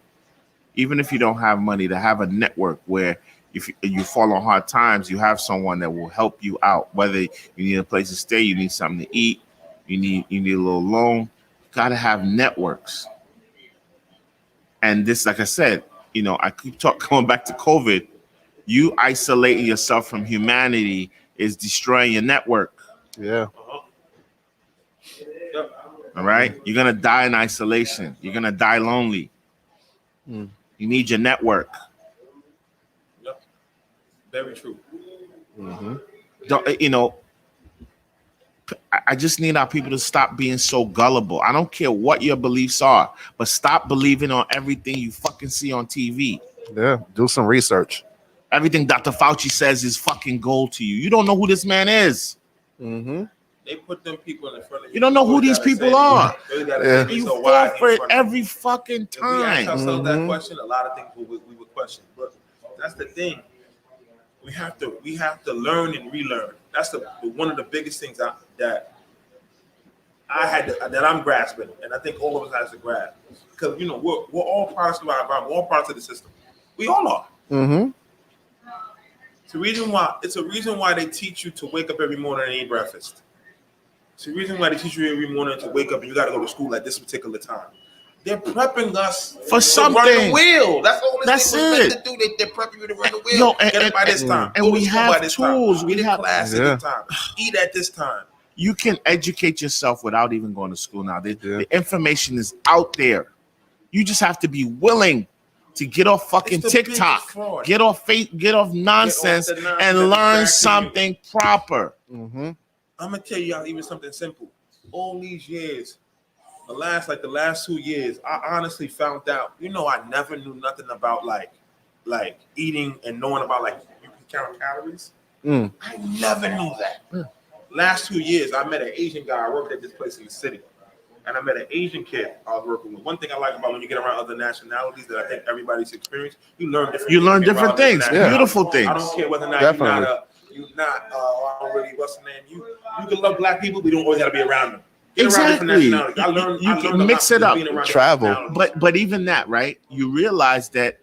Even if you don't have money, to have a network where if you fall on hard times, you have someone that will help you out. Whether you need a place to stay, you need something to eat, you need a little loan. You gotta have networks. And this, like I said, I keep going back to COVID. You isolating yourself from humanity is destroying your network. Yeah. All right, you're gonna die in isolation. You're gonna die lonely. You need your network. Yep. Very true. I just need our people to stop being so gullible. I don't care what your beliefs are, but stop believing on everything you fucking see on TV. Yeah. Do some research. Everything Dr. Fauci says is fucking gold to you. You don't know who this man is. They put them people in front of you. You don't know who these people are. Yeah. You fall for it every fucking If we ask time. ourselves that question, a lot of things we would question. But that's the thing. We have to learn and relearn. That's one of the biggest things that I'm grasping, and I think all of us has to grasp, because we're all products of our environment, we're all parts of the system. We all are. It's a reason why they teach you to wake up every morning and eat breakfast. It's the reason why they teach you every morning to wake up and you got to go to school at this particular time. They're prepping us For to something. run the wheel. That's all That's thing was meant it. to do. They're prepping you to run the wheel. Get it by this time. and Go to we school have by this time. tools. Get We in have- class at this time. Eat at this time. You can educate yourself without even going to school now. Yeah. The information is out there. You just have to be willing to get off fucking It's the biggest TikTok, fraud. get off nonsense, the nonsense and that's learn distracting something proper. I'm gonna tell y'all even something simple. All these years, the last 2 years, I honestly found out. I never knew nothing about like eating and knowing about you can count calories. I never knew that. Last 2 years, I met an Asian guy. I worked at this place in the city, and I met an Asian kid I was working with. One thing I like about when you get around other nationalities that I think everybody's experienced, you learn different. You learn things different about other things, nationalities. beautiful things. I don't care whether or not Definitely. you're not. I don't really. What's the name? You can love black people, but you don't always got to be around them. Get around different Exactly. nationalities. I learned. You I can learned a mix lot it from up. being around Travel. different nationalities. But even that, right? You realize that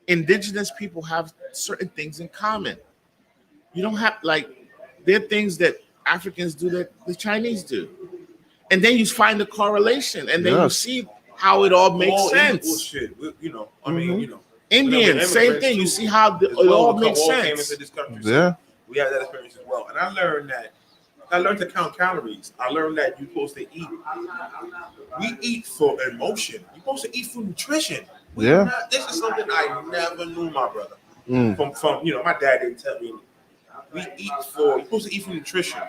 indigenous people have certain things in common. You don't have there are things that Africans do that the Chinese do, and then you find the correlation, and then you Yes. see how it all makes All sense. shit. I mean, Indians, same thing. You see how it all makes sense. Came into this country, Yeah. we had that experience as well, and I learned that I learned to count calories. I learned that you're supposed to eat. We eat for emotion. You're supposed to eat for nutrition. This is something I never knew, my brother. From my dad didn't tell me. You're supposed to eat for nutrition.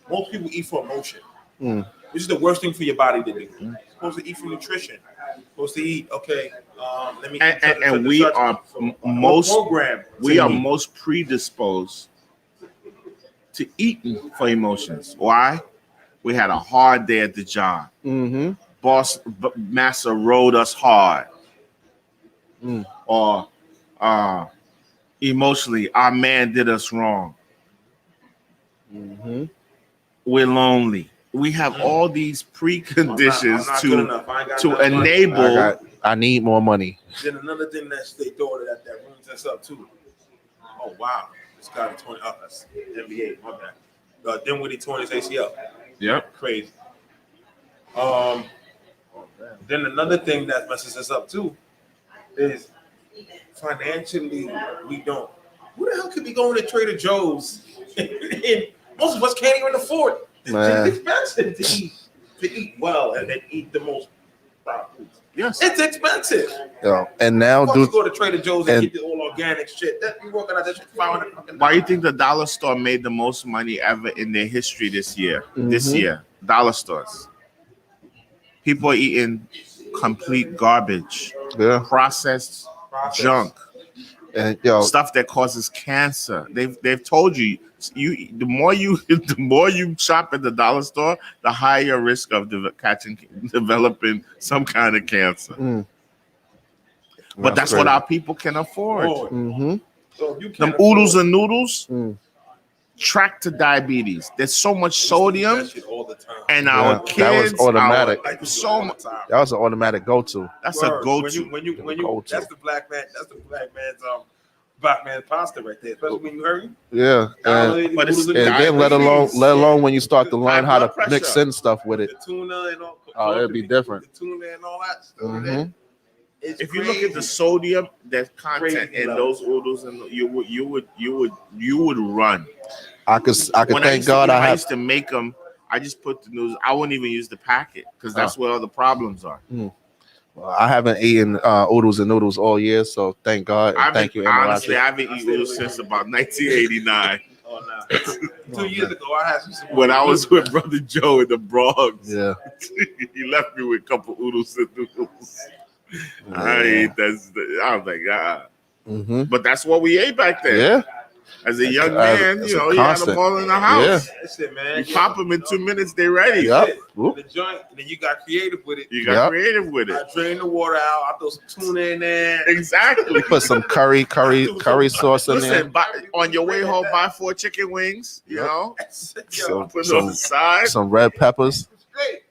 Most people eat for emotion. This is the worst thing for your body to do. You're supposed to eat for nutrition. You're supposed to eat, let me eat and we are most predisposed to eating for emotions. Why? We had a hard day at the job. Boss master rode us hard. Or emotionally, our man did us wrong. We're lonely. We have all these preconditions to enable. I need more money. Then another thing that they thought that ruins us up too. Oh wow, this guy 20 that's NBA, my bad. Dinwiddie torn his ACL. Yep. Crazy. Then another thing that messes us up too is financially we don't. Who the hell could be going to Trader Joe's? And most of us can't even afford it. It's expensive to eat well and then eat the most foods. Yes, it's expensive. And now you go to Trader Joe's and get the all organic shit. That you working out that shit $500. Why do you think the dollar store made the most money ever in their history this year? This year, dollar stores. People are eating complete garbage, processed junk, and stuff that causes cancer. They've told you the more you shop at the dollar store, the higher risk of developing some kind of cancer. But that's what our people can afford. So them oodles and noodles track to diabetes. There's so much sodium, all the time. And our kids, that was automatic. That was an automatic go-to. That's a go-to. When you that's the black man's pasta right there, especially when you hurry. Yeah, but it's and then let alone when you start to learn how to mix in stuff with it. The tuna and all. Oh, it'd be different. The tuna and all that stuff. If you look at the sodium that content in those oodles, and you would run. I could thank God I used to make them. I just put the noodles. I wouldn't even use the packet because that's where all the problems are. Well, I haven't eaten oodles and noodles all year, so thank God. And thank you. Honestly, I haven't eaten oodles since about 1989. Oh no! 2 years ago, I had some. When I was with Brother Joe in the Bronx, yeah, he left me with a couple oodles and noodles. I was like, but that's what we ate back then. Yeah. As a young man, you had them all in the house. Yeah. That's it, man. You pop them in 2 minutes, they ready. Yep. The joint, and then you got creative with it. I drain the water out. I throw some tuna in there. Exactly. Put some curry sauce in there. On your way home, buy 4 chicken wings. You know, put on the side. Some red peppers. It's great.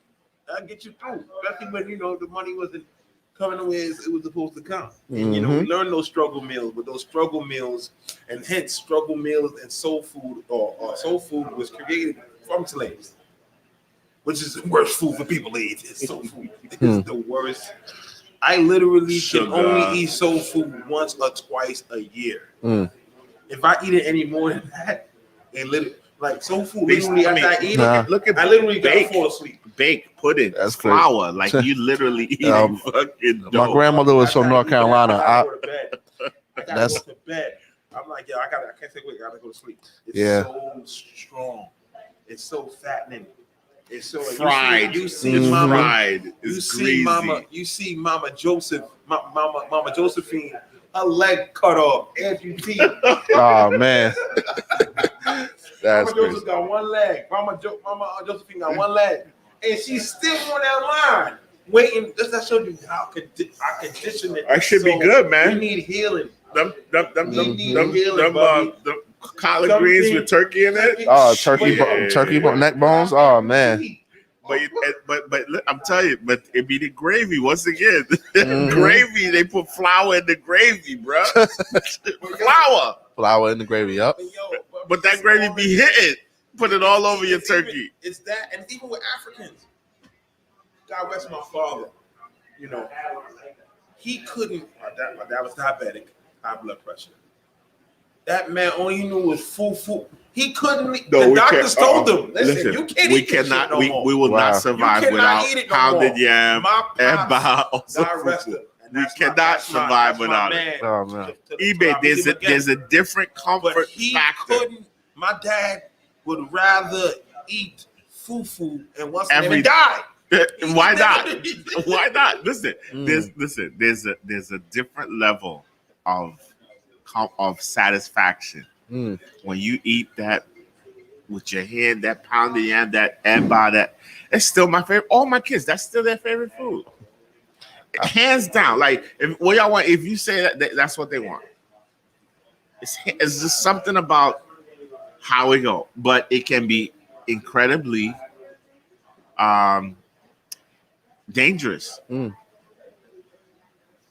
That'll get you through, especially when the money wasn't coming the way it was supposed to come. And we learned those struggle meals, but those struggle meals, and hence struggle meals and soul food or soul food was created from slaves, which is the worst food for people to eat. It's soul food. It's the worst. I literally can only eat soul food once or twice a year. If I eat it any more than that, it literally like soul food. Literally, after I eat it, I literally gotta fall asleep. Baked pudding, that's flour, like you literally eat fucking dough. My grandmother was from North Carolina. I go to bed. I'm like, I can't say wait, I gotta go to sleep. It's so strong. It's so fattening. It's so fried. You see mama, fried. You see mama Joseph, mama Josephine, her leg cut off, amputee. Oh man. Mama Joseph got one leg. Mama Josephine got one leg. And she's still on that line, waiting. That showed you how conditioned it. I should be good, man. We need healing. Them collard greens with turkey in it. Oh, turkey neck bones. Oh man. But I'm telling you, but it be the gravy once again. Gravy, they put flour in the gravy, bro. Flour in the gravy. Yep. But that gravy be hitting. Put it all over your turkey. It's that, and even with Africans. God rest my father. He couldn't. My dad was diabetic, high blood pressure. That man, all he knew was fufu. He couldn't. No, the we doctors can't- told him, listen, you can't we eat this cannot. shit no we, more. we will Wow. not You survive cannot without eat it no pounded more. yam My and pops also died fufu. rested. And We that's my- cannot that's my- survive that's my without it. man. Oh, man. To the eBay, tribe. there's He's a a gangster. there's a different But comfort he factor. couldn't. My dad would rather eat fufu and once Every- and die. Why not? Why not? Listen, Mm. there's a different level of satisfaction Mm. when you eat that with your hand, that pounded yam, that eba, that it's still my favorite. All my kids, that's still their favorite food. Hands down. Like if what y'all want, if you say that's what they want. It's just something about how we go, but it can be incredibly dangerous. Mm.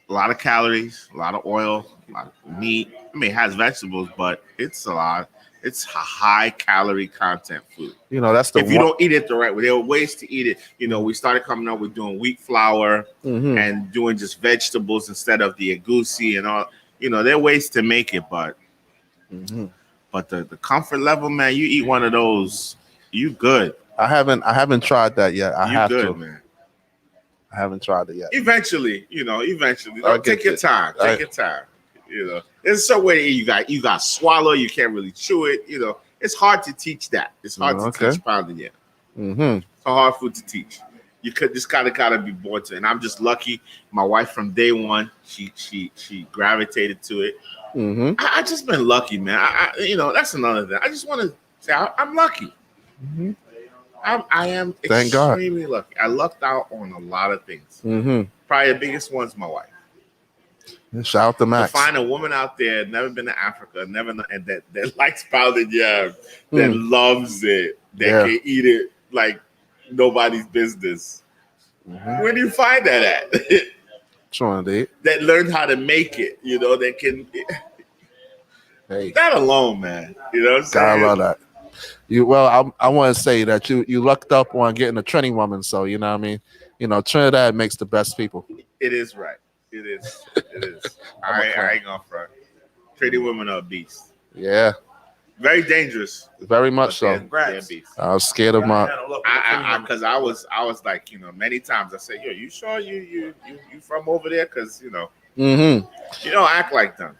A lot of calories, a lot of oil, a lot of meat. I mean, it has vegetables, but it's a lot. It's a high calorie content food. You know, that's the If you don't eat it the right way, there are ways to eat it. You know, we started coming up with doing wheat flour Mhm. and doing just vegetables instead of the agusi and all. You know, there are ways to make it, but Mhm. the comfort level, man, you eat one of those, you good. I haven't tried that yet. I You have good, to. man. I haven't tried it yet. Eventually. I'll Take get your it. time. Take your time. You know, there's some way you got swallow. You can't really chew it. You know, it's hard to teach that. It's hard to Okay. teach pounding yam. Mm-hmm. It's a hard food to teach. You could just gotta be born to it. And I'm just lucky. My wife from day one, she gravitated to it. Mm-hmm. I just been lucky, man. I you know, that's another thing. I just want to say I'm lucky. Mm-hmm. I am Thank God. extremely lucky. I lucked out on a lot of things. Mm-hmm. Probably the biggest one's my wife. Shout out to To Max. find a woman out there, never been to Africa, and that likes pounded yam, that loves it, that Yeah. can eat it like nobody's business. Mhm. Where do you find that at? Trying to eat. That learned how to make it, you know, that can Hey, that alone, man. You know what I'm saying? gotta love that. I want to say that you lucked up on getting a Trini woman. So you know what I mean. You know, Trinidad makes the best people. It is right. It is. It is. I ain't gonna front. Pretty women are beasts. Yeah, Very dangerous. very much but so. they're beasts. I was scared of my. Because I was like, you know, many times I said, yo, you sure you from over there? Because you know, Mm-hmm. you don't act like them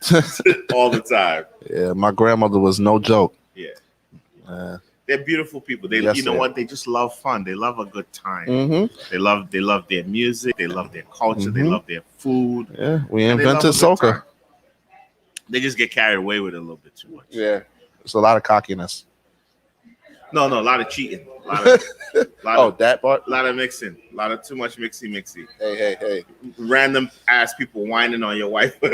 all the time. Yeah, my grandmother was no joke. Yeah, Yeah. they're beautiful people. They, Yes, you know they are. what? They just love fun. They love a good time. Mm-hmm. They love their music. They love their culture. They Mhm. love their food. Yeah, we and they love invented a good soca. time. They just get carried away with it a little bit too much. Yeah, it's a lot of cockiness. No, a lot of cheating. A lot of, Oh, that part. lot of mixing. A lot of too much mixy. Hey. Random ass people whining on your wife. Nah,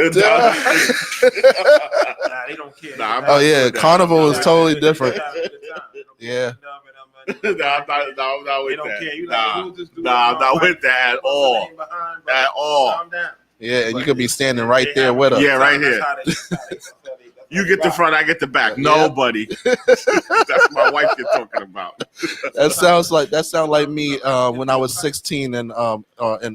they don't care. Nah, I'm Oh yeah, with that. Carnival is Nah, totally different. Yeah. I'm not with They that. don't care. You Nah, like, you just do nah, I'm not with that at all. At all. Calm down. Yeah, and you could be standing right there with her. Yeah, right here. That's how they You get the front, I get the back. Yeah. Nobody. That's my wife you're talking about. That sounds like me when I was 16 in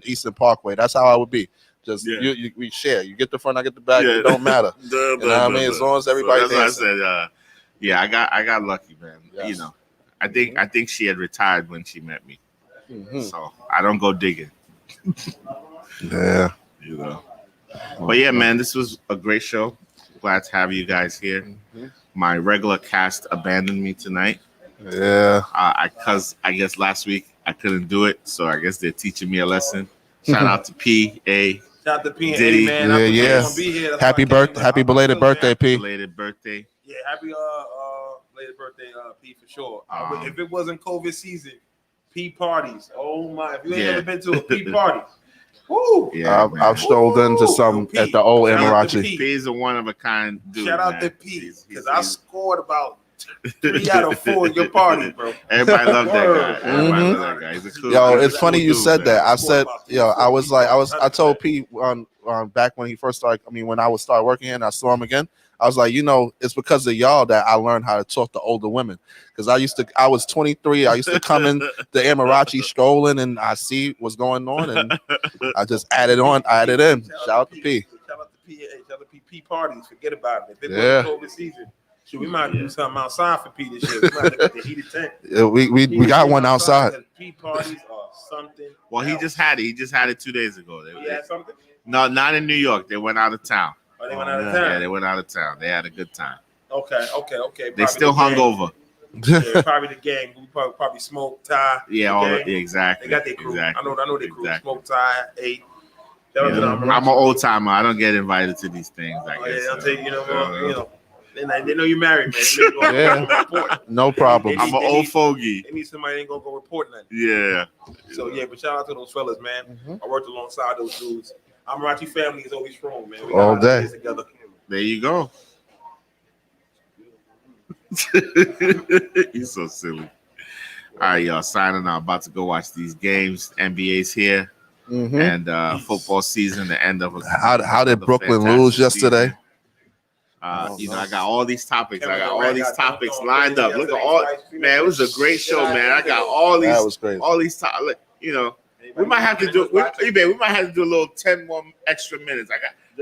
Eastern Parkway. That's how I would be. Just Yeah. we share. You get the front, I get the back. Yeah. It don't matter. You know what I mean? As long as everybody that's what I dancing. said. Yeah, I got lucky, man. Yes. You know, I think she had retired when she met me, Mhm. so I don't go digging. Yeah. You know. But yeah, man, this was a great show. Glad to have you guys here. Mhm. My regular cast abandoned me tonight. Yeah. Because I guess last week I couldn't do it, so I guess they're teaching me a lesson. Shout out to PA. Shout out to P and Diddy. A, man. Yeah, I thought yeah. they was gonna be here. That's Happy why I came, birthday! man. Happy I'm belated feeling birthday, that. P. Belated birthday. Yeah, happy belated birthday, P, for sure. Um, If it wasn't COVID season, P parties. Oh my! If you ain't Yeah. ever been to a P party, woo! Yeah, I've strolled into some P. at the old Shout out to Emirachi. P. P is a one of a kind dude. Shout out man. to P He's- because I he's- scored about 3 out of 4 at your party, bro. Everybody loves that Word. guy. Everybody Mhm. loves that guy. He's a cool. Yo, he's a it's funny cool you dude, said man. that. I said, I told P on back when he first started. I mean, when I was started working here and I saw him again, I was like, you know, it's because of y'all that I learned how to talk to older women. Because I was 23. I used to come in the Emirachi strolling and I see what's going on and I just added in. Shout out to P. Shout out to P. Shout out to P parties. Forget about it. If it Yeah. wasn't COVID season, Shoot, we might do something outside for Pete this year. We might look at the heated tent. We got one outside. The Pete parties are something. Well, he else. just had it. He just had it 2 days ago. He had something. No, not in New York. They went out of town. Oh, they went out of Yeah, town. they went out of town. They had a good time. Okay. They Probably still the gang. hungover. Yeah, probably the gang. We probably smoke Ty. Yeah, the all gang. the, exactly. They got their crew. Exactly. I know their crew. Exactly. Smoke Ty, 8. That was Yeah. an I'm an old timer. I don't get invited to these things. I Oh, guess. yeah, I'll tell you, they know you're married, man. Yeah. No problem. I'm an old fogey. They need somebody that ain't gonna go report nothing. Yeah. So yeah, but shout out to those fellas, man. Mhm. I worked alongside those dudes. Amarachi family is always strong, man. We All got a lot of day. days together. There you go. He's so silly. All right, y'all. Signing out. About to go watch these games. NBA's here, Mhm. and football season. The end of How did the Brooklyn fantastic lose yesterday? season. I got all these topics. I got all Kevin these Durant topics got lined up. Look at all, man. It was a great show, man. I got all That these, was crazy. all these topics. You know, we might have to do. We might have to do a little 10 more extra minutes. I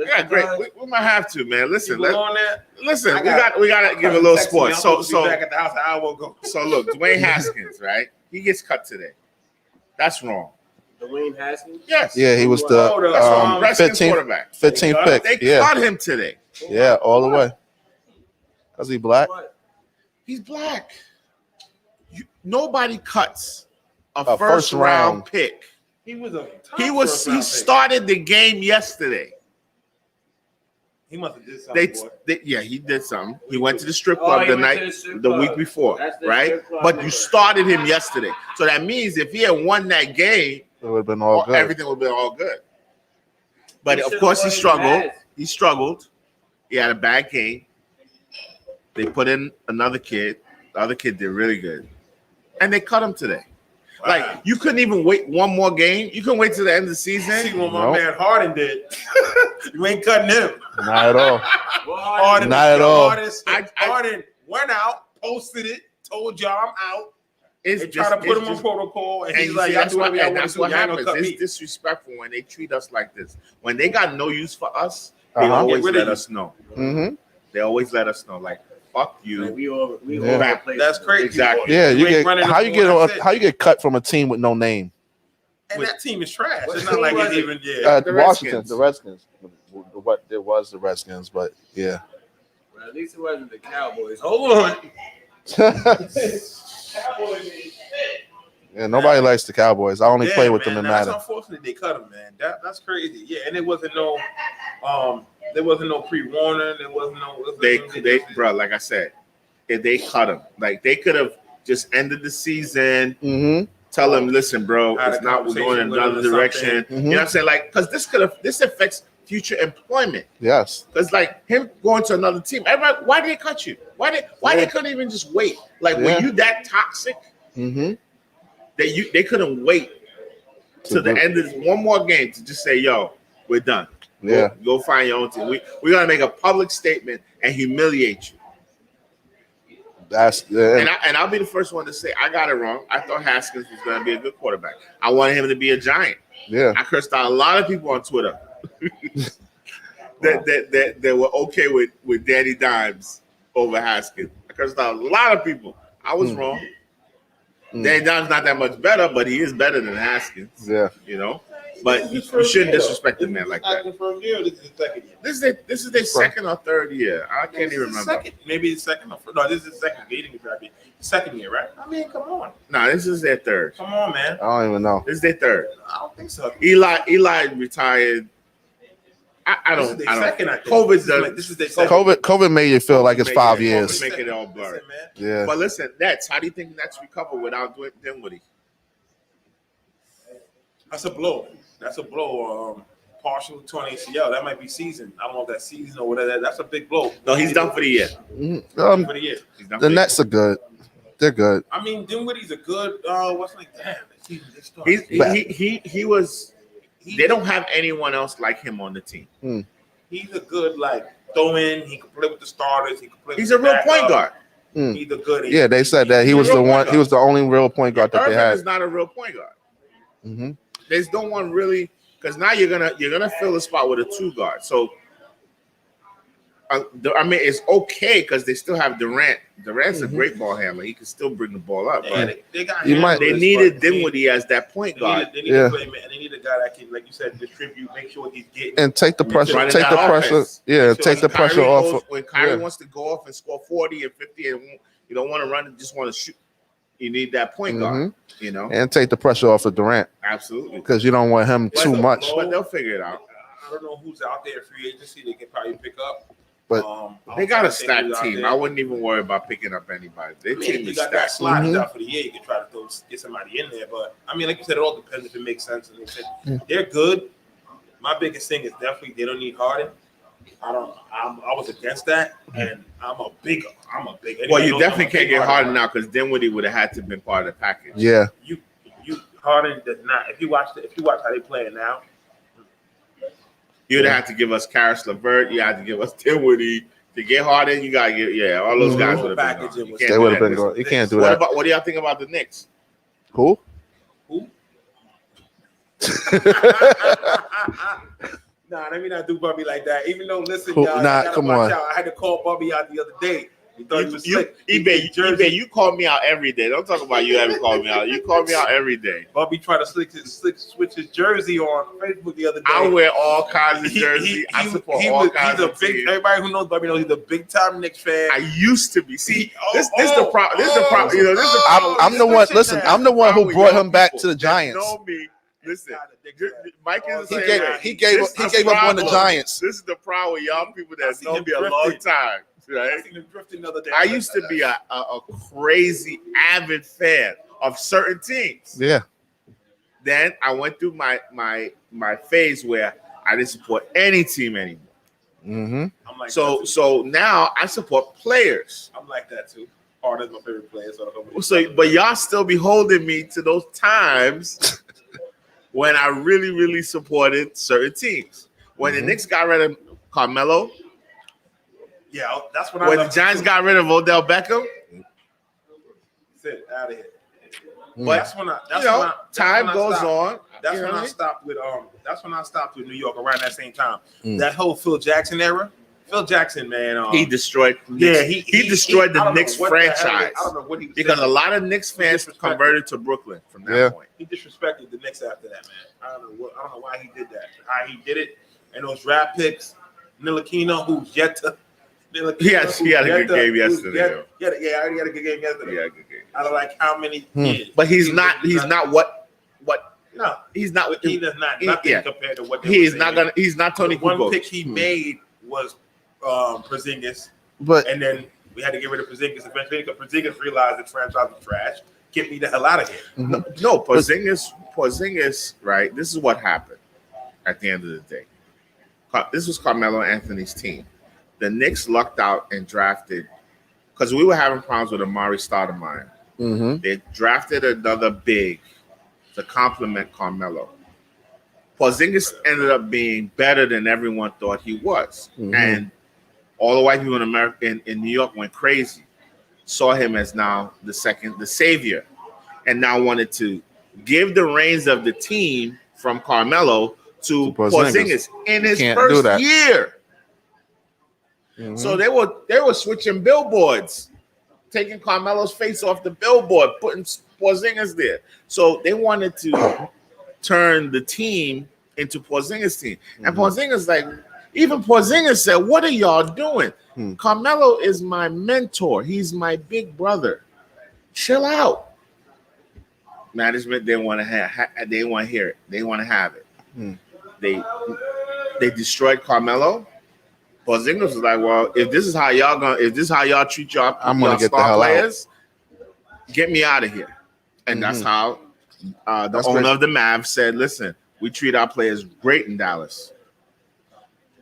got great. We might have to, man. Listen, You on that? listen. I We got to give a little Text me, sport. I'm So supposed to be back at the house an hour ago. look, Dwayne Haskins, right? He gets cut today. That's wrong. Dwayne Haskins. Yes. Yeah, he was Oh, That's wrong. the Redskins 15th quarterback. 15th They pick. They Yeah, cut him today. yeah, all the way. Cause he black. He's black. Nobody cuts a A first first round round. pick. He was a He started the game yesterday. He must have did something. He did something. He went to the strip Oh, club he the went to night the strip the club. week before, That's the right? strip club But you nigga. started him yesterday. So that means if he had won that game, It would have been all good. everything would have been all good. But He of should've course he won his struggled. ass. He struggled. He had a bad game. They put in another kid. The other kid did really good. And they cut him today. Like, you couldn't even wait one more game. You couldn't wait till the end of the See season. what my Nope. man Harden did. You ain't cutting him. Not at all. Harden, Not at all. Harden went out, posted it, told y'all I'm out. It's They try to put him on just- protocol, and and he's you like, see, y'all that's do whatever what, y'all and want that's to do. what Y'all ain't gonna happens. cut It's me. disrespectful when they treat us like this. When they got no use for us, they Uh-huh. always Get rid of let you. us know. Mm-hmm. They always let us know, like, fuck you. Yeah. That's crazy. Exactly. Yeah, you ain't get running the how you floor, get that's it. how you get cut from a team with no name. And that team is trash. What It's not team like was it's it? even The Washington, Redskins. the Redskins. What there was the Redskins, but yeah. Well, at least it wasn't the Cowboys. Hold on. Yeah, nobody likes the Cowboys. I only play with them in That's Madden. unfortunate they cut him, man. That's crazy. Yeah, and there wasn't no pre-warning. There wasn't no. They, bro, like I said, if they cut him, like they could have just ended the season. Mm-hmm. Tell him, listen, bro, Had a it's not. We're going in conversation with another him or direction. something. You know what I'm saying? Like, because this affects future employment. Yes. Because like him going to another team, everybody, why did they cut you? Why they couldn't even just wait? Like, Yeah. were you that toxic Mm-hmm. that they couldn't wait to the end of this one more game to just say, yo, we're done. Yeah. Go find your own team. We're gonna make a public statement and humiliate you. That's And I'll be the first one to say I got it wrong. I thought Haskins was gonna be a good quarterback. I wanted him to be a giant. yeah. I cursed out a lot of people on Twitter that were okay with Danny Dimes over Haskins. I cursed out a lot of people. I was wrong. Danny Dimes not that much better, but he is better than Haskins. Yeah. You know, but you shouldn't disrespect a man like that. First year, this is the second year. This is their second or third year. I can't even remember. Second, maybe the second. No, this is the second. Dating the second year, right? I mean, come on, No, this is their third. come on, man. I don't even know. This is their third. I don't think so. Eli retired. I This is don't. their I don't. second, I think. COVID's This is their second. COVID made it feel like it's 5 years. Make it all blurry. Listen, man. Yeah. But listen, Nets. How do you think Nets recover without Dinwiddie? That's a blow. That's a blow. Partial torn ACL. That might be season. I don't know if that's season or whatever. That's a big blow. No, he's done for the year. Mhm. For the year. He's done The for the Nets are good. They're good. I mean, Dinwiddie's a good. What's like? Damn, the season just started. He was. They don't have anyone else like him on the team. He's a good like throw in. He can play with the starters. He can play. He's with a the real point backup. guard. He's a good. Yeah, they said that he was the one. He was the only real point guard that they Irving had. is not a real point guard. Mm-hmm. There's no one really, because now you're gonna fill the spot with a two guard. So I mean, it's okay because they still have Durant. Durant's a Mhm. great ball handler. He can still bring the ball up. Yeah, But they got You might- they handlers, needed but they- Dinwiddie as that point guard. They need Yeah. a playmaker, and they need a guy that can, like you said, distribute, make sure he's getting. And take the pressure. Running Take the that pressure. offense. Yeah, So take the When Kyrie pressure off. goes- when Kyrie yeah. wants to go off and score 40 and 50, and you don't want to run, just want to shoot. You need that point guard. You know, And take the pressure off of Durant absolutely. because you don't want him too much. But they'll figure it out. I don't know who's out there free agency they can probably pick up. But They got a I'm trying to think who's stacked out team. there. I wouldn't even worry about picking up anybody. Their I mean, team you is got that stacked. sliders Mhm. out for the year. You can try to get somebody in there, but I mean, like you said, it all depends if it makes sense. And they said they're good. My biggest thing is definitely they don't need Harden. I was against that, and I'm a big. Well, you anybody knows definitely I'm a can't big get Harden fan. now because Dinwiddie would have had to been part of the package. Yeah, You Harden does not. If you watch how they playing now, You'd have to give us Karis LeVert. You had to give us Dinwiddie. To get Harden, you gotta get all those Mhm. guys would have been Package gone. it You was- can't they do would have that. been going. You can't do What that. about what do y'all think about the Knicks? Who? who? Nah, let me not do Bubby like that. Even though, listen, Who- y'all, I nah, gotta come watch on. out. I had to call Bubby out the other day. He thought he was You, slick. He put eBay, you call me out every day. Don't talk about you ever call me out. You call me out every day. Bubby tried to switch his jersey on Facebook the other day. I wear all kinds of jerseys. I support all kinds he's a of big. teams. Everybody who knows Bubby knows he's a big time Knicks fan. I used to be. See, Oh, this the problem. This the problem. You know, this is the I'm, problem. I'm the one. Listen, I'm the one who With brought young him back people to the that Giants. Know me. Listen, Mike is the He same gave way. he gave This he is gave the up on the problem. Giants. This is the problem with y'all people I that seen know him me a long drifting. time. I Right? seen him drifting the other day. I used to be a crazy avid fan of certain teams. Yeah. Then I went through my phase where I didn't support any team anymore. Mm-hmm. I'm like So that too. so now I support players. I'm like that too. Harden's my favorite player. So but y'all still be holding me to those times when I really, really supported certain teams. When the Mhm. Knicks got rid of Carmelo, yeah, that's when I when the left Giants too. got rid of Odell Beckham, Sit out of here. But That's when I. That's you know, when I, that's time when I goes stopped. on. That's you know when what I mean? stopped with That's when I stopped with New York around that same time. Mm. That whole Phil Jackson era. Phil Jackson, man. He destroyed. yeah, he destroyed I the don't know Knicks what the hell franchise I don't know what he was because a thinking. lot of Knicks fans Disrespectful. converted to Brooklyn from that Yeah. point. He disrespected the Knicks after that, man. I don't know why he did that. How he did it, and those draft picks, Ntilikina, who's yet to. Ntilikina, He had who's a yet good to- game who's yesterday, yet- Yeah, I already had a good game yesterday. Yeah, good game. I don't like how many Hmm. years. But he's not what No, he's not. he does not he- nothing yeah. compared to what they He's were not saying. gonna. He's not Tony The one Kukoc. pick he made was Porzingis, but and then we had to get rid of Porzingis eventually because Porzingis realized the franchise was trash. Get me the hell out of here. No, Porzingis, right? This is what happened at the end of the day. This was Carmelo Anthony's team. The Knicks lucked out and drafted because we were having problems with Amari Stoudemire. mm-hmm. They drafted another big to complement Carmelo. Porzingis ended up being better than everyone thought he was, Mhm. and all the white people in America in New York went crazy. Saw him as now the savior, and now wanted to give the reins of the team from Carmelo to Porzingis. Porzingis in his Can't do first that. year. Mhm. So they were switching billboards, taking Carmelo's face off the billboard, putting Porzingis there. So they wanted to turn the team into Porzingis' team. And Porzingis, even Porzingis said, "What are y'all doing? Hmm. Carmelo is my mentor. He's my big brother. Chill out." Management didn't want to they didn't want to hear it. They want to have it. Hmm. They destroyed Carmelo. Porzingis was like, "Well, if this is how y'all treat y'all, I'm gonna y'all get the star hell out. players, get me out of here." And that's Mhm. how the That's owner great. of the Mavs said, "Listen, we treat our players great in Dallas."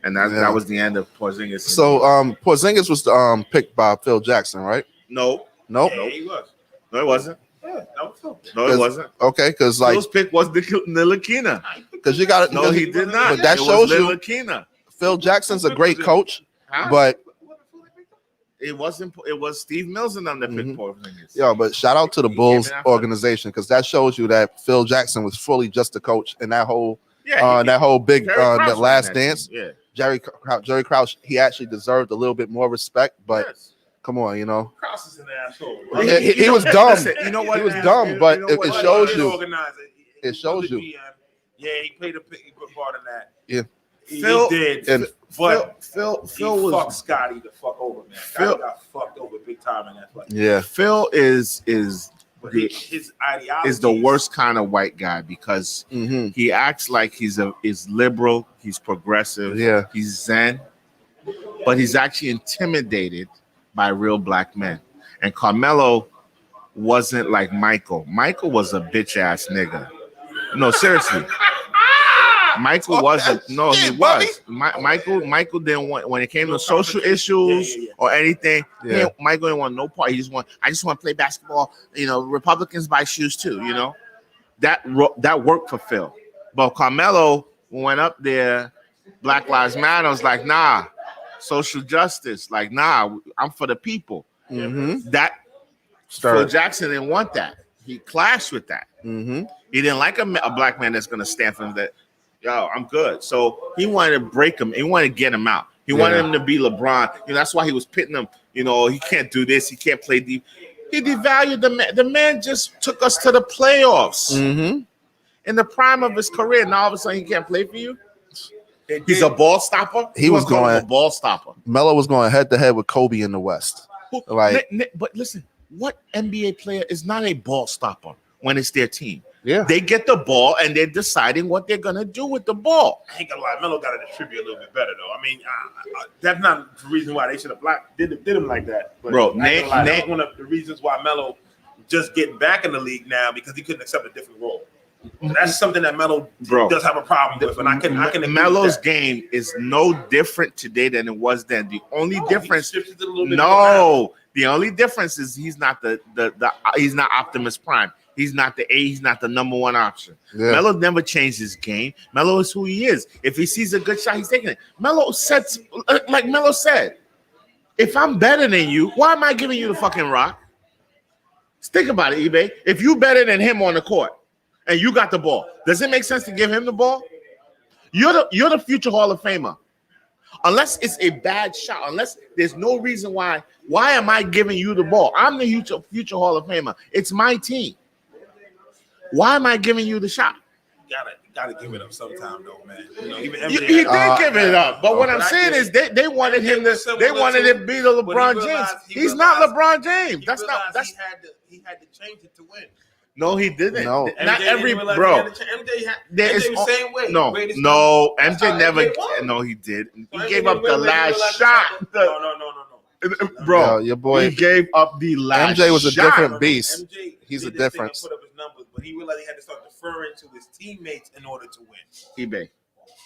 And Yeah. that was the end of Porzingis. So Porzingis was picked by Phil Jackson, right? no, Nope. Yeah, he was. it wasn't. Yeah, that was Phil. No, it 'Cause, wasn't. Okay, because like Phil's pick was Ntilikina. because you got No, he did not. But that It was shows you- Ntilikina. Phil Jackson's a great coach, Huh? but It wasn't. It was Steve Mills and them that picked Mhm. Porzingis. yeah, but shout out to the He Bulls came in after. organization because that shows you that Phil Jackson was fully just a coach and that whole Yeah, that whole big Terry Krause that ran last that dance. team. Yeah, Jerry Crouch, he actually deserved a little bit more respect, but Yes. come on, you know. Krause is an asshole. Well, He was dumb. Listen, you know what? He was dumb, but it what? shows He you. organized it. It shows you. Yeah, he played a big part in that. Yeah. He Phil- did. And But Phil he was fucked Scotty the fuck over, man. Phil- Scotty got fucked over big time in that fight. yeah. Phil is But his ideology is the worst kind of white guy because Mm-hmm. he acts like he's liberal, he's progressive, Yeah. he's zen, but he's actually intimidated by real black men. And Carmelo wasn't like Michael. Michael was a bitch ass nigga. No, seriously. Michael wasn't. No, he was. Michael didn't want when it came to social issues or anything. Yeah. Michael didn't want no part. I just want to play basketball. You know, Republicans buy shoes too. You know, that worked for Phil. But Carmelo went up there. Black Lives Matter was like, nah. Social justice, like, nah. I'm for the people. Mm-hmm. That Phil Jackson didn't want that. He clashed with that. Mm-hmm. He didn't like a black man that's going to stand for him that, yo, I'm good. So he wanted to break him. He wanted to get him out. He wanted him to be LeBron. You know, that's why he was pitting him. You know, he can't do this. He can't play deep. He devalued the man. The man just took us to the playoffs Mm-hmm. in the prime of his career. Now all of a sudden he can't play for you. He's a ball stopper. He was gonna call him going- a ball stopper. Melo was going head to head with Kobe in the West. Like- But listen, what NBA player is not a ball stopper when it's their team? Yeah. They get the ball and they're deciding what they're gonna do with the ball. I ain't gonna lie, Melo got to distribute a little bit better though. I mean, that's not the reason why they should have did him like that. But Bro, I ain't gonna lie, Nate- that's one of the reasons why Melo just getting back in the league now because he couldn't accept a different role. So that's something that Melo Bro, does have a problem with, and I can agree with Melo's that. game is no different today than it was then. The only No, difference, he shifted it a little bit more now. no, the only difference is he's not the he's not Optimus Prime. He's not the he's not the number one option. Yeah. Melo never changed his game. Melo is who he is. If he sees a good shot, he's taking it. Melo said, like Melo said, if I'm better than you, why am I giving you the fucking rock? Think about it, eBay. If you better than him on the court and you got the ball, does it make sense to give him the ball? You're the future Hall of Famer. Unless it's a bad shot, unless there's no reason why am I giving you the ball? I'm the future Hall of Famer. It's my team. Why am I giving you the shot? Gotta give it up sometime though, man. You know, even He MJ did had- give it up, but what but I'm I saying get is they wanted him to they wanted to be the LeBron James. He's not LeBron James. That's not that's he had to change it to win. no, he didn't. No. Not MJ every didn't realize bro. he had to change. There MJ is was the same way. no, Greatest no. That's MJ how never. MJ won. No, he did. He So gave MJ up the win, last realized shot. No. Bro, Yo, your boy he gave up the last. MJ was a shot. different beast. MJ He's did a this thing and difference. Put up his numbers, but he realized he had to start deferring to his teammates in order to win. eBay.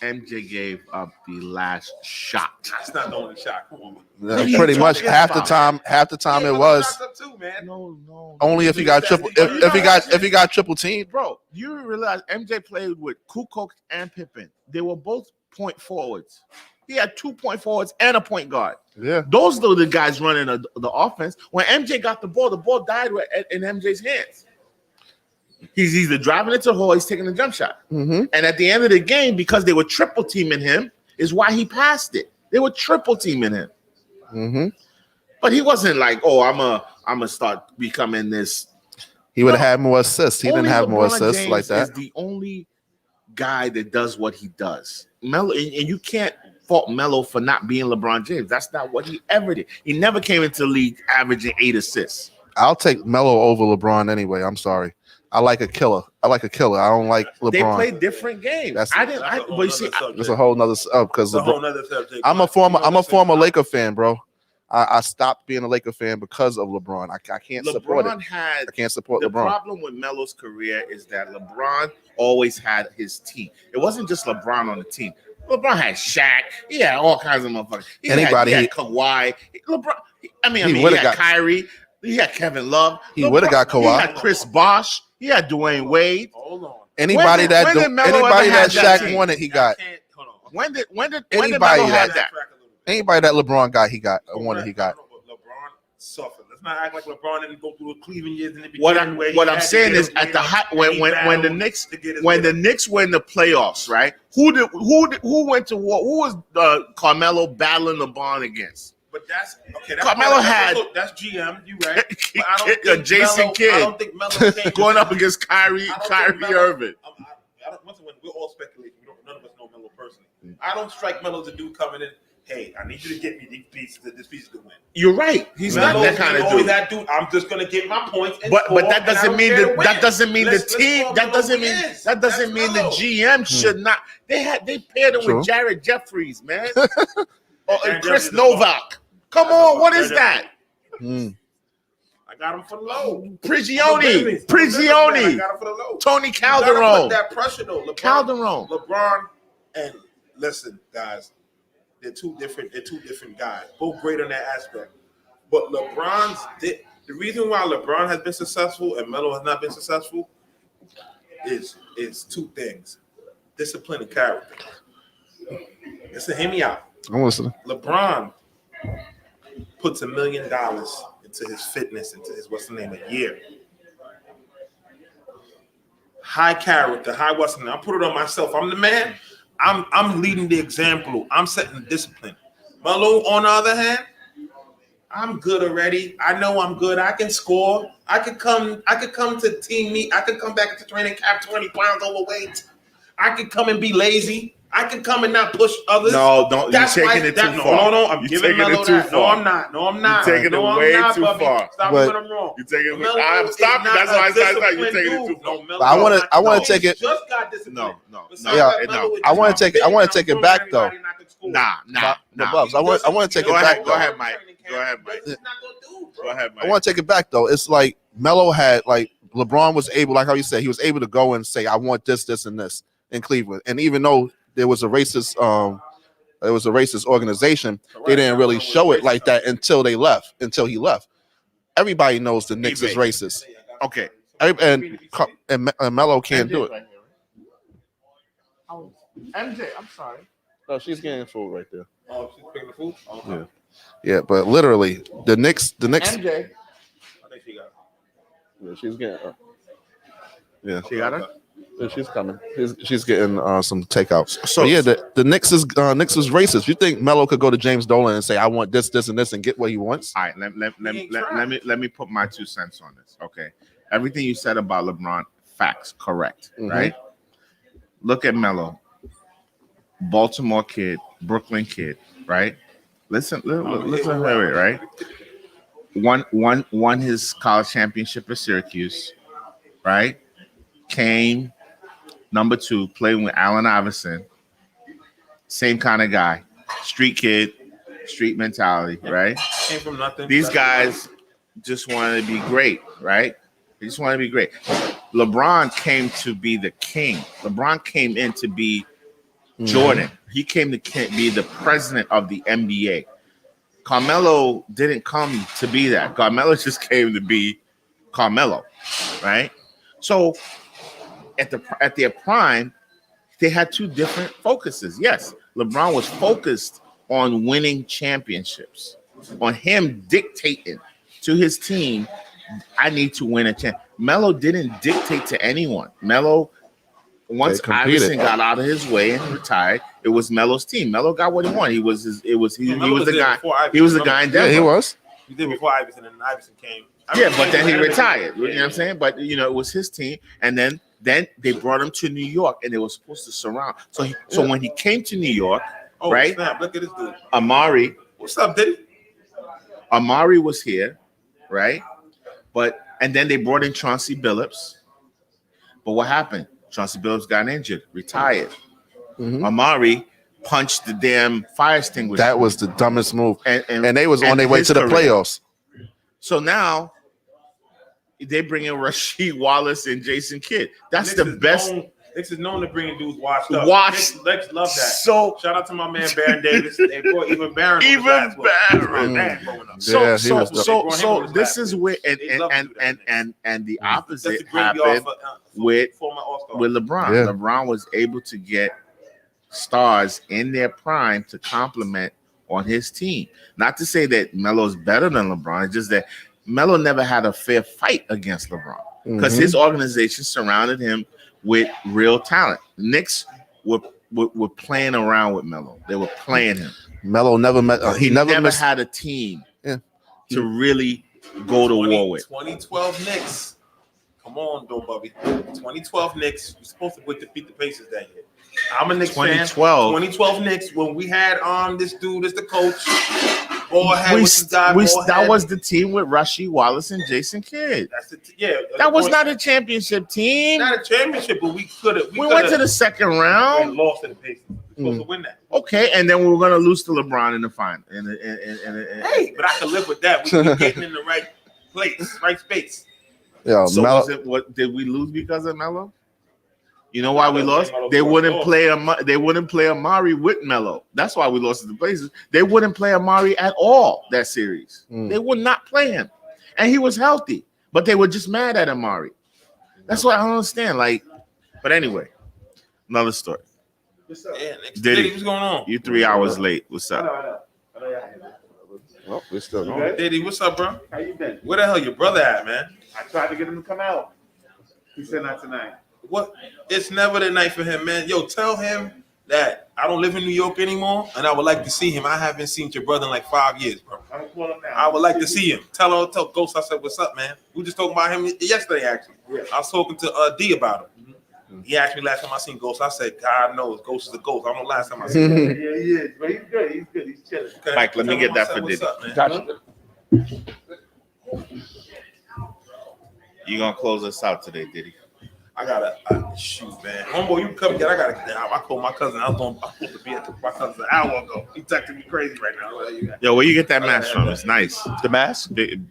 MJ gave up the last shot. That's not the only shot. Come on. What are you Pretty much talking half the about? time. Half the time it was Too, man. No. only if you got triple. If you got triple team. Bro, you realize MJ played with Kukoc and Pippen. They were both point forwards. He had 2 point forwards and a point guard. Yeah. Those were the guys running the offense. When MJ got the ball died in MJ's hands. He's either driving it to the hole, he's taking a jump shot. Mm-hmm. And at the end of the game, because they were triple teaming him, is why he passed it. They were triple teaming him. Mm-hmm. But he wasn't like, oh, I'm gonna start becoming this. He would have had more assists. He didn't Only have more LeBron assists James like that. Is the only guy that does what he does. Melo, and you can't fault Melo for not being LeBron James. That's not what he ever did. He never came into the league averaging 8 assists. I'll take Melo over LeBron anyway. I'm sorry. I like a killer. I don't like LeBron. They play different games. That's- But you see, That's a whole nother because It's a whole nother subject. I'm a former Laker fan, bro. I stopped being a Laker fan because of LeBron. I can't support it. I can't support The LeBron. problem with Melo's career is that LeBron always had his team. It wasn't just LeBron on the team. LeBron had Shaq. He had all kinds of motherfuckers. He had Kawhi. LeBron. He would've had got- Kyrie. He had Kevin Love. He would've got He Kawhi. had Chris Bosh. He had Dwayne Wade. Hold on. Anybody When did Melo ever have that Shaq team? wanted, he got. Hold on. When did Anybody Melo that- have that? Anybody that LeBron got, he got. Wanted, he got. LeBron suffer. Let's not act like LeBron didn't go through the Cleveland years in the What beginning. where he I'm had to saying get is his at weight the up, high and when he the battled Knicks to get his when weight the up. Knicks win the playoffs, right? Who went to war? Who was Carmelo battling LeBron against? But that's okay. That's Carmelo that's had- also, that's GM. You right? But I don't think Jason Melo, Kidd I don't think Melo came going up against Kyrie I don't think Melo- Irving. I don't, once again, we're all speculating. None of us know Melo personally. I don't strike Melo as a dude coming in. Hey, I need you to get me these pieces. This piece is to win. You're right. He's not that kind of dude. That dude. I'm just gonna get my points. And But score, that and I doesn't don't mean care to that win. that doesn't mean the Let's team call that Melo doesn't mean wins. that doesn't That's mean the Melo. GM should not. They paired him True. with Jared Jeffries, man, or Jared Chris Jeffries is Novak. Come That's on, a what fuck. is that? Mm. I got him for low. Prigioni, I Prigioni, got him for the low. Tony You gotta Calderon, put that pressure though. Calderon. LeBron, and listen, guys, they're two different guys, both great in that aspect. But the reason why LeBron has been successful and Melo has not been successful is two things: discipline and character. Listen, hear me out. I'm listening. LeBron puts $1 million into his fitness, into his a year. High character, high what's the name? I put it on myself. I'm the man. I'm leading the example. I'm setting the discipline. Melo, on the other hand, I'm good already. I know I'm good. I can score. I could come to team meet. I could come back to training camp 20 pounds overweight. I could come and be lazy. I can come and not push others. No, don't. That's You're why- taking it that- too no, far. No, I'm You're giving taking Melo it too that. No, far. I'm not. No, I'm not. You're taking no, it I'm way not, too Bubby. far. Stop But- me when I'm wrong. You're taking it. Melo I'm is stopping. not That's why I a said you're disciplined taking it dude. too far. No, Melo But I wanna- is not. I wanna No, take he it- Just got disciplined. No. Besides Yeah, that, Melo is I wanna just take it- I big wanna enough take it for back, though. everybody not to score. Nah. Bubs, I want to take it Go back ahead, though. go ahead, Mike. Go ahead, Mike. He's not gonna do, bro. Go ahead, I Mike. want to take it back though. It's like Melo had like LeBron was able, like how you said, he was able to go and say, "I want this, this, and this" in Cleveland. And even though there was a racist organization, they didn't really show it like that until he left. Everybody knows the Knicks is racist, Okay. and Melo can't do it. MJ, I'm sorry. No, she's getting food right there. Oh, she's picking the food? Oh, okay. Yeah, but literally, the Knicks. MJ. I think she got it. Yeah, she's getting. Yeah, She got her? yeah, she's coming. She's getting some takeout. So- So yeah, the Knicks is racist. You think Melo could go to James Dolan and say, "I want this, this, and this," and get what he wants? All right, let me put my 2 cents on this. Okay. Everything you said about LeBron, facts, correct, Mhm. right? Look at Melo. Baltimore kid, Brooklyn kid, right? Listen to it, right? Won his college championship at Syracuse, right? Came number 2, playing with Allen Iverson. Same kind of guy, street kid, street mentality, right? Came from nothing. These guys just wanted to be great, right? They just wanted to be great. LeBron came to be the king. LeBron came in to be Jordan. He came to be the president of the NBA. Carmelo didn't come to be that. Carmelo just came to be Carmelo, right? So at their prime, they had 2 different focuses. Yes, LeBron was focused on winning championships, on him dictating to his team, I need to win a champ. Melo didn't dictate to anyone. Melo, once They competed. Iverson got out of his way and retired, it was Melo's team. Melo got what he wanted. He was the guy. He was the guy in Denver. Yeah, he was. He did before Iverson, and Iverson came. Yeah, but then he retired. You know what I'm saying? But it was his team, and then they brought him to New York, and they were supposed to surround. So when he came to New York, Oh, right? snap. Look at this dude. Amari What's up, Diddy? was here, right? And then they brought in Chauncey Billups. But what happened? Chauncey Billups got injured, retired. Mhm. Amari punched the damn fire extinguisher. That was the dumbest move. and they was on their way his to the career. playoffs. So now they bring in Rasheed Wallace and Jason Kidd. That's the best. Knicks is known to bring dudes washed up. Washed. Knicks love that. So Shout out to my man Baron Davis. They brought even Baron. Even Baron. Yeah, he was So dope. this is where They love to do that, and the That's opposite a great happened with former All-Star. LeBron. Yeah. LeBron was able to get stars in their prime to complement on his team. Not to say that Melo's better than LeBron, it's just that Melo never had a fair fight against LeBron because his organization surrounded him with real talent. The Knicks were playing around with Melo. They were playing him. Melo never met. He never missed. had a team Yeah. to really go to war with. 2012 Knicks. Come on, though, Bubby. 2012 Knicks. You're supposed to defeat the Pacers that year. I'm a Knicks fan. 2012 Knicks. When we had this dude as the coach. That was the team with Rasheed Wallace and Jason Kidd. That was not a championship team. Not a championship, but we could have. We went to the second round. Lost to the Pacers. We're supposed to win that. Okay, and then we were gonna lose to LeBron in the final. Hey, but I can live with that. We were getting in the right place, right space. Yeah, So Melo. what did we lose because of Melo? You know why we lost? They wouldn't play Amari with Melo. That's why we lost to the Blazers. They wouldn't play Amari at all that series. They would not play him, and he was healthy, but they were just mad at Amari. That's what I don't understand. But anyway, another story. What's up? Yeah, Diddy, what's going on? You 3 hours late. What's up? Well, we're still going. Diddy, what's up, bro? How you been? Where the hell your brother at, man? I tried to get him to come out. He said not tonight. What? It's never the night for him, man. Yo, tell him that I don't live in New York anymore, and I would like to see him. I haven't seen your brother in like 5 years, bro. I'm gonna call him now. I would like to see him. Tell Ghost I said, what's up, man? We were just talking about him yesterday, actually. Yeah. I was talking to D about him. He asked me last time I seen Ghost. I said, God knows, Ghost is a ghost. I don't know last time I seen him. Yeah, he is. But he's good. He's good. He's chilling. Okay? Mike, let me Tell get him that I said, for what's Diddy. up, man? Gotcha. You gonna close us out today, Diddy? I gotta shoot, man. Homeboy, you come get. I called my cousin. I'm supposed to be at my cousin an hour ago. He texting me crazy right now. Yo, where you get that mask from? It's nice. The mask? Big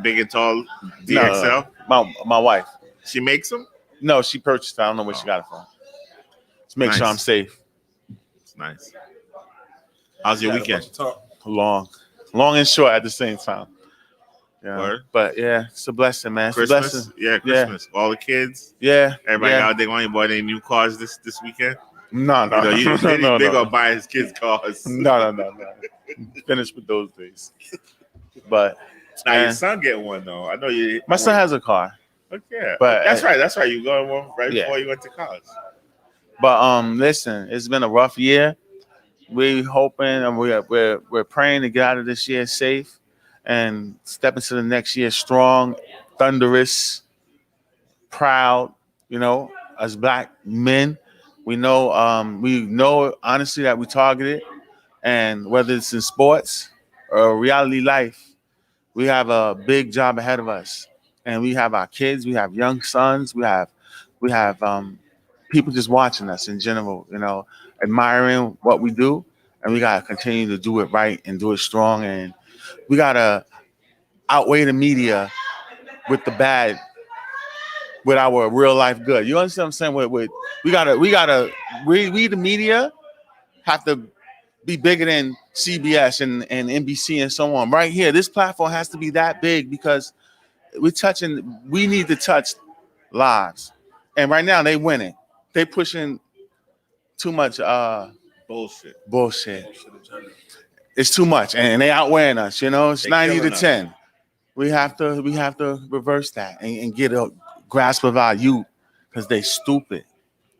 and tall DXL. My wife. She makes them. No, she purchased it. I don't know where she got it from. To make sure Nice. I'm safe. It's nice. How's your weekend? Long and short at the same time. Yeah. Word. But yeah, it's a blessing, man. It's a Christmas? blessing. Yeah, Christmas. All the kids. Yeah. Everybody yeah. out there going, boy, they new cars this weekend. No. Diddy no. gonna buy his kids cars. No. Finished with those days. But Now your man, son get one though. I know you. my son has a car. Okay, but- that's right. That's right. You going one right Yeah. before you went to college. But listen, it's been a rough year. We hoping and we're praying to get out of this year safe and step into the next year strong, thunderous, proud. You know, as Black men, we know honestly that we targeted, and whether it's in sports or reality life, we have a big job ahead of us, and we have our kids, we have young sons, we have people just watching us in general, you know, admiring what we do, and we gotta continue to do it right and do it strong, and we gotta outweigh the media with the bad, with our real life good. You understand what I'm saying? We the media have to be bigger than CBS and NBC and so on. Right here, this platform has to be that big because we need to touch lives, and right now they winning. They pushing too much Bullshit. It's too much, and they outweighing us. You know, it's They 90 to killing us. 10. We have to reverse that and get a grasp of our youth because they stupid.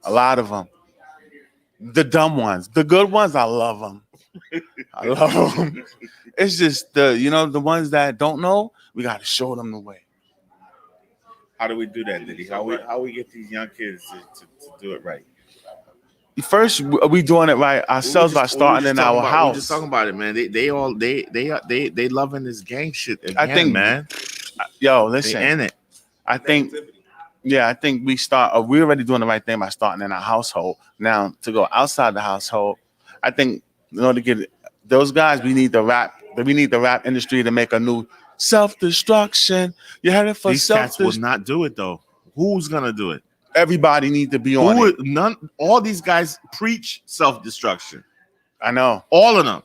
A lot of them. The dumb ones, the good ones, I love them. I love them. It's just the ones that don't know. We got to show them the way. How do we do that, Diddy? How we get these young kids to do it right? First, we doing it right ourselves by starting in our We're house. just talking about it, man. They loving this gang shit again, I think, man. Yo, They listen. in it. I think we're already doing the right thing by starting in our household. Now to go outside the household, I think in order to get those guys, we need the rap industry to make a new self-destruction. You heard it for These cats will self-destruction. not do it though. Who's gonna do it? Everybody need to be on it. All these guys preach self-destruction. I know. All of them.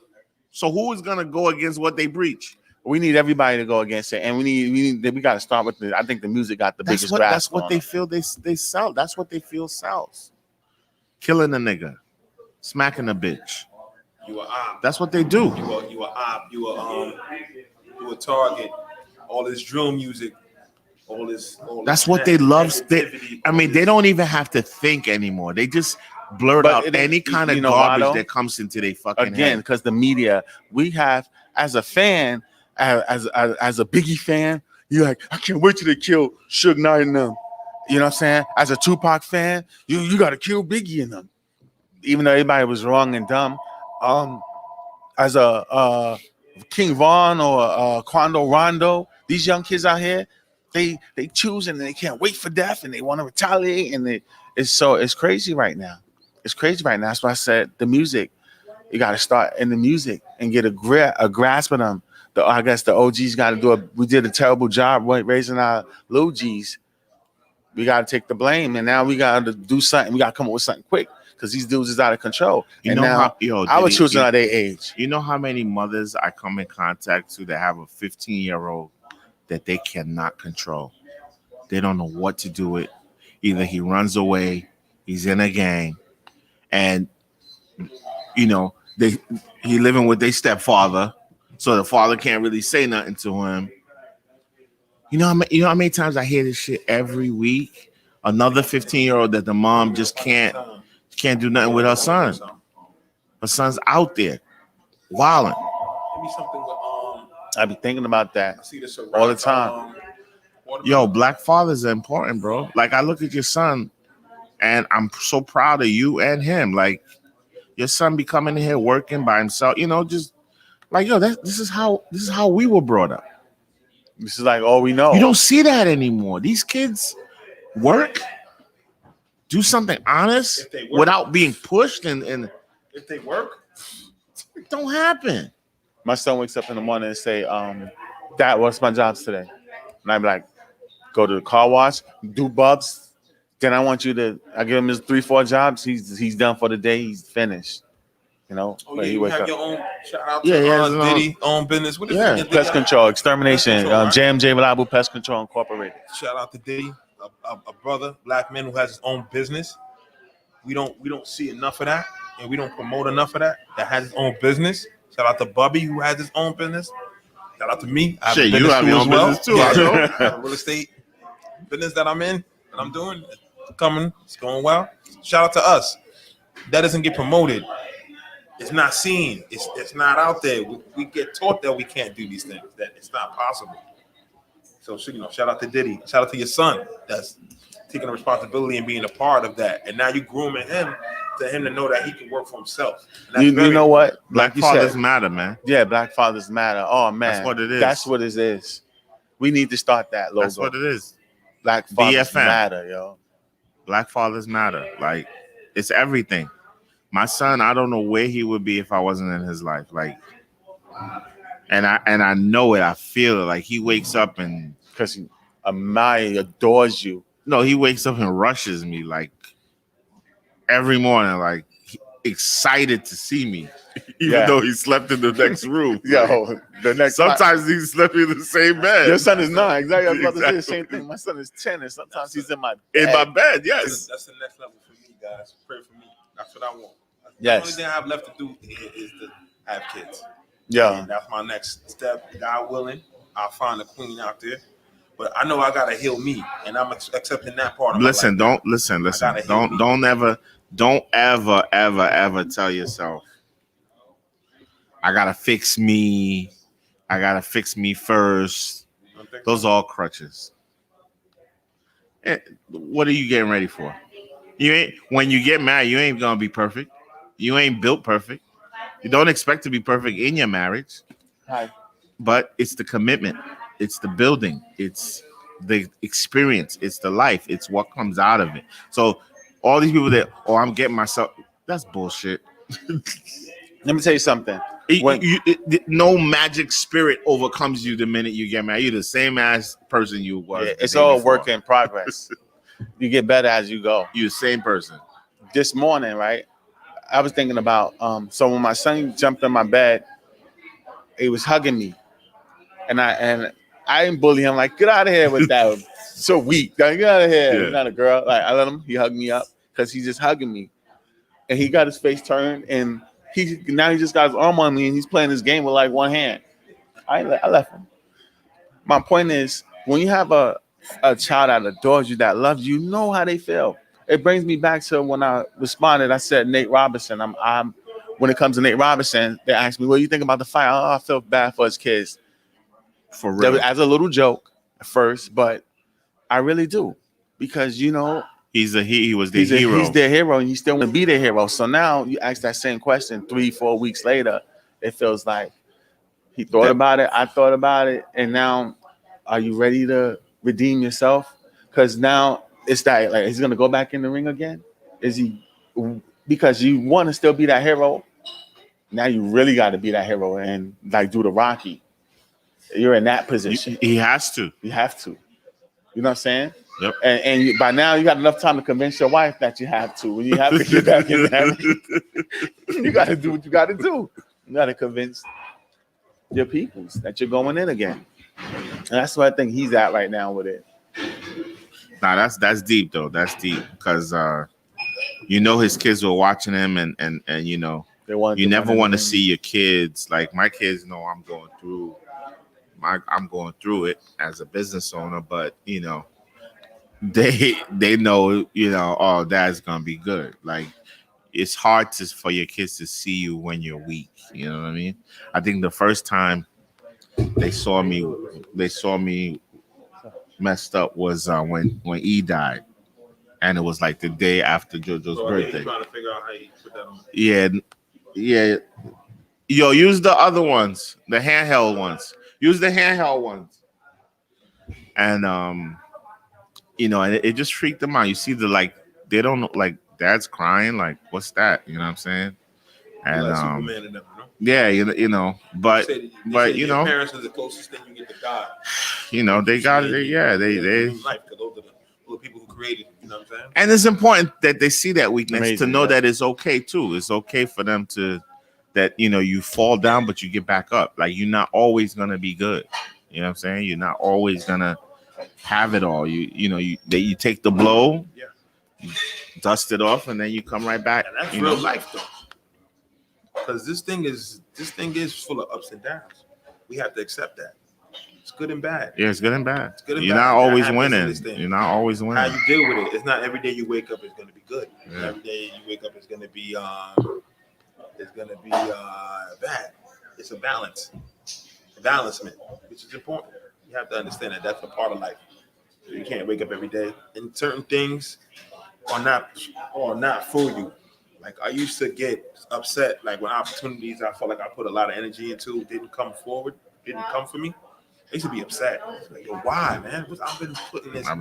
So who is gonna go against what they preach? We need everybody to go against it, and we got to start with I think the music got the biggest grasp. That's what on they it. feel they sell. That's what they feel sells. Killing a nigga, smacking a bitch. You a op. That's what they do. You a op. You a target. All this drill music. All this. That's what they love. negativity, I mean, all they this- don't even have to think anymore. They just blurt But out it is- any kind of you know why, garbage though? that comes into their fucking Again, head. because the media, we have as a fan, as a Biggie fan, you're like, I can't wait till they kill Suge Knight and them. You know what I'm saying? As a Tupac fan, you got to kill Biggie and them, even though everybody was wrong and dumb. As a King Von or Quando Rondo, these young kids out here, they choose and they can't wait for death and they want to retaliate and it's crazy right now. It's crazy right now. That's why I said the music. You got to start in the music and get a grasp of them. I guess the OGs got to do it. We did a terrible job raising our little G's. We got to take the blame, and now we got to do something. We got to come up with something quick because these dudes is out of control. You and know now how, yo, our Diddy, children are their age. You know how many mothers I come in contact to that have a 15-year-old that they cannot control. They don't know what to do with. Either he runs away, he's in a gang, and you know he living with their stepfather, so the father can't really say nothing to him. You know how many times I hear this shit every week? Another 15-year-old that the mom just can't do nothing with her son. Her son's out there wilding. Give me something with I be thinking about that. I see this All the time. Yo, black fathers are important, bro. Like, I look at your son, and I'm so proud of you and him. Like, your son be coming in here working by himself. You know, just like, yo, this is how we were brought up. This is like all we know. You don't see that anymore. These kids work, do something honest If they work. without being pushed, and If they work, it don't happen. My son wakes up in the morning and say, Dad, what's my jobs today? And I'm like, go to the car wash, do bubs. Then I give him his 3-4 jobs. He's done for the day. He's finished. You know, oh but yeah, he you wake have up. your own. Shout out Yeah, to he has his own- Diddy, own business. What is Yeah, it? Pest control, extermination, Pest control, right? JMJ Reliable Pest Control Incorporated. Shout out to Diddy, a brother, black man who has his own business. We don't see enough of that, and we don't promote enough of that. That has his own business. Shout out to Bubby who has his own business. Shout out to me. I have a Shit, you business have too your as own well. business too, I know. I have a real estate business that I'm in, and I'm doing. Coming, it's going well. Shout out to us. That doesn't get promoted. It's not seen. It's not out there. We get taught that we can't do these things. That it's not possible. So shout out to Diddy. Shout out to your son. That's taking the responsibility and being a part of that. And now you grooming him to know that he can work for himself. And that's You very know what? Black Like you fathers said, matter, man. yeah, Black Fathers Matter. Oh man, That's what it is. That's what it is. We need to start that logo. That's what it is. Black Fathers BFM. Matter, yo. Black fathers matter. Like, it's everything. My son, I don't know where he would be if I wasn't in his life. Like, and I know it. I feel it. Like, he wakes up and Because Amaya adores you. no, he wakes up and rushes me like every morning, like excited to see me, even Yeah. though he slept in the next room. Yo, the next Sometimes he slept in the same bed. your son is 9. Exactly. I was about to say the Exactly. same thing. My son is 10, and sometimes he's in my in bed. my bed. Yes. That's the next level for me, guys. Pray for me. That's what I want. Yes. The only thing I have left to do is to have kids. Yeah. And that's my next step. God willing, I'll find a queen out there. But I know I gotta heal me, and I'm accepting that part of Listen, my life. listen. gotta heal me. Don't ever tell yourself, I gotta fix me. I gotta fix me first. Those are all crutches. What are you getting ready for? You ain't when you get married, you ain't gonna be perfect. You ain't built perfect. You don't expect to be perfect in your marriage, Hi. but it's the commitment, it's the building, it's the experience, it's the life, it's what comes out of it. So all these people that, I'm getting myself, that's bullshit. Let me tell you something. When- No magic spirit overcomes you the minute you get married. You're the same ass person you was. Yeah, the it's day all before. work in progress. You get better as you go. You're the same person. This morning, right? I was thinking about so when my son jumped in my bed, he was hugging me, and I didn't bully him like get out of here with that. So weak, like, get out of here. Yeah. He's not a girl. Like I let him. He hugged me up because he's just hugging me, and he got his face turned and he just got his arm on me and he's playing this game with like one hand. I left him. My point is, when you have a child that adores you, that loves you, you know how they feel. It brings me back to when I responded. I said Nate Robinson. I'm when it comes to Nate Robinson, they asked me, "What do you think about the fight?" Oh, I feel bad for his kids. For real. As a little joke at first, but I really do, because he He was the hero. He's their hero, and he still want to be their hero. So now you ask that same question 3-4 weeks later, it feels like he thought about it, I thought about it, and now are you ready to redeem yourself? Because now it's that, like, is he gonna go back in the ring again? Is he, because you want to still be that hero? Now you really got to be that hero and like do the Rocky. You're in that position. He has to. You have to. You know what I'm saying? Yep. And by now you got enough time to convince your wife that you have to. When you have to get back in that ring, you got to do what you got to do. You got to convince your peoples that you're going in again. And that's what I think he's at right now with it. Nah, that's deep though. That's deep because his kids were watching him, and They want you never want to see your kids, like my kids know I'm going through it as a business owner, but they know, oh, dad's gonna be good. Like, it's hard for your kids to see you when you're weak. You know what I mean? I think the first time they saw me messed up was when E died, and it was like the day after JoJo's birthday. Trying to figure out how you put that on. Yeah. Yo, use the other ones, the handheld ones. Use the handheld ones. And and it just freaked them out. You see they don't know, like, dad's crying, like, what's that? You know what I'm saying? And Like Superman and them, yeah, but your parents are the closest thing you get to God. They got it. Yeah, they Life, because those are the people who created. You know what I'm saying? and it's important that they see that weakness to Amazing, know yeah. that it's okay too. It's okay for them to you fall down, but you get back up. Like, you're not always gonna be good. You know what I'm saying? You're not always gonna have it all. You take the blow, you dust it off, and then you come right back. And that's real life though. Because this thing is full of ups and downs. We have to accept that. It's good and bad. Yeah, it's good and bad. good and You're bad. not That always happens in winning. this thing. You're not always How winning. you deal with it. It's not every day you wake up is going to be good. Yeah. Every day you wake up is going to be bad. It's a balance, a balancement, which is important. You have to understand that that's a part of life. You can't wake up every day, and certain things are not for you. Like, I used to get upset, like, when opportunities I felt like I put a lot of energy into didn't come for me. I used to be upset. Like, yo, why, man? I've been putting this. I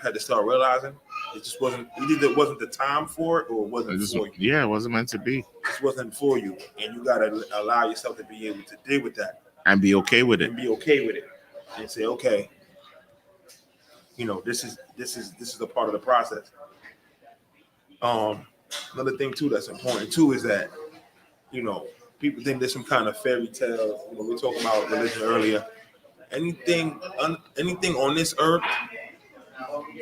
had to start realizing it just wasn't. Either it wasn't the time for it, or it wasn't for you. Yeah, it wasn't meant to be. This wasn't for you, and you gotta allow yourself to be able to deal with that And be okay with it. and be okay with it, and say, okay, this is a part of the process. Another thing too that's important too is that people think there's some kind of fairy tale. We were talking about religion earlier. Anything on this earth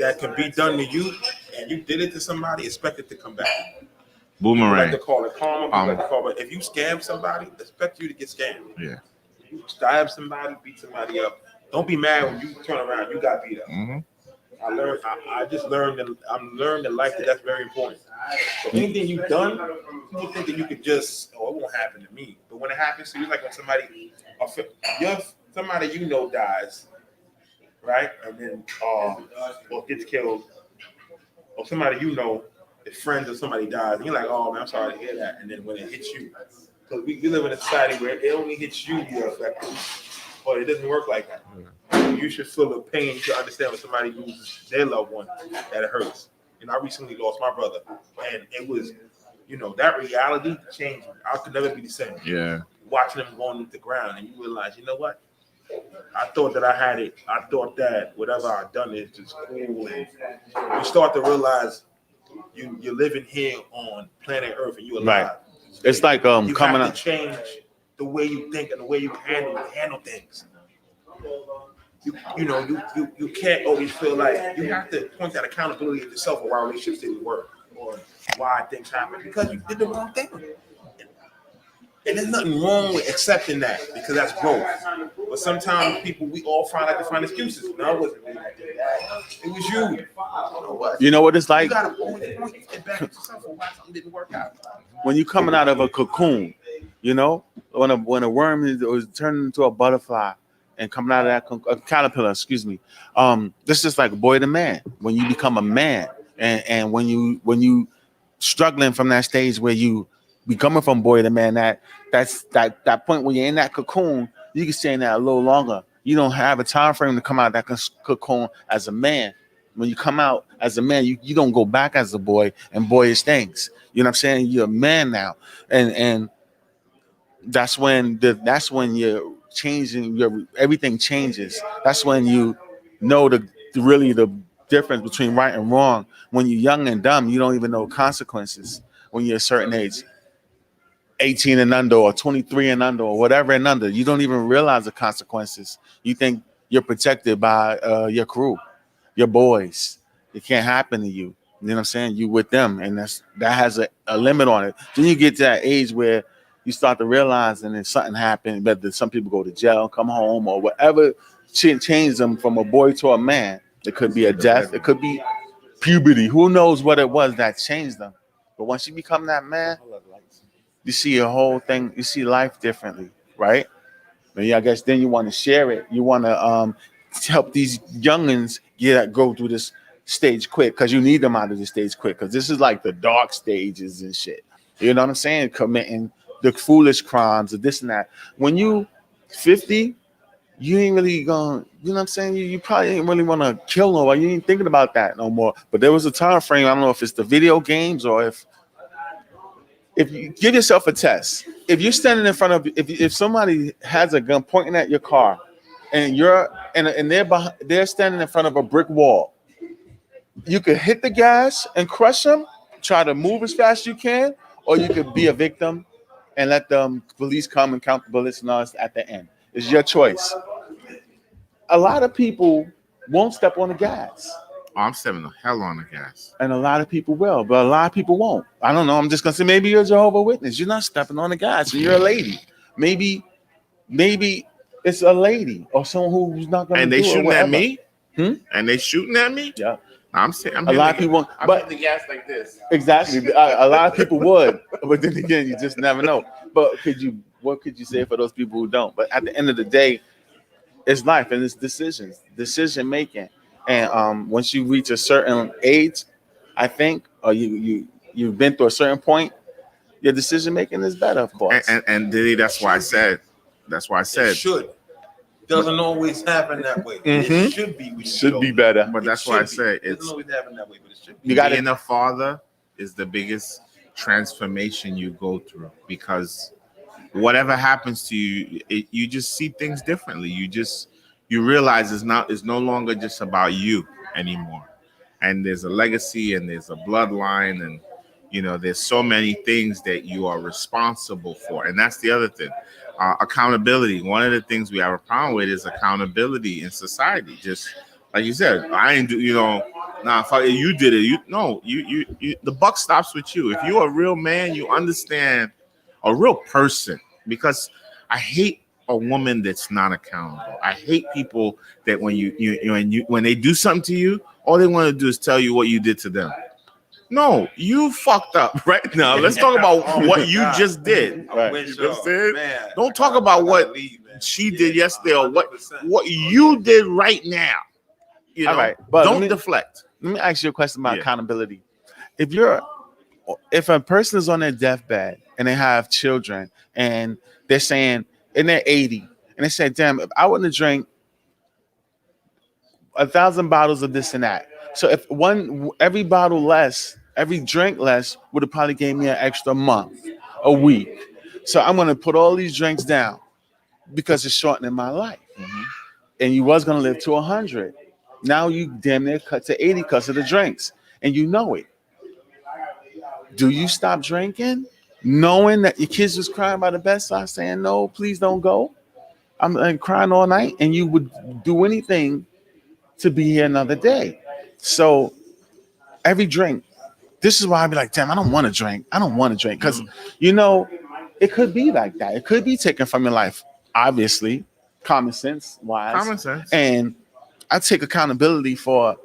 that can be done to you, and you did it to somebody, expect it to come back. We Boomerang. like to call it karma. But if you scam somebody, expect you to get scammed. Yeah. If you stab somebody, beat somebody up, don't be mad when you turn around. You got beat up. Mm-hmm. I just learned, and I'm learned in life that's very important. So anything you've done, people think that you could just, it won't happen to me. But when it happens to you, like when somebody dies, right, and then or gets killed, or somebody if friends or somebody dies, and you're like, oh man, I'm sorry to hear that. And then when it hits you, because we live in a society where it only hits you, you're affected, but it doesn't work like that. You should feel the pain to understand when somebody loses their loved one, that it hurts. I recently lost my brother, and it was, that reality changed me. I could never be the same. Yeah. Watching him going into the ground, and you realize, you know what? I thought that I had it. I thought that whatever I've done is just cool. And you start to realize you're living here on planet Earth, and you're alive. Right. It's like You coming have up. to change the way you think and the way you handle things. You can't always feel like you have to point that accountability at yourself for why relationships didn't work or why things happen, because you did the wrong thing. And there's nothing wrong with accepting that because that's growth. But sometimes people, we all like to find excuses. No, it wasn't me that did that. It was you. You know what? You know what it's You like gotta always get back at yourself for why something didn't work out. when you coming out of a cocoon. You know, when a worm is turning into a butterfly and coming out of that a caterpillar. Excuse me. This is like a boy to man. When you become a man, and when you struggling from that stage where you becoming from boy to man, that's that point when you're in that cocoon, you can stay in that a little longer. You don't have a time frame to come out of that cocoon as a man. When you come out as a man, you don't go back as a boy and boyish things. You know what I'm saying? You're a man now, and that's when you're changing. Everything changes. That's when you know the difference between right and wrong. When you're young and dumb, you don't even know consequences. When you're a certain age, 18 and under, or 23 and under, or whatever and under, you don't even realize the consequences. You think you're protected by your crew, your boys. It can't happen to you. You know what I'm saying? You with them, and that has a limit on it. Then you get to that age where you start to realize, and then something happened. Whether some people go to jail, come home, or whatever change them from a boy to a man. It could be a death. It could be puberty. Who knows what it was that changed them? But once you become that man, you see your whole thing. You see life differently, right? And I guess then you want to share it. You want to help these youngins go through this stage quick, because you need them out of the stage quick, because this is like the dark stages and shit. You know what I'm saying? Committing the foolish crimes of this and that. When you 50, you ain't really going, you know what I'm saying? You probably ain't really want to kill nobody. You ain't thinking about that no more. But there was a time frame, I don't know if it's the video games or if you give yourself a test. If you're standing in front of, if somebody has a gun pointing at your car and they're standing in front of a brick wall, you could hit the gas and crush them, try to move as fast as you can, or you could be a victim and let the police come and count the bullets and all this at the end. It's your choice. A lot of people won't step on the gas. Oh, I'm stepping the hell on the gas. And a lot of people will, but a lot of people won't. I don't know. I'm just gonna say maybe you're a Jehovah's Witness. You're not stepping on the gas, and you're a lady. Maybe it's a lady or someone who's not gonna. And they do shooting at me. And they shooting at me. Yeah. I'm saying A lot of people won't, I'm but hitting the gas like this. exactly. A lot of people would, but then again, you just never know. But what could you say for those people who don't? But at the end of the day, it's life and it's decision making. And once you reach a certain age, I think, or you've been through a certain point, your decision making is better, of course. And Diddy, that's why I said. It should. Doesn't always happen that way. It should be. Should be better. But that's why I say it doesn't always happen that way, but it should be. You got being a father is the biggest transformation you go through, because whatever happens to you, you just see things differently. You realize it's no longer just about you anymore, and there's a legacy and there's a bloodline, and there's so many things that you are responsible for. And that's the other thing, accountability. One of the things we have a problem with is accountability in society. Just like you said, I ain't do, if you did it, you the buck stops with you. If you're a real man, you understand, a real person. Because I hate a woman that's not accountable. I hate people that when they do something to you, all they want to do is tell you what you did to them. No, you fucked up right now. Let's talk about what you just did. Right. You understand? Don't talk about what she did yesterday or what you did right now. All right, but don't deflect. Let me ask you a question about accountability. If a person is on their deathbed and they have children and they're saying, and they're 80, and they say, damn, if I wouldn't have drank 1,000 bottles of this and that. So if every bottle less, every drink less would have probably gave me an extra month, a week. So I'm going to put all these drinks down because it's shortening my life. And you was going to live to 100. Now you damn near cut to 80 because of the drinks, and you know it. Do you stop drinking knowing that your kids was crying by the bedside saying, no, please don't go? I'm crying all night, and you would do anything to be here another day. So every drink, this is why I'd be like, damn, I don't want to drink. Because, it could be like that. It could be taken from your life, obviously, common sense wise. Common sense. And I take accountability for,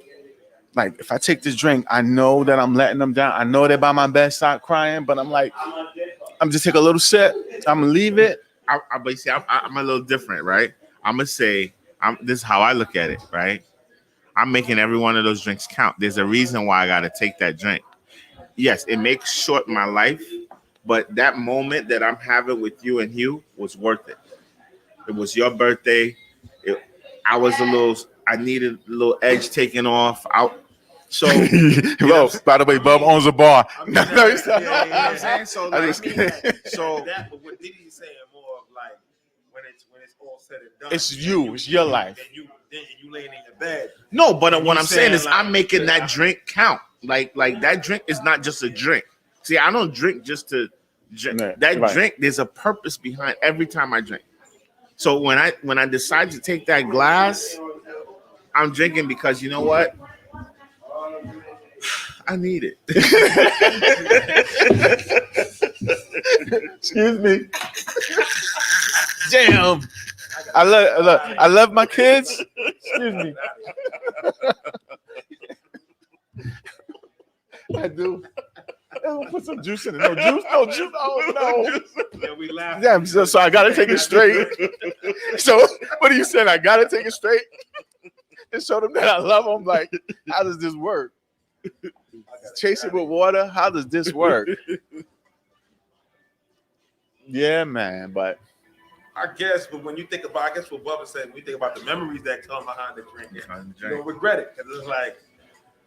like, if I take this drink, I know that I'm letting them down. I know they're by my bedside crying, but I'm like, I'm just take a little sip. I'm gonna leave it. But see, I'm a little different, right? I'm gonna say, this is how I look at it, right? I'm making every one of those drinks count. There's a reason why I gotta take that drink. Yes, it may short my life, but that moment that I'm having with you and Hugh was worth it. It was your birthday. I needed a little edge taken off. So, Bro, by the way, Bub owns a bar. No, you know what I'm saying? So, I like, just- so that, but what Diddy's saying more of like when it's all said and done. It's you. It's your life. And you laying in your bed. no, but And what you I'm saying is saying, like, I'm making that drink count. Like that drink is not just a drink. See, I don't drink just to drink. Right, That right. drink, there's a purpose behind every time I drink. So when I decide to take that glass, I'm drinking because you know what? I need it. Excuse me. Damn. I love my kids. Excuse me. I do. Put some juice in it. No juice. No juice. Oh no. Yeah, we laugh. Damn. So I gotta take it straight. So what are you saying? I gotta take it straight and show them that I love them. Like, how does this work? Chase it with water. How does this work? Yeah, man. But I guess, but when you think about, I guess what Bubba said, when you think about the memories that come behind the drinking, you don't regret it because it's like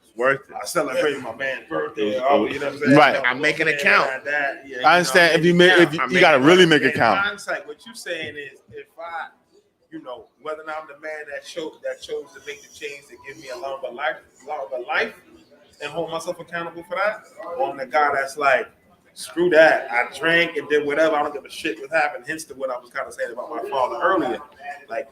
It's worth it. I celebrated my man's birthday. You You know what I'm saying? Right. I'm making it count. I understand if you make you gotta really make it count. In hindsight, what you saying is, if I, whether or not I'm the man that chose to make the change to give me a longer life, and hold myself accountable for that, or I'm the guy that's like, screw that. I drank and did whatever. I don't give a shit what happened. Hence to what I was kind of saying about my father earlier. Like,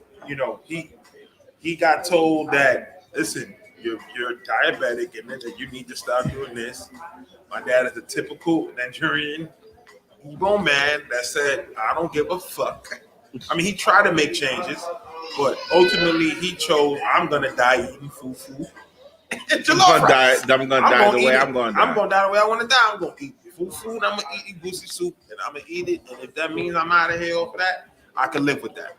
he got told that, listen, you're diabetic and that you need to stop doing this. My dad is a typical Nigerian Igbo man that said, I don't give a fuck. I mean, he tried to make changes, but ultimately he chose, I'm gonna die eating fufu. And jollof rice. I'm gonna die the way I'm gonna die. I'm gonna die the way I want to die. I'm gonna eat fufu and I'm gonna eat egusi soup and I'm gonna eat it. And if that means I'm out of here for that, I can live with that.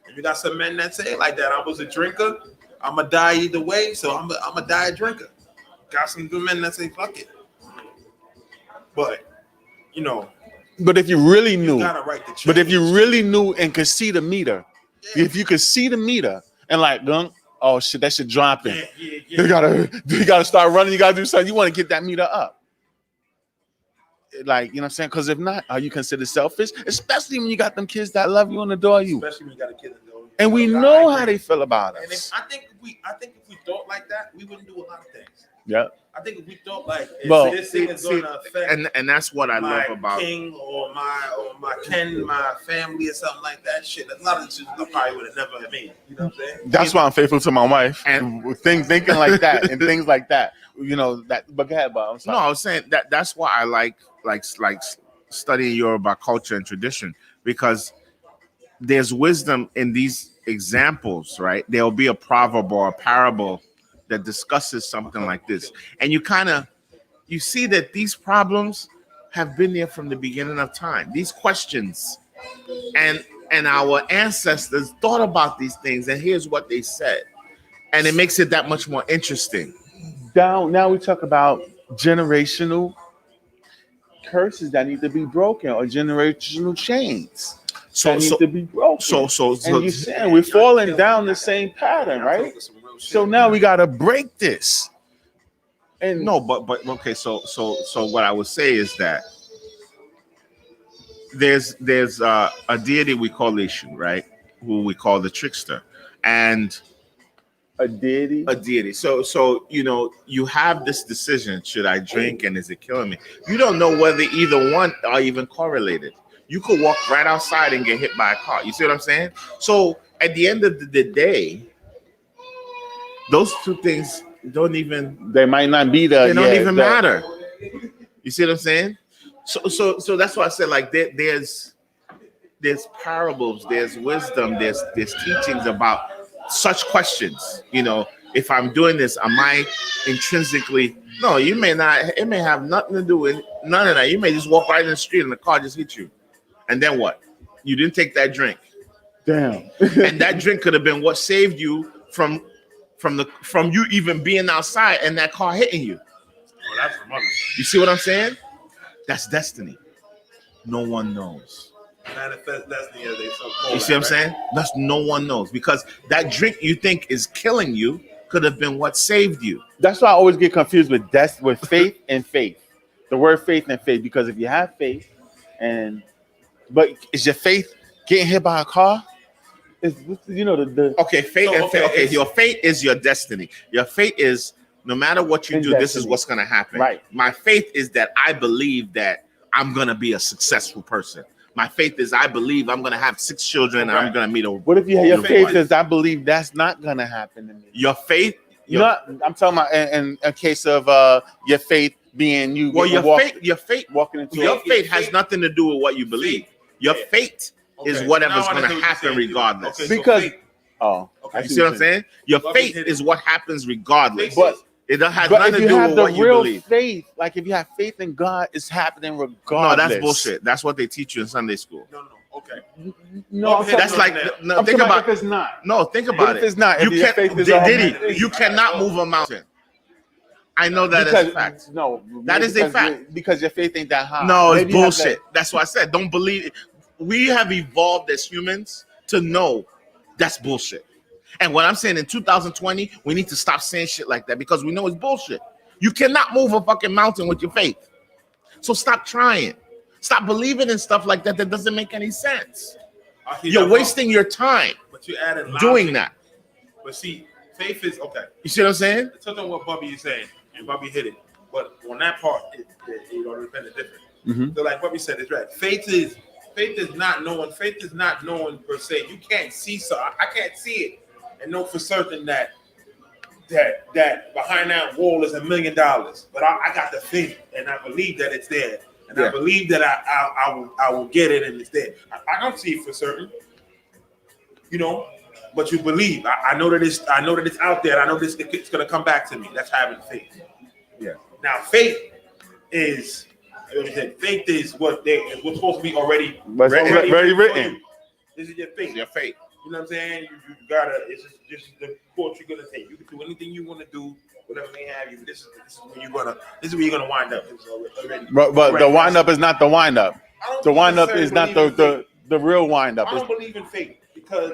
And you got some men that say it like that. I was a drinker. I'm gonna die either way, so I'm a die a drinker. Got some good men that say fuck it. But But if you really you knew, gotta write the change. but if you really knew and could see the meter, if you could see the meter and like, oh shit, that shit dropping. You gotta start running. You gotta do something. You want to get that meter up. Like, you know what I'm saying? Because if not, are you considered selfish? Especially when you got them kids that love you and adore you. Especially when you got a kid that knows. And we know how they feel about And us. I think if we thought like that, we wouldn't do a lot of things. Yeah. I think if we thought like Well, this thing is going to affect and that's what I my love about king or my Ken, my family or something like that, shit. A lot of the shit I probably would have never made. You know what I'm saying? That's why I'm faithful to my wife. And- And thinking like that and things like that. That. But go ahead, Bob. I'm No, sorry. I was saying that's why I like studying Yoruba culture and tradition, because there's wisdom in these examples, right? There'll be a proverb or a parable that discusses something like this. And you see that these problems have been there from the beginning of time. These questions and our ancestors thought about these things, and here's what they said. And it makes it that much more interesting. Now we talk about generational curses that need to be broken or generational chains that need to be broken. So and you saying we're falling down the same pattern, right? So now we gotta break this. And no, but okay. So what I would say is that there's a deity we call Eshu, right? Who we call the trickster, and a deity. So you have this decision: should I drink, and is it killing me? You don't know whether either one are even correlated. You could walk right outside and get hit by a car. You see what I'm saying? So at the end of the day, those two things They might not be there. they don't even matter. You see what I'm saying? So that's why I said like there's parables, there's wisdom, there's teachings about such questions. You know, if I'm doing this, am I intrinsically? No, you may not. It may have nothing to do with none of that. You may just walk right in the street and the car just hit you, and then what? You didn't take that drink. Damn. And that drink could have been what saved you from you even being outside and that car hitting you. Well, that's the mother. You see what I'm saying? That's destiny. No one knows. Manifest destiny, as they so call You see what I'm saying? That's no one knows, because that drink you think is killing you could have been what saved you. That's why I always get confused with faith and faith. The word faith and faith, because if you have faith, but is your faith getting hit by a car? Is the Okay, faith So, and okay, faith. okay. Okay, your faith is your destiny. Your faith is no matter what you And do, this is destiny. what's going to happen. Right. My faith is that I believe that I'm going to be a successful person. My faith is I believe I'm going to have 6 children and I'm Right. going to meet a. what if your faith faith is I believe that's not gonna happen to me? Your faith. I'm talking about in a case of your faith being you. Well, getting your faith walking into Your Faith- faith has faith- nothing to do with what you believe. Your Yeah. fate is Okay, whatever's now I going to understand what you're happen saying. regardless. Okay, so Because- faith- Oh, Okay. I You see what I'm saying? Your Bobby faith hit it. is what happens regardless. But- It has but nothing if to you do have with the what you real believe. faith, like if you have faith in God, it's happening No, regardless. that's bullshit. That's what they teach you in Sunday school. No. Okay. No, Okay, That's like no, I'm think talking about if it's not. no, think What about if it. it's not? You If your can't, faith is Diddy, already- you cannot move a mountain. I know that because, is fact. No, That is a because fact. because your faith ain't that high. No, it's Maybe you have bullshit. That's why I said don't believe it. We have evolved as humans to know that's bullshit. And what I'm saying in 2020, we need to stop saying shit like that because we know it's bullshit. You cannot move a fucking mountain with your faith. So stop trying. Stop believing in stuff like that doesn't make any sense. I hear You're that, wasting your time But you added doing logic. that. But see, faith is okay. You see what I'm saying? It's something what Bobby is saying, and Bobby hit it. But on that part, it already been different. Mhm. So like Bobby said, it's right. Faith is not knowing. Faith is not knowing per se. You can't see. So I can't see it and know for certain that behind that wall is $1 million. But I got the faith, and I believe that it's there, and I believe that I will get it, and it's there. I don't see it for certain, but you believe. I know that it's out there. I know it's gonna come back to me. That's having faith. Yeah. Now faith is what's supposed to be already But it's already for written. you. This is your faith. Your faith. You know what I'm saying? You gotta. It's just the course you're gonna take. You can do anything you want to do, whatever may have you. This is where you're gonna wind up. It's already. But the wind up is not the wind up. I don't The wind up necessarily is not believe in faith. the real wind up. I don't believe in faith because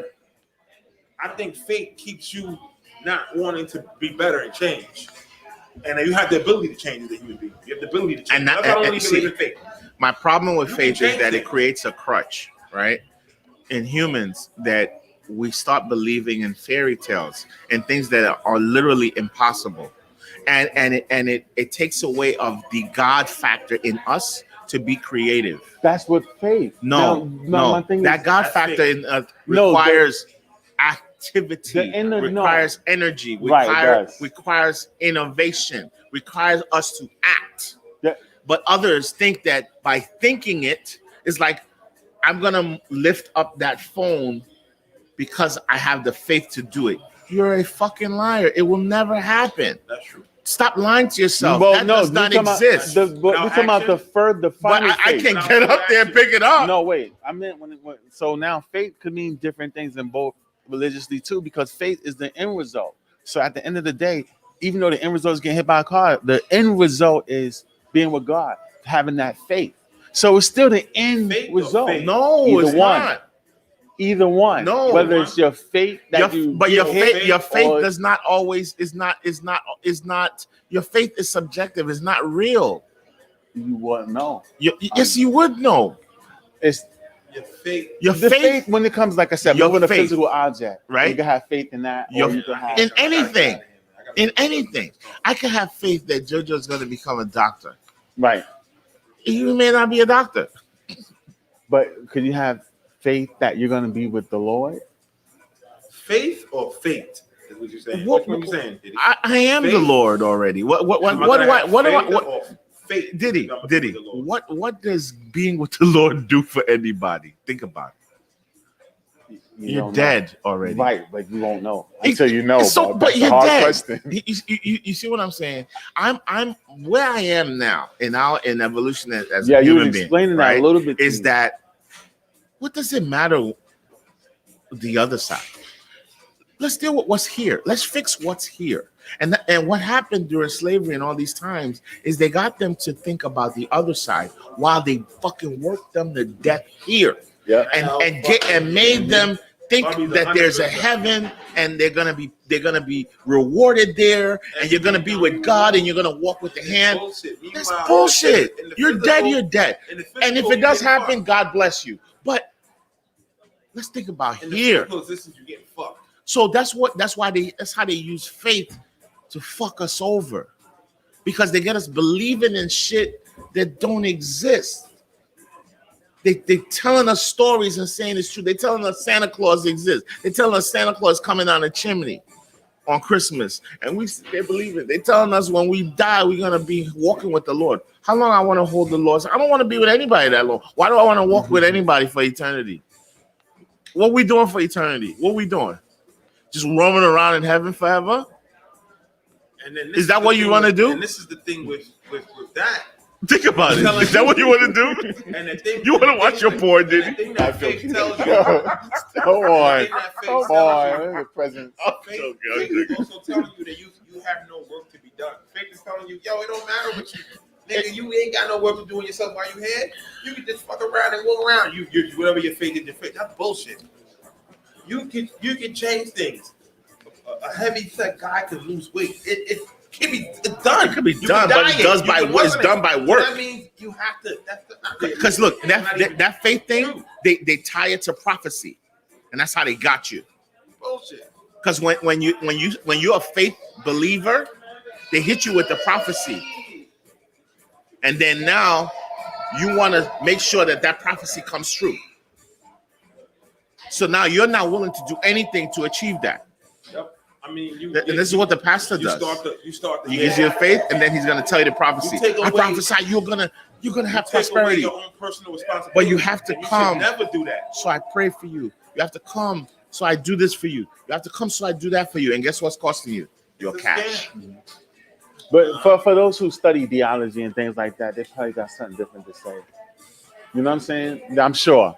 I think faith keeps you not wanting to be better and change. And you have the ability to change as a human being. You have the ability to change. And that- That's why I don't and really see, believe in faith. My problem with You faith can is change that it things. creates a crutch, right? In humans, that we start believing in fairy tales and things that are literally impossible, and it takes away of the God factor in us to be creative. That's what faith. No, my thing that is, God that's factor faith. in us No, requires activity, the inner- no. requires energy, Right, it does. requires innovation, requires us to act. Yeah. But others think that by thinking it is like, I'm gonna lift up that phone because I have the faith to do it. You're a fucking liar. It will never happen. That's true. Stop lying to yourself. Well, that no, does not we're talking exist. About we're talking about the but final I faith. can get up there and pick it up. No, wait. I meant when so now faith could mean different things in both religiously too, because faith is the end result. So at the end of the day, even though the end result is getting hit by a car, the end result is being with God, having that faith. So it's still the end Faith or result. faith? No, Either it's one. not. Either one. No. Whether it's your faith that But your faith or- does not always is not your faith is subjective. It's not real. you wouldn't know. Yes, you would know. It's Your faith. Your the faith, faith when it comes, like I said, Your moving a faith, physical object. right? You can have faith in that, Your- or you can have in anything. In anything, I can have faith that JoJo's going to become a doctor. right. You may not be a doctor. But could you have faith that you're going to be with the Lord? Faith or fate is what you're saying. What- What are you saying? Diddy? I am the Faith. Lord already. What Am I do gonna I have what do I faith what? or faith. Did he? Nothing Did with he? the Lord. What does being with the Lord do for anybody? Think about it. You You're don't dead know. already. Right, but you won't know It- until you know. So, Bob. but That's a you're hard dead. question. You see what I'm saying? I'm where I am now in evolution as Yeah, a you was human being. explaining that right? a little bit. to Is me. that what does it matter? The other side. Let's deal with what's here. Let's fix what's here. And what happened during slavery and all these times is they got them to think about the other side while they fucking worked them to death here. Yeah. And made them think that there's a heaven and they're gonna be rewarded there and you're gonna be with God and you're gonna walk with the hand. That's bullshit. You're dead, you're dead. And if it does happen, God bless you. But let's think about here. You getting fucked. So that's how they use faith to fuck us over. Because they get us believing in shit that don't exist. They telling us stories and saying it's true. They telling us Santa Claus exists. They telling us Santa Claus coming down the chimney on Christmas. And they believe it. They telling us when we die, we're gonna be walking with the Lord. How long I want to hold the Lord? I don't want to be with anybody that long. Why do I want to walk with anybody for eternity? What we doing for eternity? What we doing? Just roaming around in heaven forever? And then Is that what you want to do? And this is the thing with that. Think about it. Is that what you want to do? And the thing, You want to watch your porn, did the you? thing that faith tells you. Come on. The thing that faith Come tells on. you- Look at present. Faith Okay. is also telling you that you have no work to be done. Faith is telling you, yo, it don't matter what you, nigga, you ain't got no work to do in yourself while you here. You can just fuck around and walk around. You whatever your faith is, your faith. That's bullshit. You can change things. A heavy set guy can lose weight. It can be done. It can be You done, can but diet. it does You by can work. It's work on done it. by So work. that means you have to. Because look, not even that faith thing, true. they tie it to prophecy, and that's how they got you. bullshit. Because when you're a faith believer, they hit you with the prophecy, and then now you want to make sure that prophecy comes true. So now you're not willing to do anything to achieve that. Yep. I mean, And this is what the pastor you does. start the He gives you a faith, and then he's going to tell you the prophecy. You take I away- prophesy you're gonna have take away prosperity. your own personal responsibility. But you have to And come. You should never do that. So I pray for you. You have to come. So I do this for you. You have to come. So I do that for you. And guess what's costing you? Your It's a cash. scam. But for those who study theology and things like that, they probably got something different to say. You know what I'm saying? I'm sure.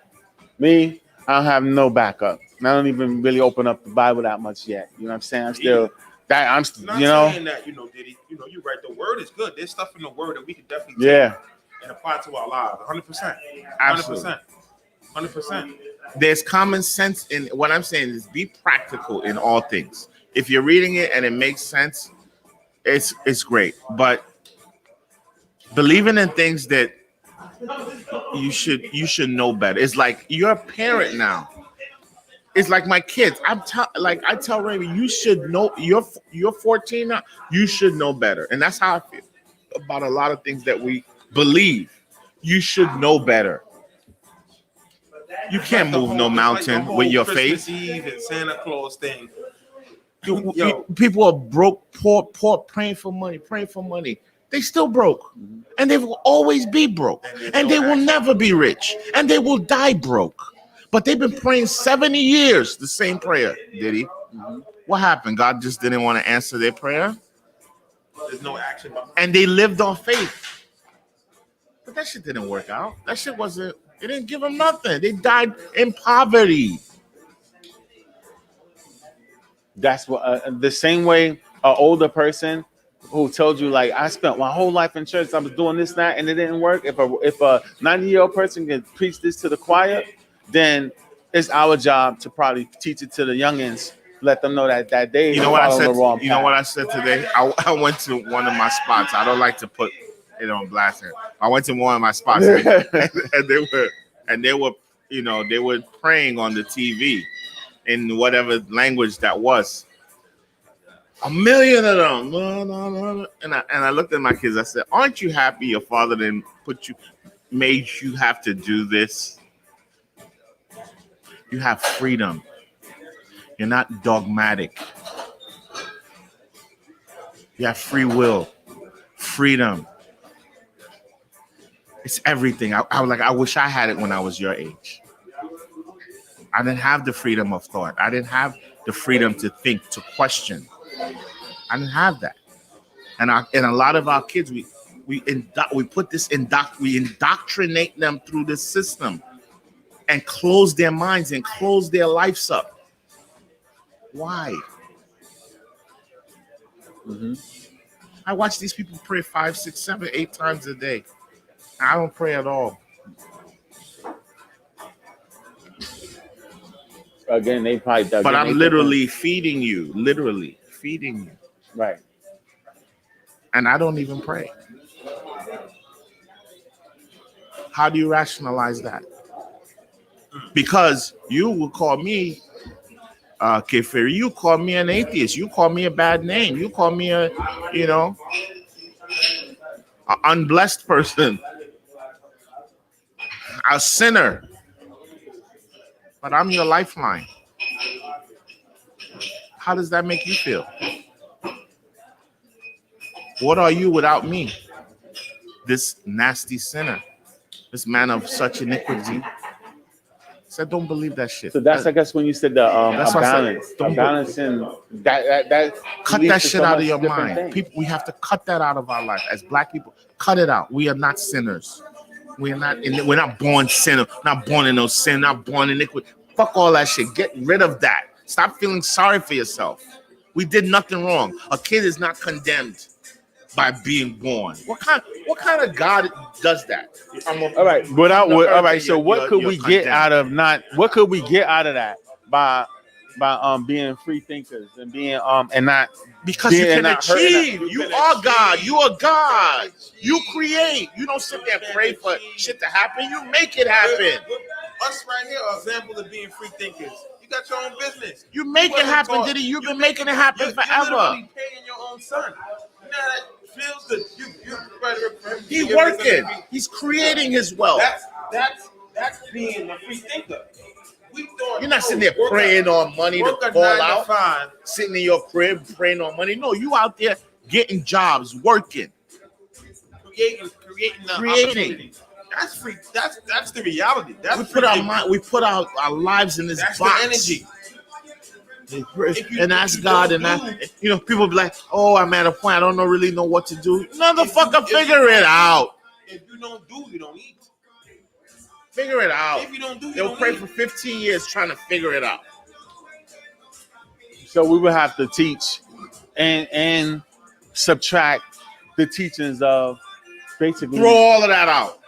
Me, I don't have no backup. I don't even really open up the Bible that much yet. You know what I'm saying? I'm still that I'm I'm not you know. saying that, Diddy. You're right. The word is good. There's stuff in the word that we can definitely take Yeah. and apply to our lives. 100%. Absolutely. 100%. There's common sense in what I'm saying is be practical in all things. If you're reading it and it makes sense, it's great. But believing in things that you should know better. It's like you're a parent now. It's like my kids. I tell Ravi, you should know. You're 14 now. You should know better, and that's how I feel about a lot of things that we believe. You should know better. You can't move no mountain with your Christmas faith. Eve and Santa Claus thing. People are broke, poor, praying for money. They still broke, and they will always be broke, and they will never be rich, and they will die broke. But they've been praying 70 years the same prayer. Did he? What happened? God just didn't want to answer their prayer, There's no action behind and they lived on faith. But that shit didn't work out. That shit wasn't. It didn't give them nothing. They died in poverty. That's what the same way an older person who told you like I spent my whole life in church, I was doing this, that, and it didn't work. If a 90-year-old person can preach this to the choir, then it's our job to probably teach it to the youngins, let them know that they You know what I following said? the wrong You know path. what I said today? I went to one of my spots. I don't like to put it on blast here. I went to one of my spots, and they were they were praying on the TV in whatever language that was. 1 million of them. No. And I looked at my kids. I said, "Aren't you happy your father didn't made you have to do this? You have freedom. You're not dogmatic. You have free will, freedom. It's everything. I was like, I wish I had it when I was your age. I didn't have the freedom of thought. I didn't have the freedom to think, to question. I didn't have that. And a lot of our kids, we indoctrinate them through this system and close their minds and close their lives up. Why? Mm-hmm. I watch these people pray 5, 6, 7, 8 times a day. I don't pray at all. Again, they probably. But I'm literally feeding you. Right. And I don't even pray. How do you rationalize that? Because you will call me kafir. You call me an atheist. You call me a bad name. You call me an unblessed person, a sinner. But I'm your lifeline. How does that make you feel? What are you without me? This nasty sinner, this man of such iniquity. So don't believe that shit. So that's, I guess, when you said the That's what I balance, said. a balance in that Cut leads that to shit so out much of your different mind. things. People, we have to cut that out of our life. As black people, cut it out. We are not sinners. We're not born sinner, not born in no sin, not born in iniquity. Fuck all that shit. Get rid of that. Stop feeling sorry for yourself. We did nothing wrong. A kid is not condemned by being born. What kind of God does that? All right, all right. So what could we get out of what could we get out of that by being free thinkers and being and not because you can not hurting achieve. You are God. You are God. You create. You don't sit there and pray for shit to happen. You make it happen. Us right here are examples of being free thinkers. You got your own business. You make it happen, Diddy. You've been making it happen You're forever. literally paying your own son. You know how that feels good. He's working. He's creating his wealth. That's being a free thinker. You're not sitting there praying on money to fall out. 5. Sitting in your crib praying on money. No, you out there getting jobs, working, creating the opportunity. That's free. That's the reality. That's we put our mind, we put our lives in this box. The energy. And ask God, and people be like, "Oh, I'm at a point. I don't really know what to do." Motherfucker, figure it out. If you don't do, you don't eat. Figure it out. If you don't do, you They'll don't pray eat. for 15 years trying to figure it out. So we would have to teach and subtract the teachings of basically Throw all of that out.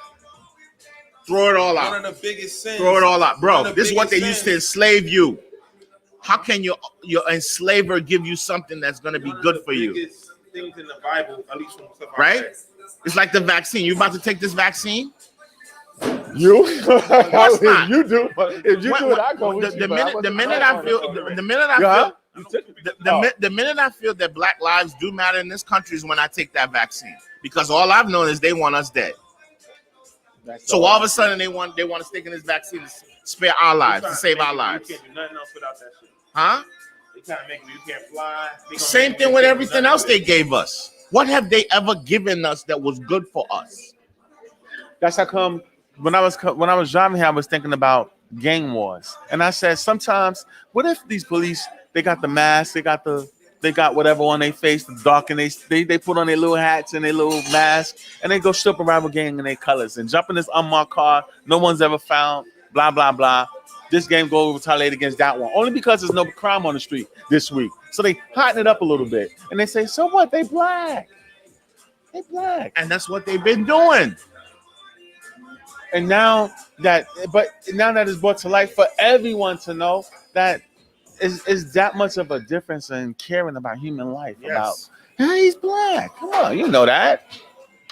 Throw it all out. One of the biggest sins. Throw it all out, One bro. of the This is what they biggest used to enslave you. How can your enslaver give you something that's going to be good for you? Biggest things in the Bible, at least from stuff I Right? read. It's like the vaccine. You about to take this vaccine? you. not? You do. If you do it, I go with The you. but minute I feel that Black lives do matter in this country is when I take that vaccine. Because all I've known is they want us dead. So all of a sudden they want to stick in this vaccine to spare our lives, to save our lives. You can't do nothing else without that shit. Huh? They trying to make you can't fly. Same thing with everything else they gave us. What have they ever given us that was good for us? That's how come when I was driving here, I was thinking about gang wars, and I said sometimes, what if these police they got the mask, they got whatever on their face, the dark, and they put on their little hats and their little mask, and they go strip a rival gang in their colors and jump in this unmarked car no one's ever found. Blah blah blah. This game go retaliate against that one only because there's no crime on the street this week. So they heighten it up a little bit, and they say, "So what? They black. They black." And that's what they've been doing. And now that it's brought to light for everyone to know that is that much of a difference in caring about human life. Yes. About, hey, he's black. Come on, you know that.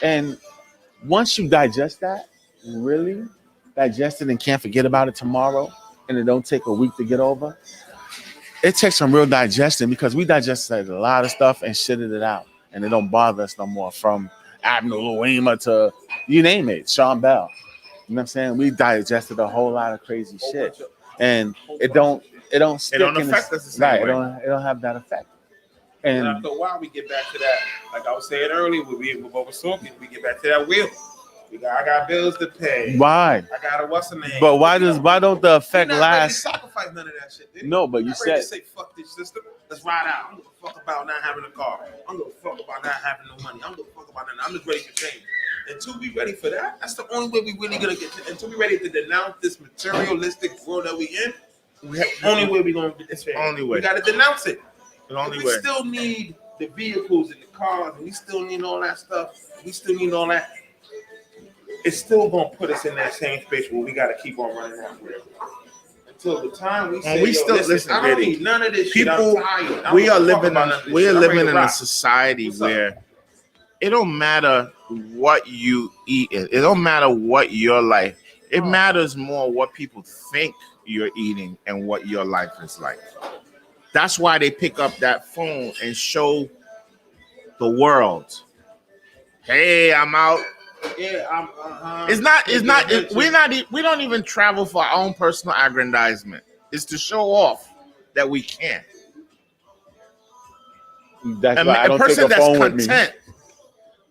And once you digest that, really digest it and can't forget about it tomorrow, and it don't take a week to get over, it takes some real digesting because we digested a lot of stuff and shitted it out, and it don't bother us no more. From Admiral Lima to you name it, Sean Bell. You know what I'm saying? We digested a whole lot of crazy shit, and it don't stick. It don't affect us the same right. way. It don't have that effect. And And after a while, we get back to that. Like I was saying earlier, with what was talking, we get back to that will. I got bills to pay. Why? I got a what's the name? But why don't the effect You're not ready to last? sacrifice none of that shit. Dude. No, but you You're not ready to said say fuck this system. Let's ride out. I don't give a fuck about not having a car. I don't give a fuck about not having no money. I don't give a fuck about nothing. I'm just ready for change. Until we ready for that, that's the only way we really gonna get to. Until we ready to denounce this materialistic world that we in, only way we gonna get this change. Only way. We gotta denounce it. The only we way. still need the vehicles and the cars, and we still need all that stuff. We still need all that. It's still gonna put us in that same space where we gotta keep on running after it. Until the time we say, we still listen, I don't Diddy. need none of this People, shit. I'm tired. I we don't are wanna talk living about none of in this shit. I'm ready to a rock. society What's up? where it don't matter what you eat. It don't matter what your life. It matters more what people think you're eating and what your life is like. That's why they pick up that phone and show the world. Hey, I'm out. Yeah, It's not. We don't even travel for our own personal aggrandizement. It's to show off that we can. that's And why I a don't take person a that's phone with me. content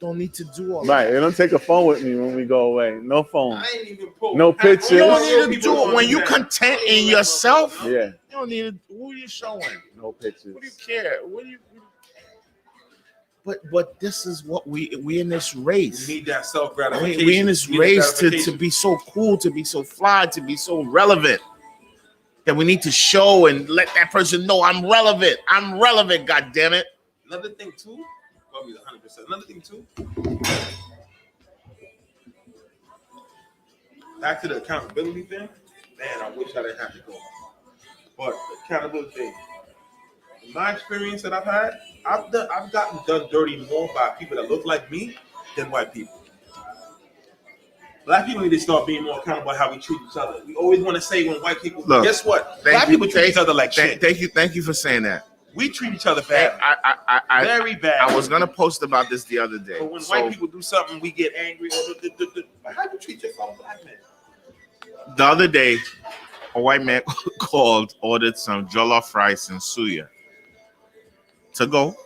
don't need to do all Right, that. they don't take a phone with me when we go away. No phone. I ain't even pulled. No pictures. You don't need to do it when you content in yourself. Yeah, You don't need to. Who are you showing? no pictures. What do you care? What do you? But this is what we in this race. We need that self gratification. We in this We need race that to gratification. be so cool, to be so fly, to be so relevant that we need to show and let that person know I'm relevant. I'm relevant. God damn it. Another thing too. Probably 100%. Another thing too. Back to the accountability thing. Man, I wish I didn't have to go. But the accountability thing. In my experience that I've had, I've gotten done dirty more by people that look like me than white people. Black people need to start being more accountable about how we treat each other. We always want to say when white people, Look, guess what? thank Black you, people treat each other like shit. Thank you for saying that. We treat each other bad. Very bad. I was gonna post about this the other day. But when So, white people do something, we get angry. How do you treat your fellow black man? the other day, a white man called, ordered some jollof rice and suya to go.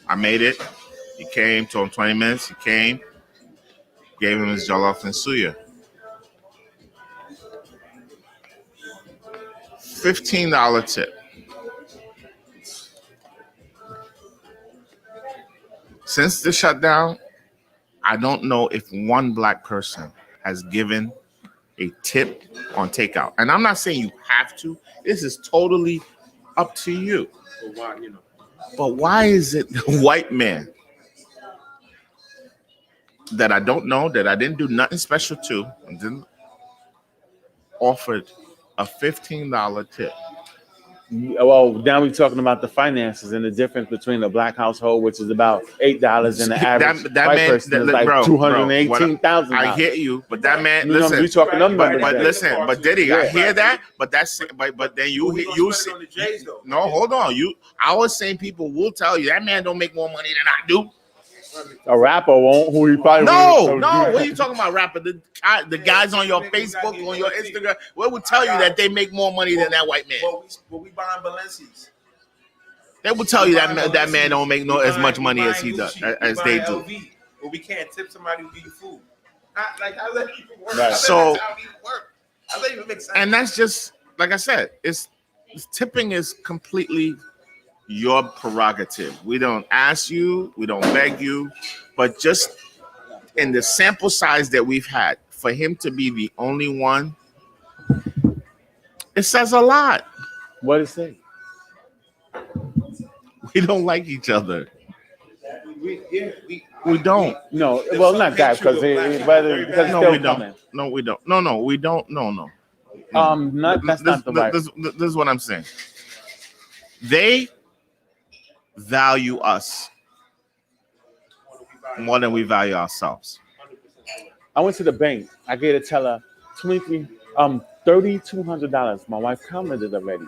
I made it. He came, told him 20 minutes. He came, gave him his jollof and suya. $15 tip. Since the shutdown, I don't know if one black person has given a tip on takeout. And I'm not saying you have to. This is totally up to you. So why, you know? But why is it the white man that I don't know, that I didn't do nothing special to, and didn't offered a $15 tip? Well, now we're talking about the finances and the difference between a black household, which is about $8, and the average That white man, person is that- like bro, $218,000. I hear you, but that man, You know, listen. we talking them numbers. But there. listen, but Diddy, I Yeah. hear that, but that's but then you see on the J's though. no, hold on. Our same people will tell you that man don't make more money than I do. A rapper won't. Who he probably No, won't- what are you talking about, rapper? The guys on your Facebook, on your Instagram, what would tell you that they make more money than that white man? But we buying Balenci's. They will tell you that man don't make as much money as he does, as they do. But we can't tip somebody who give you food. How's that even work? Right. So- How that even work? How that even make sense? And that's just like I said, tipping is completely your prerogative. We don't ask you, we don't beg you, but just in the sample size that we've had, for him to be the only one, it says a lot. What it say? We don't like each other. We don't. No, well, not that because because No, still we don't. coming. No, we don't. No, we don't. No. That's not the right. This is what I'm saying. They value us more than we value ourselves. I went to the bank. I gave a teller $3,200. My wife counted it already.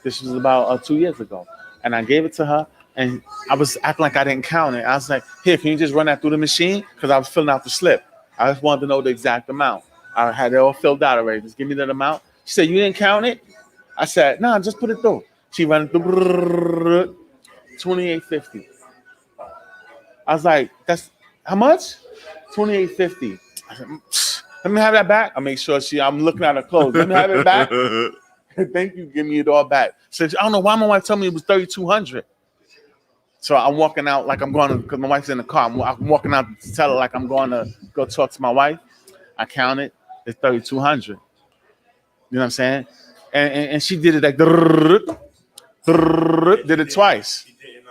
This was about 2 years ago, and I gave it to her. And I was acting like I didn't count it. I was like, "Here, can you just run that through the machine?" Because I was filling out the slip. I just wanted to know the exact amount. I had it all filled out already. Just give me that amount. She said, "You didn't count it?" I said, "No, just put it through." She ran it through $28.50. I was like, "That's how much?" $28.50. I said, let me have that back. I make sure I'm looking at her clothes. Let me have it back. Thank you. Give me it all back. So I don't know why my wife told me it was $3,200. So I'm walking out like I'm going to, because my wife's in the car. I'm walking out to tell her like I'm going to go talk to my wife. I counted. It's $3,200. You know what I'm saying? And she did it like did it twice. She didn't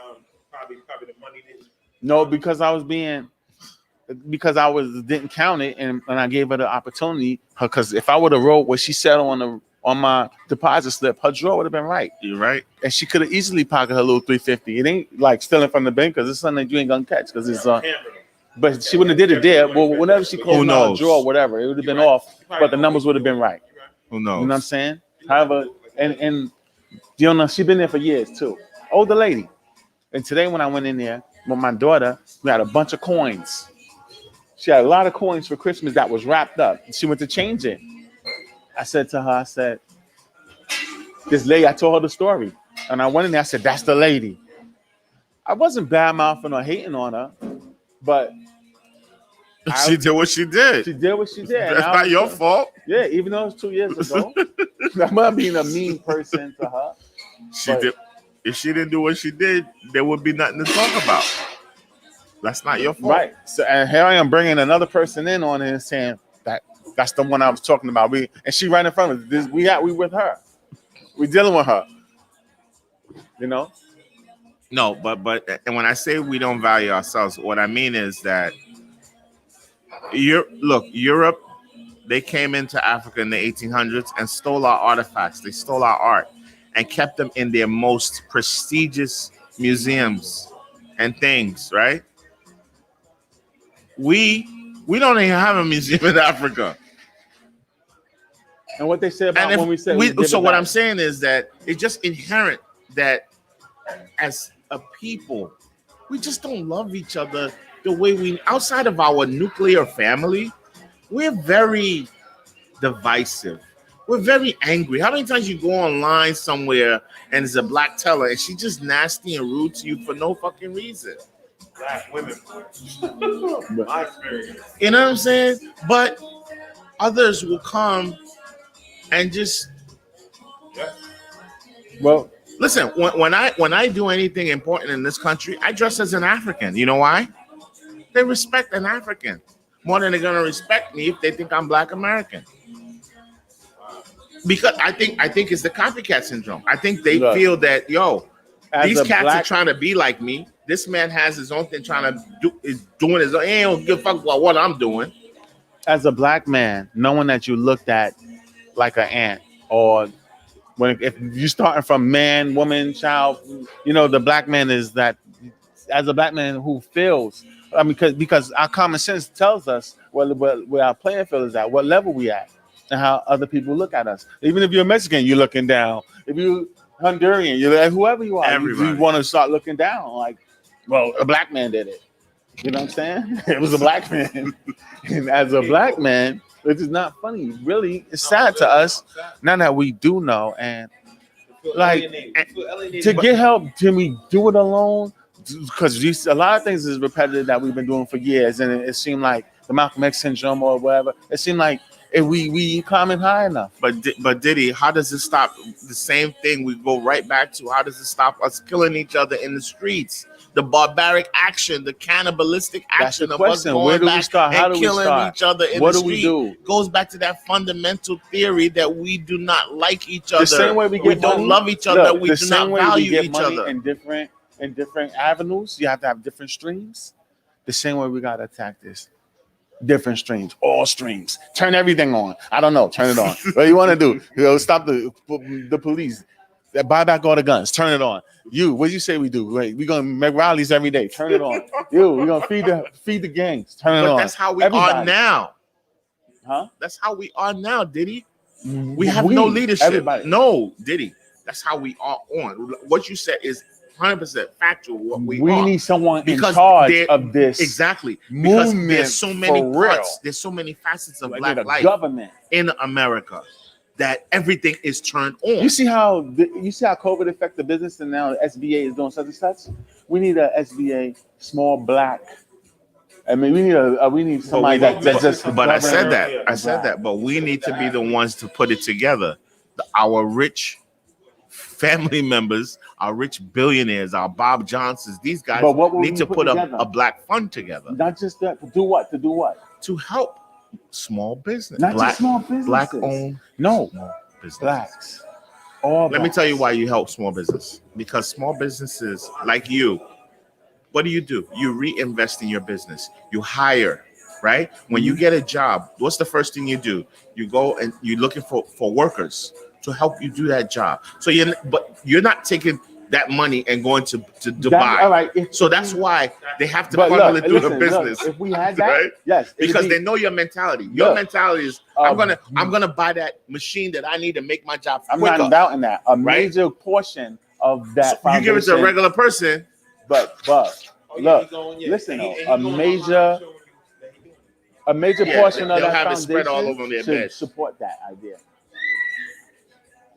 probably the money didn't. No, because I didn't count it, and I gave her the opportunity. Because if I would have wrote what she said on my deposit slip, her drawer would have been right, You're right. and she could have easily pocketed her little $350. It ain't like stealing from the bank because it's something that you ain't gonna catch because it's but she wouldn't have did it there. Well, whenever she closed out her knows? drawer, whatever, it would have been off, but the numbers would have been right. Who You know knows? what I'm saying? However, and you know, she's been there for years too. Older lady. And today when I went in there with my daughter, we had a bunch of coins. She had a lot of coins for Christmas that was wrapped up. She went to change it. I said to her, this lady, I told her the story. And I went in there, I said, that's the lady. I wasn't bad-mouthing or hating on her, but She did what she did. she did what she did. That's not your fault. Yeah, even though it was 2 years ago. I'm not being a mean person to her. She But- did. If she didn't do what she did, there would be nothing to talk about. That's not your fault. Right. So, and here I am bringing another person in on it and saying that's the one I was talking about. And she right in front of us. We with her. We dealing with her. You know. No, but and when I say we don't value ourselves, what I mean is that Europe, they came into Africa in the 1800s and stole our artifacts. They stole our art and kept them in their most prestigious museums and things, right? We don't even have a museum in Africa. And what they say about And when we say what I'm saying is that it's just inherent that as a people, we just don't love each other the way we, outside of our nuclear family, we're very divisive. We're very angry. How many times you go online somewhere and there's a black teller and she's just nasty and rude to you for no fucking reason? Black women. My experience. You know what I'm saying? But others will come and just well, listen. When I do anything important in this country, I dress as an African. You know why? They respect an African more than they're gonna respect me if they think I'm Black American. Because I think it's the copycat syndrome. I think they feel that these cats are trying to be like me. This man has his own thing doing his own. He don't give a fuck about what I'm doing. as a black man, knowing that you looked at like an ant, or if you starting from man, woman, child, the black man is that. As a black man who feels, I mean, because our common sense tells us where our playing field is at, what level we at, and how other people look at us. Even if you're Mexican, you're looking down. If you're Honduran, you're like, whoever you are, you want to start looking down. Like, well, a black man did it. You know what I'm saying? It was a black man. And as a black man, which is not funny, really, it's sad to us. Now that we do know, and like to get help, can we do it alone? Because a lot of things is repetitive that we've been doing for years, and it seemed like the Malcolm X syndrome or whatever. It seemed like if we climbing high enough. But Diddy, how does it stop the same thing? We go right back to how does it stop us killing each other in the streets? The barbaric action, the cannibalistic action of us going Where do we back start? How and do we killing start? each other in What the do we street do? goes back to that fundamental theory that we do not like each other. The same way we get don't money, love each other. look, We the do same not way value we get each money other. in different avenues. You have to have different streams. The same way we gotta attack this. Different streams, all streams. Turn everything on. I don't know. Turn it on. What you want to do? Stop the police. Buy back all the guns. Turn it on. What do you say we do? Wait, we're gonna make rallies every day. Turn it on. We're gonna feed the gangs. Turn it on. But that's how we Everybody. are now. Huh? That's how we are now, Diddy. We have no leadership. Everybody. No, Diddy. That's how we are on. What you said is 100% factual. What we are. need someone Because in charge there- of this. Exactly. Because movement there's so many for real. parts, there's so many facets of Like black the life government. in America that everything is turned on. You see how COVID affected the business, and now the SBA is doing such and such. We need a SBA small black I mean, we need somebody that just. But I said govern- that. I said that. But we need to be the ones to put it together. Our rich family members, our rich billionaires, our Bob Johnsons, these guys But what will need we to put put together? a black fund together Not just that. To do what? to help small business, Not black, just small businesses. black owned No, small business. blacks. All Let me blacks. tell you why you help small business. Because small businesses like you, what do? You reinvest in your business. You hire, right? When you get a job, what's the first thing you do? You go and you're looking for workers to help you do that job. So you're not taking that money and going to Dubai. All right. So that's why they have to But funnel look, it through listen, the business. look, if we had that, right? yes, it'd Because be- they know your mentality. Your Look, mentality is I'm gonna buy that machine that I need to make my job I'm quicker. not doubting that. A right? major portion of that So you give it to a foundation- regular person. But Oh, yeah, look, he going, yeah. listen, And he a going major- online showing you that he doing it. a major Yeah, portion of they'll that have it spread all foundation over their should bed. support that idea.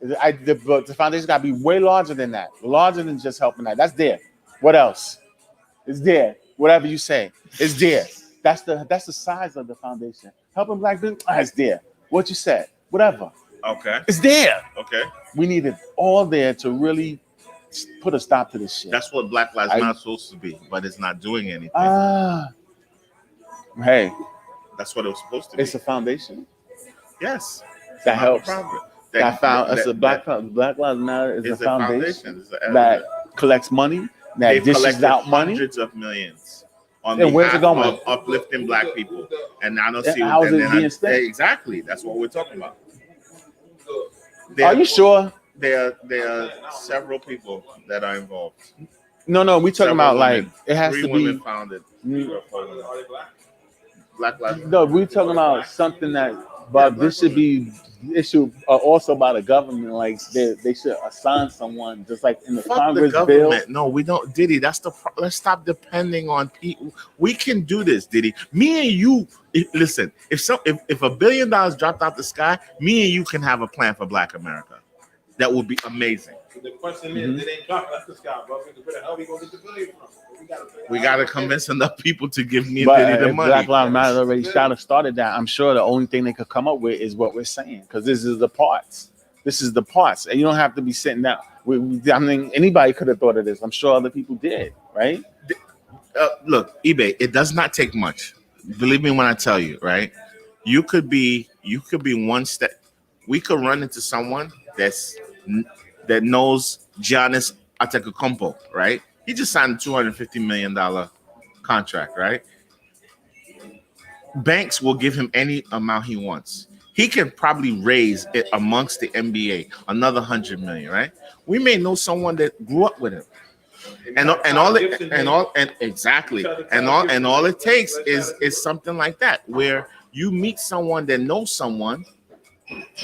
The foundation got to be way larger than that, larger than just helping that. That's there. What else? It's there. Whatever you say, it's there. That's the size of the foundation. Helping black business, it's there. What you said, whatever, Okay. it's there. Okay. We need it all there to really put a stop to this shit. That's what Black Lives I- Matter supposed to be, but it's not doing anything. Hey, That's what it was supposed to be. it's a foundation Yes. that helps. Problem. That found us a Black Lives Matter is is a foundation It's a- that collects money, that They've dishes collected out money. hundreds of millions on And where's behalf it going? of uplifting black people. And I don't And see how is and it then being spent? exactly. That's what we're talking about. Are you sure? There are several people that are involved. No, we talking Several about women. like it has 3 to women be. founded Mm, Black Lives Matter. No, we talking about something that, but this should be issued also by the government. Like they should assign someone, just like in the Fuck the Congress bill. government. No, we don't, Diddy. That's let's stop depending on people. We can do this, Diddy. Me and you. Listen, if $1 billion dropped out the sky, me and you can have a plan for Black America. That would be amazing. The question is, it ain't dropping out the sky, bro. Where the hell we gonna get the billion from? We gotta convince enough people to give me and But Diddy the if money. Black Lives Matter already started that, I'm sure the only thing they could come up with is what we're saying, because this is the parts. This is the parts, and you don't have to be sitting down. I mean, anybody could have thought of this. I'm sure other people did, right? Look, eBay. It does not take much. Believe me when I tell you, right? You could be one step. We could run into someone that knows Giannis Antetokounmpo, right? He just signed a $250 million contract, right? Banks will give him any amount he wants. He can probably raise it amongst the NBA another $100 million, right? We may know someone that grew up with him, and all it takes is something like that, where you meet someone that knows someone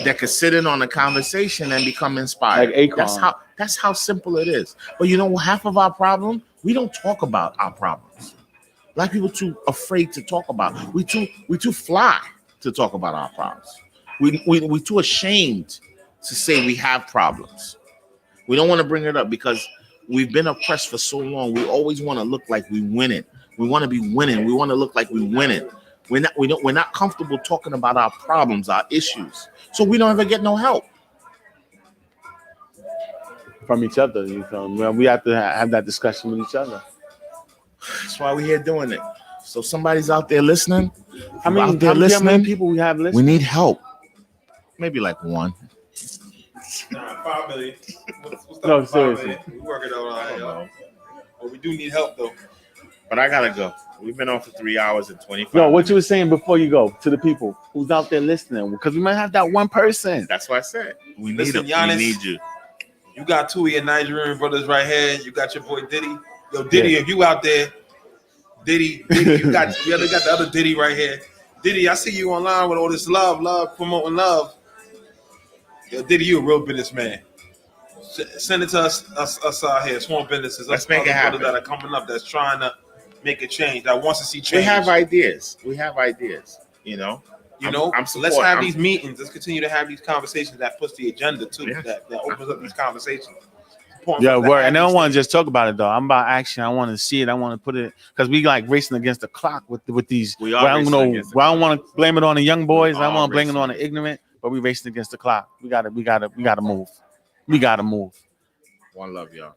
that could sit in on a conversation and become inspired. Like Akon. That's how simple it is. But you know, half of our problem, we don't talk about our problems. Black people too afraid to talk about. We too fly to talk about our problems. We too ashamed to say we have problems. We don't want to bring it up because we've been oppressed for so long. We always want to look like we win it. We want to be winning. We want to look like we win it. We're not comfortable talking about our problems, our issues. So we don't ever get no help From each other, you know, we have to have that discussion with each other. That's why we're here doing it. So somebody's out there listening. I mean, out there how many listening. people we have We listening? need help. Maybe like one. Nah, 5 million. What's No, up, 5 million? seriously. We work it out. I don't know. But we do need help though. But I gotta go. We've been on for 3 hours and 25. No, what you were saying before you go to the people who's out there listening, because we might have that one person. That's what I said. We need Listen, them. Giannis. We need you. You got 2 of your Nigerian brothers right here. You got your boy Diddy. Yo, Diddy, if you out there, Diddy, you got the other Diddy right here. Diddy, I see you online with all this love, promoting love. Yo, Diddy, you a real businessman. Send it to us out here, small businesses. Let's us make it other happen. brothers that are coming up, that's trying to make a change, that wants to see We change. have ideas. You know. I'm So let's support- have I'm- these meetings. Let's continue to have these conversations that puts the agenda too. Yeah. That opens up these conversations. important. Yeah, for the word. And I don't athletes want to- to just talk about it though. I'm about action. I want to see it. I want to put it because we like racing against the clock with these. We are well, I don't racing know. against the Well, I don't clock. want to blame it on the young boys. I are want to blame it racing on the ignorant. But we racing against the clock. We gotta move. We gotta move. One love, y'all.